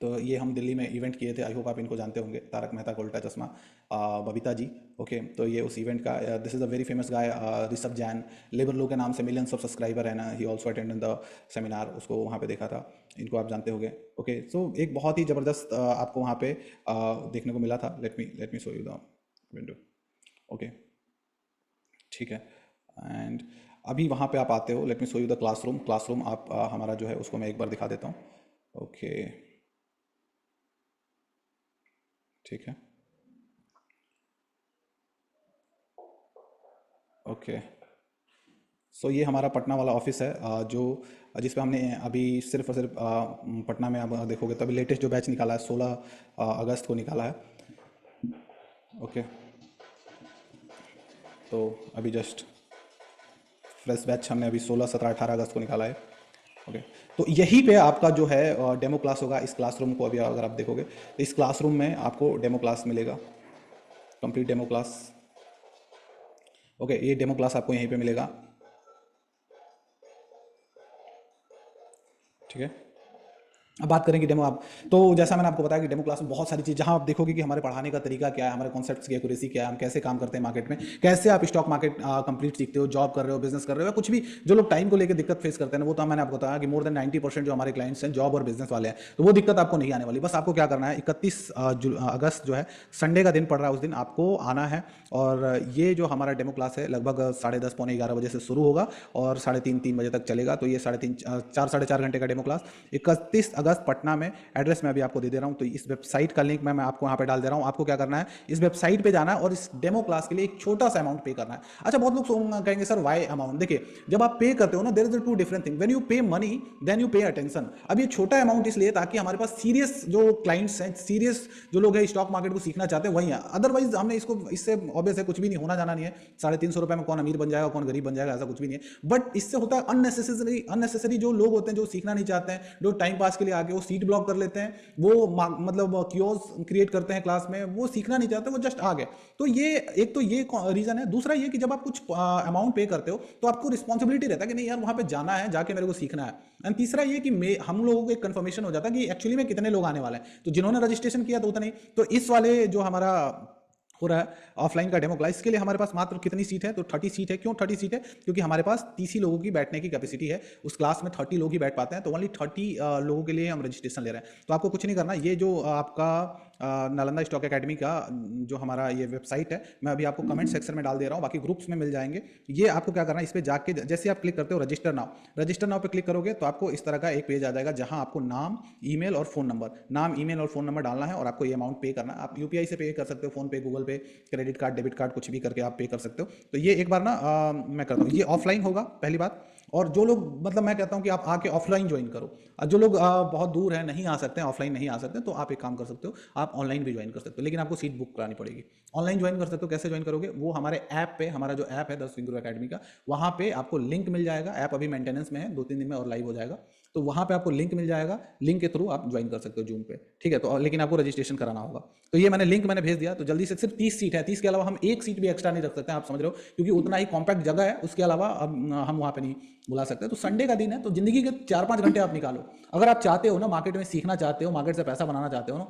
तो ये हम दिल्ली में इवेंट किए थे। आई होप आप इनको जानते होंगे, तारक मेहता का उल्टा चश्मा, बबीता जी। ओके, तो ये उस इवेंट का, this is a very famous guy, Rishabh Jain, labour law के नाम से मिलियंस ऑफ सब्सक्राइबर है ना, he also attended the seminar, उसको वहाँ पे देखा था। इनको आप जानते होंगे। ओके, सो एक बहुत ही ज़बरदस्त आपको वहाँ पे देखने को मिला था। Late me show you the window. Okay, ठीक है। एंड अभी वहाँ पे आप आते हो, late me show you the classroom. Classroom आप हमारा जो है उसको मैं एक बार दिखा देता हूँ। ओके, ठीक है। ओके, सो ये हमारा पटना वाला ऑफिस है, जो जिस पे हमने अभी सिर्फ और सिर्फ पटना में आप देखोगे तो अभी लेटेस्ट जो बैच निकाला है 16 अगस्त को निकाला है। ओके, तो अभी जस्ट फ्रेश बैच हमने अभी 16 17 18 अगस्त को निकाला है। ओके, तो यहीं पे आपका जो है डेमो क्लास होगा। इस क्लासरूम को अभी अगर आप देखोगे तो इस क्लासरूम में आपको डेमो क्लास मिलेगा, कंप्लीट डेमो क्लास। ओके, ये डेमो क्लास आपको यहीं पे मिलेगा, ठीक है। अब बात करेंगे डेमो आप, तो जैसा मैंने आपको बताया कि डेमो क्लास में बहुत सारी चीज़, जहां आप देखोगे कि हमारे पढ़ाने का तरीका क्या है, हमारे कॉन्सेप्ट्स की एक्यूरेसी क्या है, हम कैसे काम करते हैं मार्केट में, कैसे आप स्टॉक मार्केट कंप्लीट सीखते हो, जॉब कर रहे हो, बिजनेस कर रहे हो, या कुछ भी जो लोग टाइम को लेकर दिक्कत फेस करते हैं, वो तो मैंने आपको बताया कि मोर देन 90% जो हमारे क्लाइंट्स हैं जॉब और बिजनेस वाले हैं, तो वो दिक्कत आपको नहीं आने वाली। बस आपको क्या करना है, 31 अगस्त जो है संडे का दिन पड़ रहा है, उस दिन आपको आना है। और ये जो हमारा डेमो क्लास है लगभग 10:30 पौने 11 बजे से शुरू होगा और 3:30 बजे तक चलेगा। तो ये 4 साढ़े 4 घंटे का डेमो क्लास 31 अगस्त पटना में। एड्रेस मैं अभी आपको दे दे रहा हूं, तो इस वेबसाइट का लिंक मैं आपको यहां पे डाल दे रहा हूं। आपको क्या करना है, इस वेबसाइट पे जाना है और इस डेमो क्लास के लिए एक छोटा सा अमाउंट पे करना है। अच्छा, बहुत लोग कहेंगे सर वाई अमाउंट। देखिए, जब आप पे करते हो ना, there is two different thing. When you pay money then you pay attention. अब ये छोटा अमाउंट इसलिए ताकि हमारे पास सीरियस जो क्लाइंट्स हैं, सीरियस जो लोग हैं स्टॉक मार्केट को सीखना चाहते हैं वही है। अदरवाइज हमने इसको, इससे ऑब्वियस है कुछ भी नहीं होना जाना नहीं है। 350 रुपए में कौन अमीर बन जाएगा, कौन गरीब बन जाएगा, ऐसा कुछ भी नहीं है। बट इससे होता है अननेसेसरी जो लोग होते हैं, जो सीखना नहीं चाहते हैं, जो टाइम पास के लिए आके वो सीट ब्लॉक कर लेते हैं, वो मतलब क्योस क्रिएट करते हैं क्लास में, वो सीखना नहीं चाहते, वो जस्ट आ गए। तो ये एक तो ये रीजन है। दूसरा ये कि जब आप कुछ अमाउंट पे करते हो तो आपको रिस्पॉन्सिबिलिटी रहता है कि नहीं यार वहां पे जाना है, जाके मेरे को सीखना है। एंड तीसरा ये कि हम लोगों को एक कंफर्मेशन हो जाता है कि एक्चुअली में कितने लोग आने वाले हैं। तो जिन्होंने रजिस्ट्रेशन किया तो उतना नहीं, तो इस वाले जो हमारा हो रहा है ऑफलाइन का डेमो क्लास, इसके लिए हमारे पास मात्र कितनी सीट है, तो 30 सीट है। क्यों 30 सीट है? क्योंकि हमारे पास 30 ही लोगों की बैठने की कैपेसिटी है। उस क्लास में 30 लोग ही बैठ पाते हैं, तो ओनली 30 लोगों के लिए हम रजिस्ट्रेशन ले रहे हैं। तो आपको कुछ नहीं करना। ये जो आपका नालंदा स्टॉक एकेडमी का जो हमारा ये वेबसाइट है, मैं अभी आपको कमेंट सेक्शन में डाल दे रहा हूँ, बाकी ग्रुप्स में मिल जाएंगे। ये आपको क्या करना है, इस पर जाके जैसे आप क्लिक करते हो रजिस्टर नाउ पे क्लिक करोगे तो आपको इस तरह का एक पेज आ जाएगा, जहां आपको नाम, ईमेल और फोन नंबर डालना है और आपको ये अमाउंट पे करना है। आप यूपीआई से पे कर सकते हो, फोन पे, गूगल पे, क्रेडिट कार्ड, डेबिट कार्ड, कुछ भी करके आप पे कर सकते हो। तो ये एक बार ना मैं करता हूँ, ये ऑफलाइन होगा पहली बात। और जो लोग, मतलब मैं कहता हूं कि आप आके ऑफलाइन ज्वाइन करो। और जो लोग बहुत दूर हैं, नहीं आ सकते हैं, ऑफलाइन नहीं आ सकते, तो आप एक काम कर सकते हो, आप ऑनलाइन भी ज्वाइन कर सकते हो, लेकिन आपको सीट बुक करानी पड़ेगी। ऑनलाइन ज्वाइन कर सकते हो, कैसे ज्वाइन करोगे, वो हमारे ऐप पे, हमारा जो ऐप है 10 गुरु अकेडमी का, वहां पे आपको लिंक मिल जाएगा। ऐप अभी मेंटेनेंस में है, 2-3 दिन में और लाइव हो जाएगा। तो वहां पे आपको लिंक मिल जाएगा, लिंक के थ्रू आप ज्वाइन कर सकते हो जूम पे, ठीक है। तो लेकिन आपको रजिस्ट्रेशन कराना होगा। तो ये लिंक मैंने भेज दिया, तो जल्दी से, सिर्फ 30 सीट है, 30 के अलावा हम एक सीट भी एक्स्ट्रा नहीं रख सकते हैं, आप समझ रहे हो, क्योंकि उतना ही कॉम्पैक्ट जगह है, उसके अलावा हम वहां पे नहीं बुला सकते। तो संडे का दिन है, तो जिंदगी के 4-5 घंटे आप निकालो। अगर आप चाहते हो ना, मार्केट में सीखना चाहते हो, मार्केट से पैसा बनाना चाहते हो ना,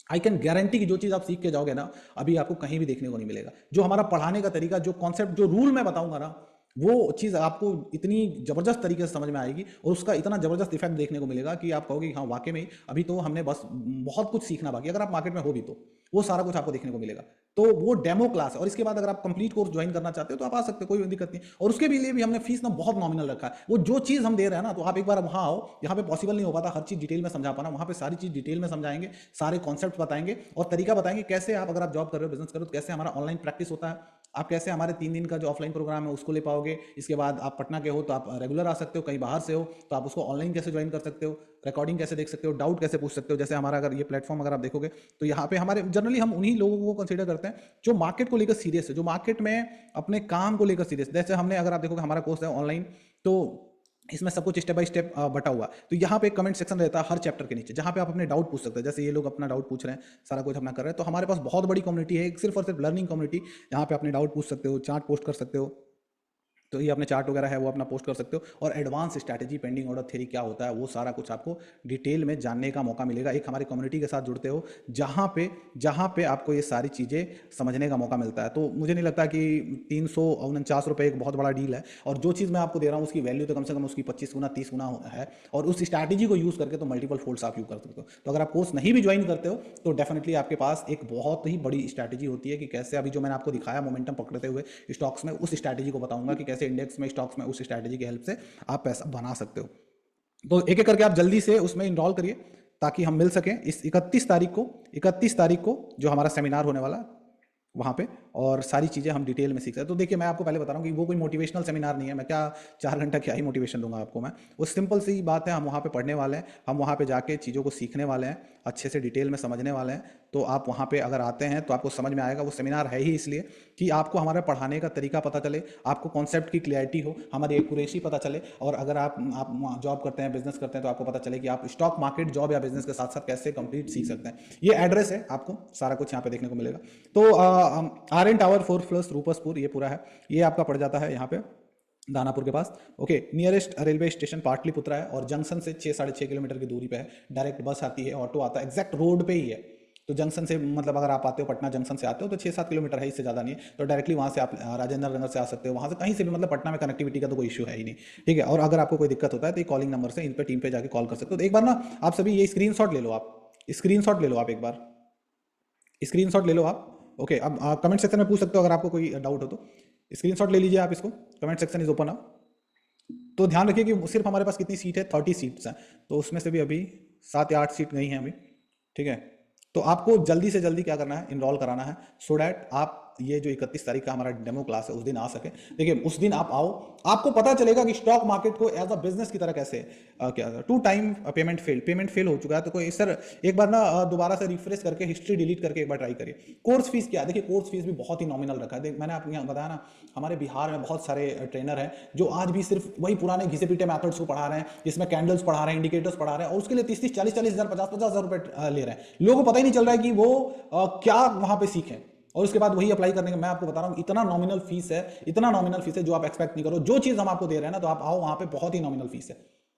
आई कैन गारंटी कि जो चीज़ आप सीख के जाओगे ना, अभी आपको कहीं भी देखने को नहीं मिलेगा। जो हमारा पढ़ाने का तरीका, जो कॉन्सेप्ट, जो रूल मैं बताऊंगा ना, वो चीज़ आपको इतनी ज़बरदस्त तरीके से समझ में आएगी और उसका इतना ज़बरदस्त इफेक्ट देखने को मिलेगा कि आप कहोगे कि हाँ वाकई में अभी तो हमने बस बहुत कुछ सीखना बाकी। अगर आप मार्केट में हो भी तो वो सारा कुछ आपको देखने को मिलेगा। तो वो डेमो क्लास है। और इसके बाद अगर आप कंप्लीट कोर्स ज्वाइन करना चाहते हो तो आप आ सकते हो, कोई दिक्कत नहीं। और उसके लिए भी हमने फीस ना बहुत नॉमिनल रखा है। वो जो चीज़ हम दे रहे हैं ना, तो आप एक बार वहाँ आओ, यहाँ पे पॉसिबल नहीं हो पाता हर चीज़ डिटेल में समझा पाना, वहाँ पे सारी चीज़ डिटेल में समझाएंगे, सारे कॉन्सेप्ट बताएंगे और तरीका बताएंगे कैसे आप, अगर आप जॉब कर रहे हो, बिजनेस कर रहे हो, तो कैसे हमारा ऑनलाइन प्रैक्टिस होता है, आप कैसे हमारे 3 दिन का जो ऑफलाइन प्रोग्राम है उसको ले पाओगे। इसके बाद आप पटना के हो तो आप रेगुलर आ सकते हो, कहीं बाहर से हो तो आप उसको ऑनलाइन कैसे ज्वाइन कर सकते हो, रिकॉर्डिंग कैसे देख सकते हो, डाउट कैसे पूछ सकते हो। जैसे हमारा अगर ये प्लेटफॉर्म अगर आप देखोगे तो यहाँ पे हमारे जनरली हम उन्हीं लोगों को कंसीडर करते हैं जो मार्केट को लेकर सीरियस है, जो मार्केट में अपने काम को लेकर सीरियस। जैसे हमने, अगर आप देखोगे हमारा कोर्स है ऑनलाइन, तो इसमें सब कुछ स्टेप बाय स्टेप बटा हुआ। तो यहाँ पे एक कमेंट सेक्शन रहता है हर चैप्टर के नीचे, जहाँ पे आप अपने डाउट पूछ सकते हैं। जैसे ये लोग अपना डाउट पूछ रहे हैं, सारा कुछ अपना कर रहे हैं, तो हमारे पास बहुत बड़ी कम्युनिटी है, एक सिर्फ और सिर्फ लर्निंग कम्युनिटी। यहाँ पे अपने डाउट पूछ सकते हो, चार्ट पोस्ट कर सकते हो, तो ये अपने चार्ट वगैरह है वो अपना पोस्ट कर सकते हो। और advance strategy, pending order theory क्या होता है, वो सारा कुछ आपको डिटेल में जानने का मौका मिलेगा। एक हमारी कम्युनिटी के साथ जुड़ते हो जहाँ पे आपको ये सारी चीज़ें समझने का मौका मिलता है। तो मुझे नहीं लगता कि 349 रुपये एक बहुत बड़ा डील है। और जो चीज़ मैं आपको दे रहा हूँ उसकी वैल्यू तो कम से कम उसकी 25 गुना 30 गुना है। और उस स्ट्रैटेजी को यूज़ करके तो मल्टीपल फोल्ड्स आप यूज कर सकते हो। तो अगर आप कोर्स नहीं भी ज्वाइन करते हो तो डेफिनेटली आपके पास एक बहुत ही बड़ी स्ट्रैटेजी होती है कि कैसे, अभी जो मैंने आपको दिखाया मोमेंटम पकड़ते हुए स्टॉक्स में, उस स्ट्रैटेजी को बताऊंगा कि कैसे इंडेक्स में, स्टॉक्स में, उस स्ट्रैटेजी की हेल्प से आप पैसा बना सकते हो। तो एक एक करके आप जल्दी से उसमें इनरोल करिए ताकि हम मिल सकें इस 31 तारीख को जो हमारा सेमिनार होने वाला, वहाँ पे, और सारी चीज़ें हम डिटेल में सीख सकते हैं। तो देखिए, मैं आपको पहले बता रहा हूँ कि वो कोई मोटिवेशनल सेमिनार नहीं है, मैं क्या 4 घंटा क्या ही मोटिवेशन दूंगा आपको मैं। वो सिंपल सी बात है, हम वहाँ पे पढ़ने वाले हैं, हम वहाँ पे जाके चीज़ों को सीखने वाले हैं, अच्छे से डिटेल में समझने वाले हैं। तो आप वहाँ पे अगर आते हैं तो आपको समझ में आएगा। वो सेमिनार है ही इसलिए कि आपको हमारा पढ़ाने का तरीका पता चले, आपको कॉन्सेप्ट की क्लैरिटी हो, हमारी एक्यूरेसी पता चले, और अगर आप जॉब करते हैं, बिजनेस करते हैं, तो आपको पता चले कि आप स्टॉक मार्केट, जॉब या बिजनेस के साथ साथ कैसे कंप्लीट सीख सकते हैं। ये एड्रेस है, आपको सारा कुछ यहाँ पे देखने को मिलेगा। तो RN टावर 4+ रूपसपुर, ये पूरा है, ये आपका पड़ जाता है यहाँ पे दानापुर के पास। Okay, nearest railway station Pataliputra है, और जंक्शन से 6-6.5 किलोमीटर की दूरी पे है। डायरेक्ट बस आती है, ऑटो आता है, एग्जैक्ट रोड पे ही है। तो जंक्शन से मतलब अगर आप आते हो पटना जंक्शन से आते हो तो 6-7 किलोमीटर है, इससे ज़्यादा नहीं है। तो डायरेक्टली वहाँ से आप राजेंद्र नगर से आ सकते हो, वहाँ से कहीं से भी, मतलब पटना में कनेक्टिविटी का तो कोई इशू है ही नहीं, ठीक है। और अगर आपको कोई दिक्कत होता है तो ये कॉलिंग नंबर से इन पर टीम पे जाके कॉल कर सकते हो। तो एक बार ना आप सभी ये स्क्रीनशॉट ले लो, आप स्क्रीनशॉट ले लो, आप एक बार स्क्रीनशॉट ले लो आप। ओके, अब कमेंट सेक्शन में पूछ सकते हो अगर आपको कोई डाउट हो तो। स्क्रीनशॉट ले लीजिए आप इसको, comment section is open up. तो ध्यान रखिए कि सिर्फ हमारे पास कितनी सीट है, 30 सीट्स हैं, तो उसमें से भी अभी 7 या 8 सीट गई हैं अभी, ठीक है। तो आपको जल्दी से जल्दी क्या करना है, इनरोल कराना है, सो डैट आप ये जो 31 तारीख का हमारा डेमो क्लास है उस दिन आ सके। देखिए, उस दिन आप आओ, आपको पता चलेगा कि स्टॉक मार्केट को एज अ बिजनेस की तरह कैसे क्या 2 टाइम पेमेंट फेल हो चुका है, तो कोई सर एक बार ना दोबारा से रिफ्रेश करके हिस्ट्री डिलीट करके एक बार ट्राई करिए। कोर्स फीस क्या है, देखिए कोर्स फीस भी बहुत ही नॉमिनल रखा है। मैंने आपको यहाँ बताया ना, हमारे बिहार में बहुत सारे ट्रेनर हैं जो आज भी सिर्फ वही पुराने घिसे पीटे मेथड्स को पढ़ा रहे हैं, जिसमें कैंडल्स पढ़ा रहे हैं, इंडिकेटर्स पढ़ा रहे हैं, और उसके लिए 30-30, 40-40 हज़ार, 50-50 हज़ार रुपए ले रहे हैं। लोगों को पता ही नहीं चल रहा है कि वो क्या वहां पे सीखें, और उसके बाद वही अप्लाई करने का। मैं आपको बता रहा हूँ, इतना नॉमिनल फीस है, इतना नॉमिनल फीस है जो आप एक्सपेक्ट नहीं करो। जो चीज़ हम आपको दे रहे हैं ना, तो आप आओ वहाँ पे, बहुत ही नॉमिनल फीस है,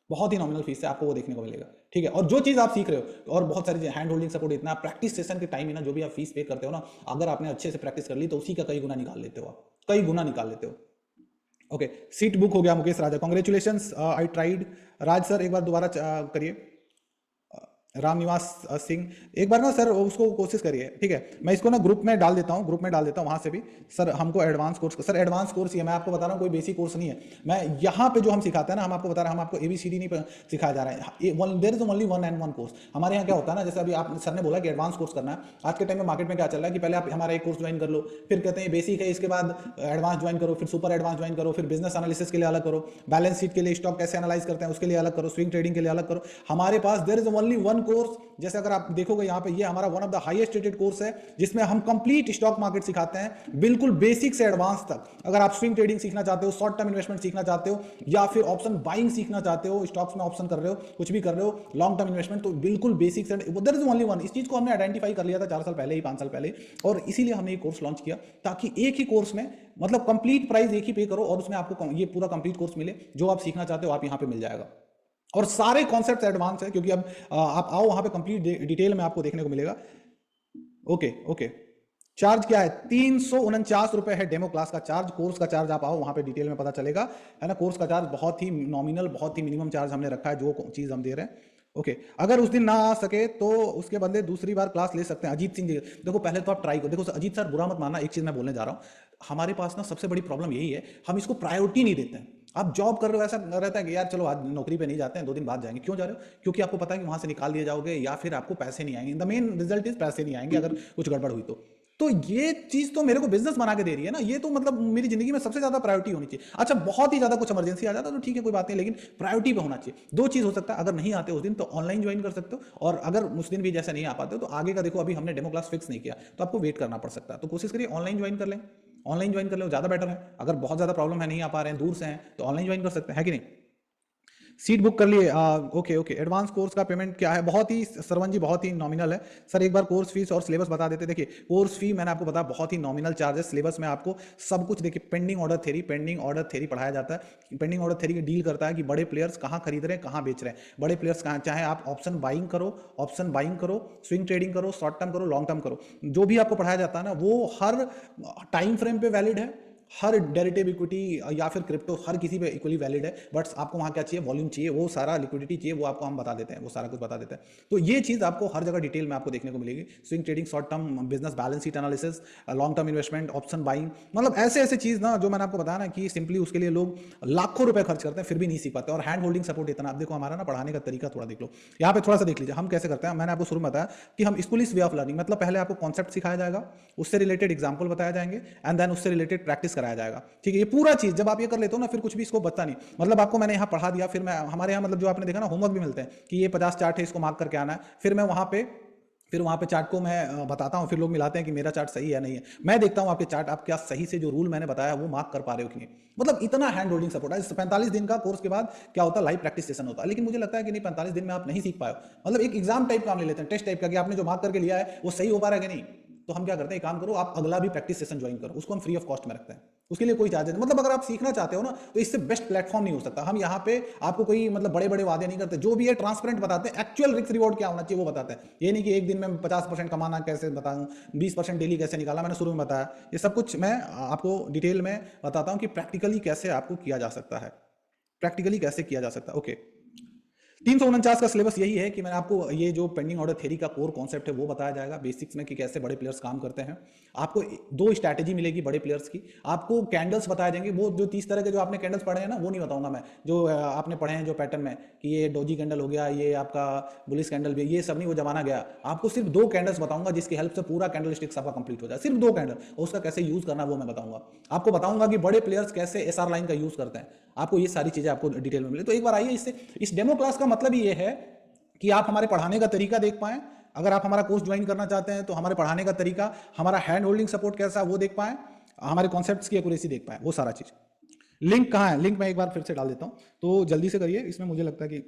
बहुत ही नॉमिनल फीस है, आपको वो देखने को मिलेगा, ठीक है। और जो चीज़ आप सीख रहे हो, और बहुत सारी हैंड होल्डिंग सपोर्ट, इतना प्रैक्टिस सेशन के टाइम ही ना, जो भी आप फीस पे करते हो ना, अगर आपने अच्छे से प्रैक्टिस कर ली तो उसी का कई गुना निकाल लेते हो आप, कई गुना निकाल लेते हो। ओके, सीट बुक हो गया Mukesh Raja, congratulation, I tried. Raj sir एक बार दोबारा करिए। रामनिवास सिंह, एक बार ना सर उसको कोशिश करिए, ठीक है। मैं इसको ना ग्रुप में डाल देता हूँ, वहाँ से भी। सर हमको advance course, sir advance course ही है, मैं आपको बता रहा हूँ, कोई बेसिक कोर्स नहीं है। मैं यहाँ पे जो हम सिखाते हैं ना, हम आपको बता रहे हैं, हम आपको ABCD नहीं सिखाया जा रहा है। There is only one and one course. हमारे यहाँ क्या होता है ना, जैसे अभी आप सर ने बोला कि एडवांस कोर्स करना है, आज के टाइम में मार्केट में क्या चल रहा है कि पहले आप हमारा एक कोर्स ज्वाइन कर लो, फिर कहते हैं बेसिक है, इसके बाद एडवांस ज्वाइन करो, फिर सुपर एडवांस ज्वाइन करो, फिर बिजनेस एनालिसिस के लिए अलग करो, बैलेंस शीट के लिए, स्टॉक कैसे एनालाइज करते हैं उसके लिए अलग करो, स्विंग ट्रेडिंग के लिए अलग करो। हमारे पास there is only one course. जैसे अगर आप देखोगे यहाँ पे, ये हमारा one of the highest rated course है, जिसमें हम कंप्लीट स्टॉक मार्केट सिखाते हैं, बिल्कुल बेसिक से एडवांस तक। अगर आप स्विंग ट्रेडिंग सीखना चाहते हो, शॉर्ट टर्म इन्वेस्टमेंट सीखना चाहते हो, या फिर ऑप्शन बाइंग सीखना चाहते हो, स्टॉक्स में ऑप्शन कर रहे हो, कुछ भी कर रहे हो, लॉन्ग टर्म इन्वेस्टमेंट, तो बिल्कुल बेसिक से देयर इज ओनली वन। इस चीज को हमने आइडेंटिफाई कर लिया था 4 साल पहले ही, 5 साल पहले, और इसीलिए हमने ये कोर्स लॉन्च किया, ताकि एक ही कोर्स में मतलब कंप्लीट प्राइस एक ही पे करो, और उसमें आपको ये पूरा कंप्लीट कोर्स मिले। जो आप सीखना चाहते हो आप यहाँ पे मिल जाएगा, और सारे कॉन्सेप्ट्स एडवांस है, क्योंकि अब आप आओ वहां पे कंप्लीट डिटेल में आपको देखने को मिलेगा। ओके ओके, चार्ज क्या है, 349 रुपए है डेमो क्लास का चार्ज। कोर्स का चार्ज आप आओ वहां पे डिटेल में पता चलेगा, है ना। कोर्स का चार्ज बहुत ही नॉमिनल, बहुत ही मिनिमम चार्ज हमने रखा है, जो चीज हम दे रहे हैं। ओके, अगर उस दिन ना आ सके तो उसके बदले दूसरी बार क्लास ले सकते हैं। अजीत सिंह जी, देखो पहले तो आप ट्राई करो। देखो अजीत सर, बुरा मत मानना, एक चीज मैं बोलने जा रहा हूँ, हमारे पास ना सबसे बड़ी प्रॉब्लम यही है, हम इसको प्रायोरिटी नहीं देते हैं। आप जॉब कर रहे हो, ऐसा रहता है कि यार चलो आज नौकरी पे नहीं जाते हैं, 2 दिन बाद जाएंगे। क्यों जा रहे हो? क्योंकि आपको पता है कि वहां से निकाल दिए जाओगे, या फिर आपको पैसे नहीं आएंगे। द मेन रिजल्ट इज पैसे नहीं आएंगे अगर कुछ गड़बड़ हुई तो ये चीज तो मेरे को बिजनेस बना के दे रही है ना, ये तो मतलब मेरी जिंदगी में सबसे ज्यादा प्रायोरिटी होनी चाहिए। अच्छा, बहुत ही ज्यादा कुछ इमरजेंसी आ जाता तो ठीक है, कोई बात नहीं, लेकिन प्रायोरिटी पे होना चाहिए। 2 चीज हो सकता है, अगर नहीं आते उस दिन तो ऑनलाइन ज्वाइन कर सकते हो, और अगर उस दिन भी जैसे नहीं आ पाते हो तो आगे का देखो, अभी हमने डेमो क्लास फिक्स नहीं किया तो आपको वेट करना पड़ सकता है। तो कोशिश करिए ऑनलाइन ज्वाइन कर लें, ऑनलाइन ज्वाइन कर लो, ज्यादा बेटर है। अगर बहुत ज्यादा प्रॉब्लम है, नहीं आ पा रहे हैं, दूर से हैं, तो ऑनलाइन ज्वाइन कर सकते हैं, है कि नहीं। सीट बुक कर लिए, ओके ओके। एडवांस कोर्स का पेमेंट क्या है? बहुत ही सरवन जी, बहुत ही नॉमिनल है। सर एक बार कोर्स फीस और सिलेबस बता देते। देखिए कोर्स फी मैंने आपको बताया, बहुत ही नॉमिनल चार्जेस। सिलेबस में आपको सब कुछ, देखिए पेंडिंग ऑर्डर थ्योरी पढ़ाया जाता है। पेंडिंग ऑर्डर थ्योरी डील करता है कि बड़े प्लेयर्स कहाँ खरीद रहे हैं, कहाँ बेच रहे हैं। बड़े प्लेयर्स कहाँ, चाहे आप ऑप्शन बाइंग करो, स्विंग ट्रेडिंग करो, शॉर्ट टर्म करो, लॉन्ग टर्म करो, जो भी आपको पढ़ाया जाता है ना, वो हर टाइम फ्रेम पे वैलिड है, हर डेरिवेटिव इक्विटी या फिर क्रिप्टो हर किसी पे इक्वली वैलिड है, बट आपको वहाँ क्या चाहिए, वॉल्यूम चाहिए, वो सारा लिक्विडिटी चाहिए, वो आपको हम बता देते हैं, वो सारा कुछ बता देते हैं। तो ये चीज़ आपको हर जगह डिटेल में आपको देखने को मिलेगी। Swing trading, short term business, balance sheet analysis, long term investment, option buying, मतलब ऐसे ऐसे चीज़ ना जो मैंने आपको बताया ना कि सिंपली उसके लिए लोग लाखों रुपए खर्च करते हैं फिर भी नहीं सीख पाते। और हैंड होल्डिंग सपोर्ट इतना, आप देखो हमारा ना पढ़ाने का तरीका थोड़ा देख लो, यहाँ पे थोड़ा सा देख लीजिए हम कैसे करते हैं। मैंने आपको शुरू में बताया कि हम स्कूल इस वे ऑफ लर्निंग, मतलब पहले आपको कॉन्सेप्ट सिखाया जाएगा, उससे रिलेटेड एग्जाम्पल बताया जाएंगे, एंड देन उससे रिलेटेड प्रैक्टिस कराया जाएगा। ठीक है, ये पूरा चीज जब आप ये कर लेते हो ना, फिर कुछ भी इसको बचता नहीं। मतलब आपको मैंने यहाँ पढ़ा दिया, फिर मैं हमारे यहाँ मतलब जो आपने देखा ना होमवर्क भी मिलते हैं कि ये 50 चार्ट है, इसको मार्क करके आना है, फिर वहाँ पे चार्ट को मैं बताता हूँ, फिर लोग मिलाते हैं कि मेरा चार्ट सही है नहीं है, मैं देखता हूँ आपके चार्ट आप क्या सही से जो रूल मैंने बताया वो मार्क कर पा रहे हो कि नहीं। मतलब इतना हैंड होल्डिंग सपोर्ट है। 45 दिन का कोर्स के बाद क्या होता है, लाइव प्रैक्टिस सेशन होता है। लेकिन मुझे लगता है कि नहीं, 45 दिन में आप नहीं सीख पाए, मतलब एक एग्जाम टाइप काम ले लेते हैं, टेस्ट टाइप का, कि आपने जो मार्क करके लिया है वो सही हो पा रहा है कि नहीं। तो हम क्या करते हैं, एक काम करो, आप अगला भी प्रैक्टिस सेशन ज्वाइन करो, उसको हम फ्री ऑफ कॉस्ट में रखते हैं, उसके लिए कोई चार्जेस, मतलब अगर आप सीखना चाहते हो ना तो इससे बेस्ट प्लेटफॉर्म नहीं हो सकता। हम यहाँ पे आपको कोई मतलब बड़े बड़े वादे नहीं करते, जो भी है ट्रांसपेरेंट बताते हैं, एक्चुअल रिस्क रिवॉर्ड क्या होना चाहिए वो बताते हैं। ये नहीं कि एक दिन में 50% कमाना कैसे बताऊं, 20% डेली कैसे निकाला, मैंने शुरू में बताया, ये सब कुछ मैं आपको डिटेल में बताता हूँ कि प्रैक्टिकली कैसे आपको किया जा सकता है, प्रैक्टिकली कैसे किया जा सकता है। ओके, 349 का सिलेबस यही है कि मैंने आपको ये जो पेंडिंग ऑर्डर थ्योरी का कोर कॉन्सेप्ट है वो बताया जाएगा बेसिक्स में, कि कैसे बड़े प्लेयर्स काम करते हैं। आपको दो स्ट्रैटेजी मिलेगी बड़े प्लेयर्स की, आपको कैंडल्स बताए जाएंगे, वो जो 30 तरह के जो आपने कैंडल्स पढ़े हैं ना वो नहीं बताऊंगा मैं, जो आपने पढ़े हैं जो पैटर्न में, कि ये डोजी कैंडल हो गया, ये आपका बुलिस कैंडल भी, ये सब नहीं, वो जमाना गया। आपको सिर्फ दो कैंडल्स बताऊंगा जिसकी हेल्प से पूरा कैंडल स्टिक्स आपका कंप्लीट हो जाए, सिर्फ दो कैंडल, और उसका कैसे यूज करना वो मैं बताऊंगा। आपको बताऊंगा कि बड़े प्लेयर्स कैसे एसआर लाइन का यूज करते हैं, आपको ये सारी चीजें आपको डिटेल में मिले। तो एक बार आइए, इससे इस डेमो क्लास का मतलब ये है कि आप हमारे पढ़ाने का तरीका देख पाएं। अगर आप हमारा कोर्स ज्वाइन करना चाहते हैं तो हमारे पढ़ाने का तरीका, हमारा हैंड होल्डिंग सपोर्ट कैसा है वो देख पाएं, हमारे कॉन्सेप्ट्स की एक्यूरेसी देख पाएं, वो सारा चीज। लिंक कहाँ है, लिंक मैं एक बार फिर से डाल देता हूँ, तो जल्दी से करिए। इसमें मुझे लगता है कि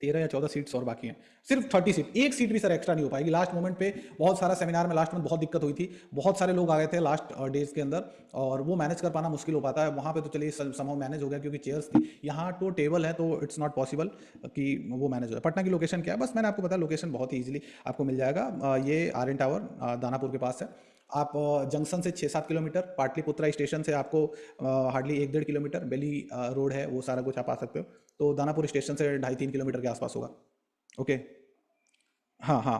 13 या 14 सीट्स और बाकी हैं, सिर्फ 30 सीट, एक सीट भी सर एक्स्ट्रा नहीं हो पाएगी। लास्ट मोमेंट पे बहुत सारा सेमिनार में लास्ट में बहुत दिक्कत हुई थी, बहुत सारे लोग आ गए थे लास्ट डेज के अंदर, और वो मैनेज कर पाना मुश्किल हो पाता है। वहाँ पे तो चलिए समहाउ मैनेज हो गया क्योंकि चेयर्स थी, यहाँ तो टेबल है तो इट्स नॉट पॉसिबल कि वो मैनेज हो जाए। पटना की लोकेशन क्या है, बस मैंने आपको बताया, लोकेशन बहुत ही ईजिली आपको मिल जाएगा। ये आर्यन टावर दानापुर के पास है। आप जंक्शन से 6-7 किलोमीटर, पाटलिपुत्रा स्टेशन से आपको हार्डली 1-1.5 किलोमीटर, बेली रोड है, वो सारा कुछ आप आ सकते हो। तो दानापुर स्टेशन से 2.5-3 किलोमीटर के आसपास होगा। ओके, हाँ हाँ।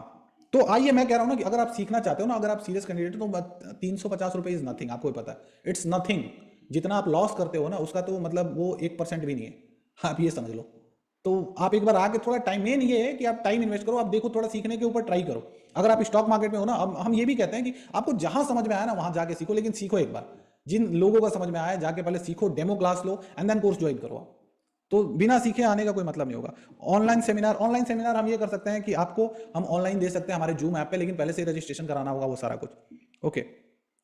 तो आइए, मैं कह रहा हूँ ना कि अगर आप सीखना चाहते हो ना, अगर आप सीरियस कैंडिडेट हो तो 350 रुपये इज नथिंग, आपको भी पता है, इट्स नथिंग। जितना आप लॉस करते हो ना उसका तो मतलब वो 1% भी नहीं है, आप ये समझ लो। तो आप एक बार आके थोड़ा टाइम, मेन ये है कि आप टाइम इन्वेस्ट करो, आप देखो, थोड़ा सीखने के ऊपर ट्राई करो। अगर आप स्टॉक मार्केट में हो ना, हम ये भी कहते हैं कि आपको जहां समझ में आया ना वहां जाके सीखो, लेकिन सीखो एक बार, जिन लोगों का समझ में आया जाके पहले सीखो, डेमो क्लास लो, एंड देन कोर्स ज्वाइन करो आप। तो बिना सीखे आने का कोई मतलब नहीं होगा। ऑनलाइन सेमिनार हम ये कर सकते हैं कि आपको हम ऑनलाइन दे सकते हैं हमारे जूम ऐप पे, लेकिन पहले से रजिस्ट्रेशन कराना होगा वो सारा कुछ। ओके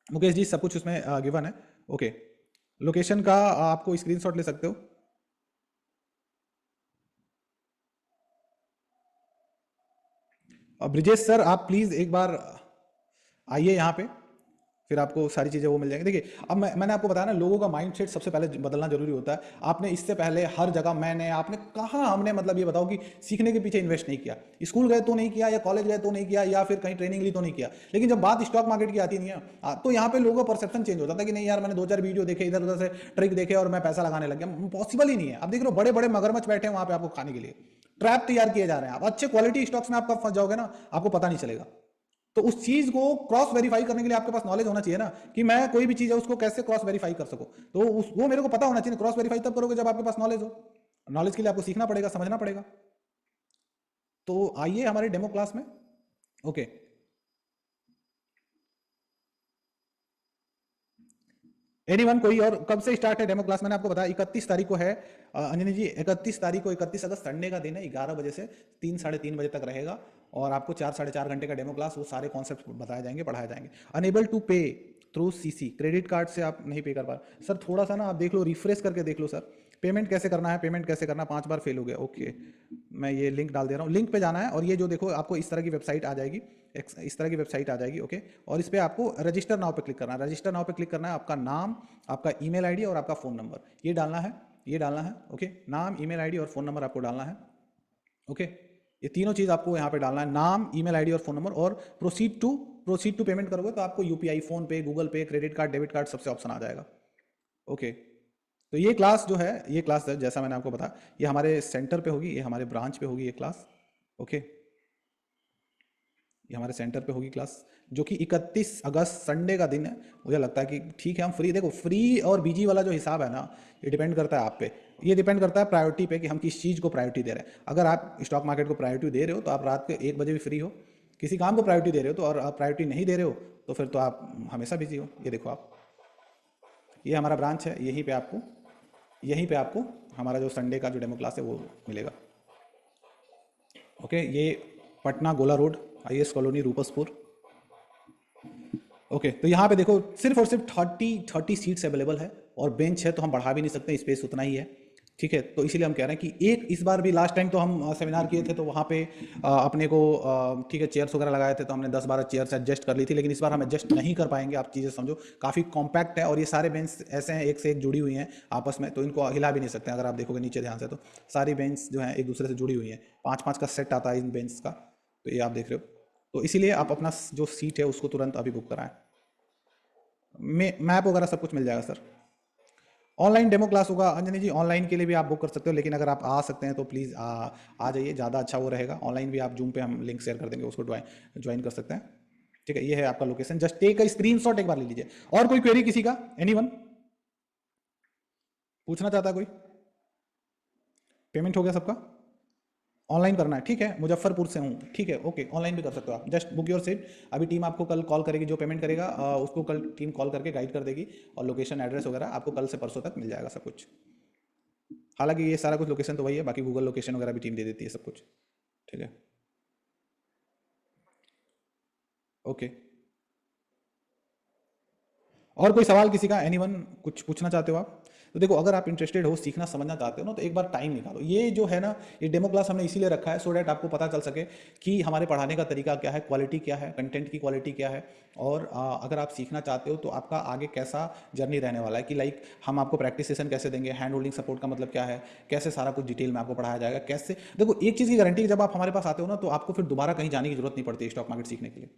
मुकेश जी, सब कुछ उसमें गिवन है। ओके, लोकेशन का आपको स्क्रीनशॉट ले सकते हो। ब्रिजेश सर, आप प्लीज एक बार आइए यहाँ पे, फिर आपको सारी चीज़ें वो मिल जाएंगी। देखिए, अब मैंने आपको बताया ना, लोगों का माइंडसेट सबसे पहले बदलना जरूरी होता है। आपने इससे पहले हर जगह आपने कहाँ, हमने मतलब ये बताओ कि सीखने के पीछे इन्वेस्ट नहीं किया, स्कूल गए तो नहीं किया, या कॉलेज गए तो नहीं किया, या फिर कहीं ट्रेनिंग ली तो नहीं किया। लेकिन जब बात स्टॉक मार्केट की आती नहीं है तो यहाँ पे लोगों का परसेप्शन चेंज होता था कि नहीं यार, मैंने 2-4 वीडियो देखे, इधर उधर से ट्रिक देखे और मैं पैसा लगाने लग गया। पॉसिबल ही नहीं है। अब देख लो, बड़े बड़े मगरमच्छ बैठे हैं वहाँ पे आपको खाने के लिए, ट्रैप तैयार किए जा रहे हैं। आप अच्छे क्वालिटी स्टॉक्स में आप कब फंस जाओगे ना, आपको पता नहीं चलेगा। तो उस चीज को क्रॉस वेरीफाई करने के लिए आपके पास नॉलेज होना चाहिए ना, कि मैं कोई भी चीज है उसको कैसे क्रॉस वेरीफाई कर सकूं। तो वो मेरे को पता होना चाहिए। क्रॉस वेरीफाई तब करोगे जब आपके पास नॉलेज हो। नॉलेज के लिए आपको सीखना पड़ेगा, समझना पड़ेगा। तो आइए हमारे डेमो क्लास में। ओके, एनीवन, कोई और, कब से स्टार्ट है डेमो क्लास? मैंने आपको बताया 31 तारीख को है अंजनी जी, 31 तारीख को, 31 अगस्त संडे का दिन है, 11 बजे से 3-3:30 बजे तक रहेगा। और आपको 4-4.5 घंटे का डेमो क्लास, वो सारे कॉन्सेप्ट बताए जाएंगे, पढ़ाए जाएंगे। अनेबल टू पे थ्रू सीसी, क्रेडिट कार्ड से आप नहीं पे कर पा सर, थोड़ा सा ना आप देख लो, रिफ्रेश करके देख लो सर, पेमेंट कैसे करना है, पेमेंट कैसे करना है, 5 बार फेल हो गया। ओके, मैं ये लिंक डाल दे रहा हूँ, लिंक पे जाना है, और ये जो देखो आपको इस तरह की वेबसाइट आ जाएगी, इस तरह की वेबसाइट आ जाएगी। ओके, और इस पर आपको रजिस्टर नाउ पे क्लिक करना है, रजिस्टर नाउ पे क्लिक करना है, आपका नाम, आपका ईमेल आईडी और आपका फ़ोन नंबर ये डालना है, ये डालना है। ओके, नाम, ईमेल आईडी और फ़ोन नंबर आपको डालना है। ओके, ये तीनों चीज़ आपको यहाँ पे डालना है, नाम, ईमेल आईडी और फ़ोन नंबर। और प्रोसीड टू पेमेंट करोगे तो आपको यूपीआई, फ़ोन पे, गूगल पे, क्रेडिट कार्ड, डेबिट कार्ड सबसे ऑप्शन आ जाएगा। ओके, तो ये क्लास जो है, ये क्लास जैसा मैंने आपको बताया, ये हमारे सेंटर पे होगी, ये हमारे ब्रांच पे होगी ये क्लास। ओके, ये हमारे सेंटर पे होगी क्लास, जो कि 31 अगस्त संडे का दिन है। मुझे लगता है कि ठीक है, हम फ्री, देखो फ्री और बिजी वाला जो हिसाब है ना, ये डिपेंड करता है आप पे, ये डिपेंड करता है प्रायोरिटी पे कि हम किस चीज़ को प्रायोरिटी दे रहे हैं। अगर आप स्टॉक मार्केट को प्रायोरिटी दे रहे हो तो आप रात के 1 बजे भी फ्री हो, किसी काम को प्रायोरिटी दे रहे हो तो, और आप प्रायोरिटी नहीं दे रहे हो तो फिर तो आप हमेशा बिजी हो। ये देखो आप, ये हमारा ब्रांच है, यहीं पे आपको हमारा जो संडे का जो डेमो क्लास है वो मिलेगा। ओके, ये पटना गोला road, IS colony, Rupaspur. Okay, तो यहाँ पे देखो सिर्फ और सिर्फ 30 सीट्स अवेलेबल है, और बेंच है तो हम बढ़ा भी नहीं सकते, स्पेस उतना ही है। ठीक है, तो इसीलिए हम कह रहे हैं कि एक, इस बार भी लास्ट टाइम तो हम सेमिनार किए थे तो वहाँ पे अपने को ठीक है चेयर्स वगैरह लगाए थे, तो हमने 10-12 चेयर्स एडजस्ट कर ली थी, लेकिन इस बार हम एडजस्ट नहीं कर पाएंगे। आप चीज़ें समझो, काफ़ी कॉम्पैक्ट है, और ये सारे बेंच ऐसे हैं, एक से एक जुड़ी हुई हैं आपस में, तो इनको हिला भी नहीं सकते। अगर आप देखोगे नीचे ध्यान से तो सारी बेंच जो हैं एक दूसरे से जुड़ी हुई हैं, 5-5 का सेट आता है इन बेंच का, तो ये आप देख रहे हो। तो इसीलिए आप अपना जो सीट है उसको तुरंत अभी बुक कराएं। मैप वगैरह सब कुछ मिल जाएगा सर। ऑनलाइन डेमो क्लास होगा अंजनी जी, ऑनलाइन के लिए भी आप बुक कर सकते हो, लेकिन अगर आप आ सकते हैं तो प्लीज़ आ जाइए, ज़्यादा अच्छा वो रहेगा। ऑनलाइन भी आप जूम पे हम लिंक शेयर कर देंगे, उसको ज्वाइन कर सकते हैं। ठीक है, ये है आपका location, just take a screenshot, एक बार ले लीजिए। और कोई क्वेरी किसी का, एनीवन पूछना चाहता है कोई? पेमेंट हो गया सबका? ऑनलाइन करना है, ठीक है, मुजफ्फरपुर से हूँ, ठीक है, ओके, ऑनलाइन भी कर सकते हो आप, जस्ट बुक योर सीट। अभी टीम आपको कल कॉल करेगी, जो पेमेंट करेगा उसको कल टीम कॉल करके गाइड कर देगी, और लोकेशन एड्रेस वगैरह आपको कल से परसों तक मिल जाएगा सब कुछ। हालांकि ये सारा कुछ लोकेशन तो वही है, बाकी गूगल लोकेशन वगैरह भी टीम दे देती है सब कुछ। ठीक है, ओके। और कोई सवाल किसी का, एनीवन, कुछ पूछना चाहते हो आप? तो देखो, अगर आप इंटरेस्टेड हो, सीखना समझना चाहते हो ना, तो एक बार टाइम निकालो। ये जो है ना, ये डेमो क्लास हमने इसीलिए रखा है, सो डैट आपको पता चल सके कि हमारे पढ़ाने का तरीका क्या है, क्वालिटी क्या है, कंटेंट की क्वालिटी क्या है, और अगर आप सीखना चाहते हो तो आपका आगे कैसा जर्नी रहने वाला है, कि लाइक हम आपको प्रैक्टिस सेशन कैसे देंगे, हैंड होल्डिंग सपोर्ट का मतलब क्या है, कैसे सारा कुछ डिटेल में आपको पढ़ाया जाएगा, कैसे। देखो, एक चीज़ की गारंटी, जब आप हमारे पास आते हो ना, तो आपको फिर दोबारा कहीं जाने की जरूरत नहीं पड़ती स्टॉक मार्केट सीखने के लिए।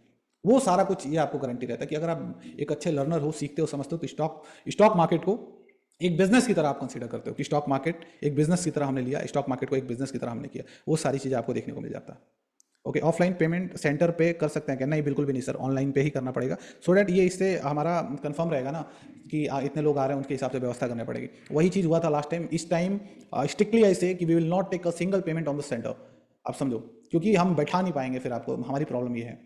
वो सारा कुछ ये आपको गारंटी रहता है कि अगर आप एक अच्छे लर्नर हो, सीखते हो, समझते हो, तो स्टॉक मार्केट को एक बिजनेस की तरह आप कंसीडर करते हो, कि स्टॉक मार्केट एक बिजनेस की तरह हमने लिया, स्टॉक मार्केट को एक बिजनेस की तरह हमने किया, वो सारी चीज़ें आपको देखने को मिल जाता है। ओके, ऑफलाइन पेमेंट सेंटर पे कर सकते हैं क्या? नहीं, बिल्कुल भी नहीं सर, ऑनलाइन पे ही करना पड़ेगा, सो डैट ये इससे हमारा कंफर्म रहेगा ना कि इतने लोग आ रहे हैं, उनके हिसाब से व्यवस्था करनी पड़ेगी। वही चीज़ हुआ था लास्ट टाइम, इस टाइम स्ट्रिक्टली ऐसे कि we will not take a single payment on the centre. आप समझो, क्योंकि हम बैठा नहीं पाएंगे फिर आपको, हमारी प्रॉब्लम ये है।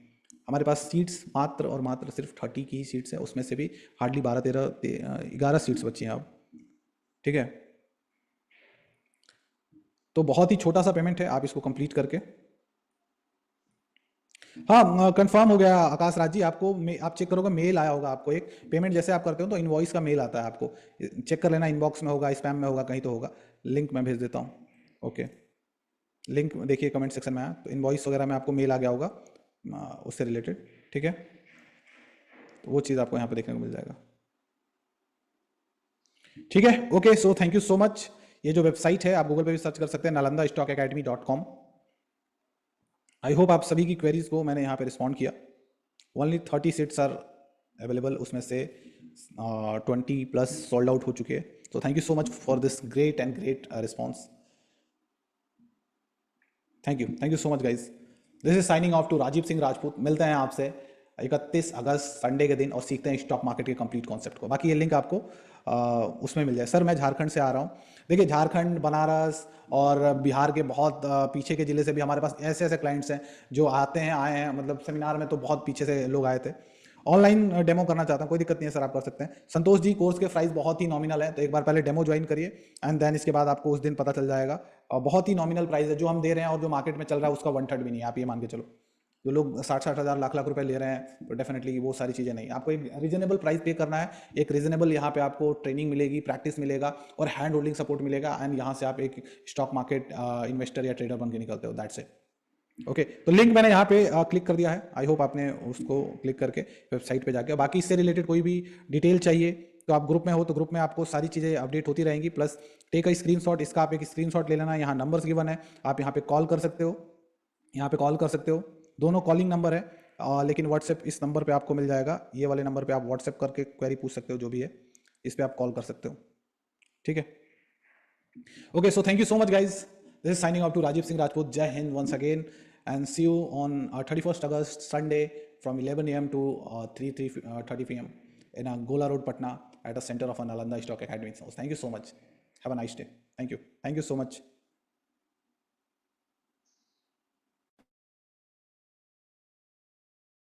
हमारे पास सीट्स मात्र और मात्र सिर्फ 30 की ही सीट्स हैं, उसमें से भी हार्डली 12-13-11 सीट्स बची हैं अब। ठीक है, तो बहुत ही छोटा सा पेमेंट है, आप इसको कंप्लीट करके। हाँ, कंफर्म हो गया आकाश राज जी, आपको आप चेक करोगे, मेल आया होगा आपको एक, पेमेंट जैसे आप करते हो तो इनवॉइस का मेल आता है आपको, चेक कर लेना, इनबॉक्स में होगा, स्पैम में होगा, कहीं तो होगा। लिंक मैं भेज देता हूँ। ओके, लिंक देखिए कमेंट सेक्शन में आया, तो इनवॉइस वगैरह में आपको मेल आ गया होगा उससे रिलेटेड। ठीक है, तो वो चीज़ आपको यहाँ पे देखने को मिल जाएगा। ठीक है, okay, so thank you so much. ये जो वेबसाइट है आप गूगल पे भी सर्च कर सकते हैं, nalandastockacademy.com। आई होप आप सभी की क्वेरीज को मैंने यहाँ पे रिस्पॉन्ड किया। ओनली 30 सीट्स आर अवेलेबल, उसमें से 20 प्लस सोल्ड आउट हो चुके हैं। तो thank you so much for this great and great response. Thank you so much guys. This is signing off to Rajeev Singh Rajput. मिलते हैं आपसे 31 अगस्त संडे के दिन, और सीखते हैं स्टॉक मार्केट के कंप्लीट कॉन्सेप्ट को। बाकी ये लिंक आपको उसमें मिल जाए। सर मैं झारखंड से आ रहा हूँ। देखिए, झारखंड, बनारस और बिहार के बहुत पीछे के ज़िले से भी हमारे पास ऐसे ऐसे क्लाइंट्स हैं जो आए हैं, मतलब सेमिनार में तो बहुत पीछे से लोग आए थे। ऑनलाइन डेमो करना चाहता हूँ, कोई दिक्कत नहीं है सर, आप कर सकते हैं। संतोष जी, कोर्स के प्राइस बहुत ही नॉमिनल है, तो एक बार पहले डेमो ज्वाइन करिए, एंड देन इसके बाद आपको उस दिन पता चल जाएगा। और बहुत ही नॉमिनल प्राइस है जो हम दे रहे हैं, और जो मार्केट में चल रहा है उसका 1/3 भी नहीं है, आप ये मान के चलो। जो लोग 60-60 हज़ार, लाख रुपए ले रहे हैं, तो डेफिनेटली वो सारी चीज़ें नहीं। आपको एक रीजनेबल प्राइस पे करना है, एक रीजनेबल यहाँ पे आपको ट्रेनिंग मिलेगी, प्रैक्टिस मिलेगा, और हैंड होल्डिंग सपोर्ट मिलेगा, एंड यहाँ से आप एक स्टॉक मार्केट इन्वेस्टर या ट्रेडर बन के निकलते हो। That's it. ओके, तो लिंक मैंने यहाँ पे क्लिक कर दिया है, आई होप आपने उसको क्लिक करके वेबसाइट पे जाके, बाकी इससे रिलेटेड कोई भी डिटेल चाहिए तो आप ग्रुप में हो, तो ग्रुप में आपको सारी चीज़ें अपडेट होती रहेंगी। प्लस टेक अ स्क्रीनशॉट, इसका आप एक स्क्रीनशॉट ले लेना, यहाँ नंबर्स गिवन है, आप यहाँ पे कॉल कर सकते हो, यहाँ पे कॉल कर सकते हो, दोनों कॉलिंग नंबर है। लेकिन व्हाट्सएप इस नंबर पे आपको मिल जाएगा, ये वाले नंबर पे आप व्हाट्सएप करके क्वेरी पूछ सकते हो जो भी है। इस पर आप कॉल कर सकते हो, ठीक है। Okay, so thank you so much, guys. This is signing out to Rajiv Singh Rajput. Jai Hind once again, and see you on 31st August Sunday from 11 a.m. to 3:30 p.m. in Gola Road, Patna, at the center of Nalanda Stock Academy. So thank you so much. Have a nice day. Thank you. Thank you so much.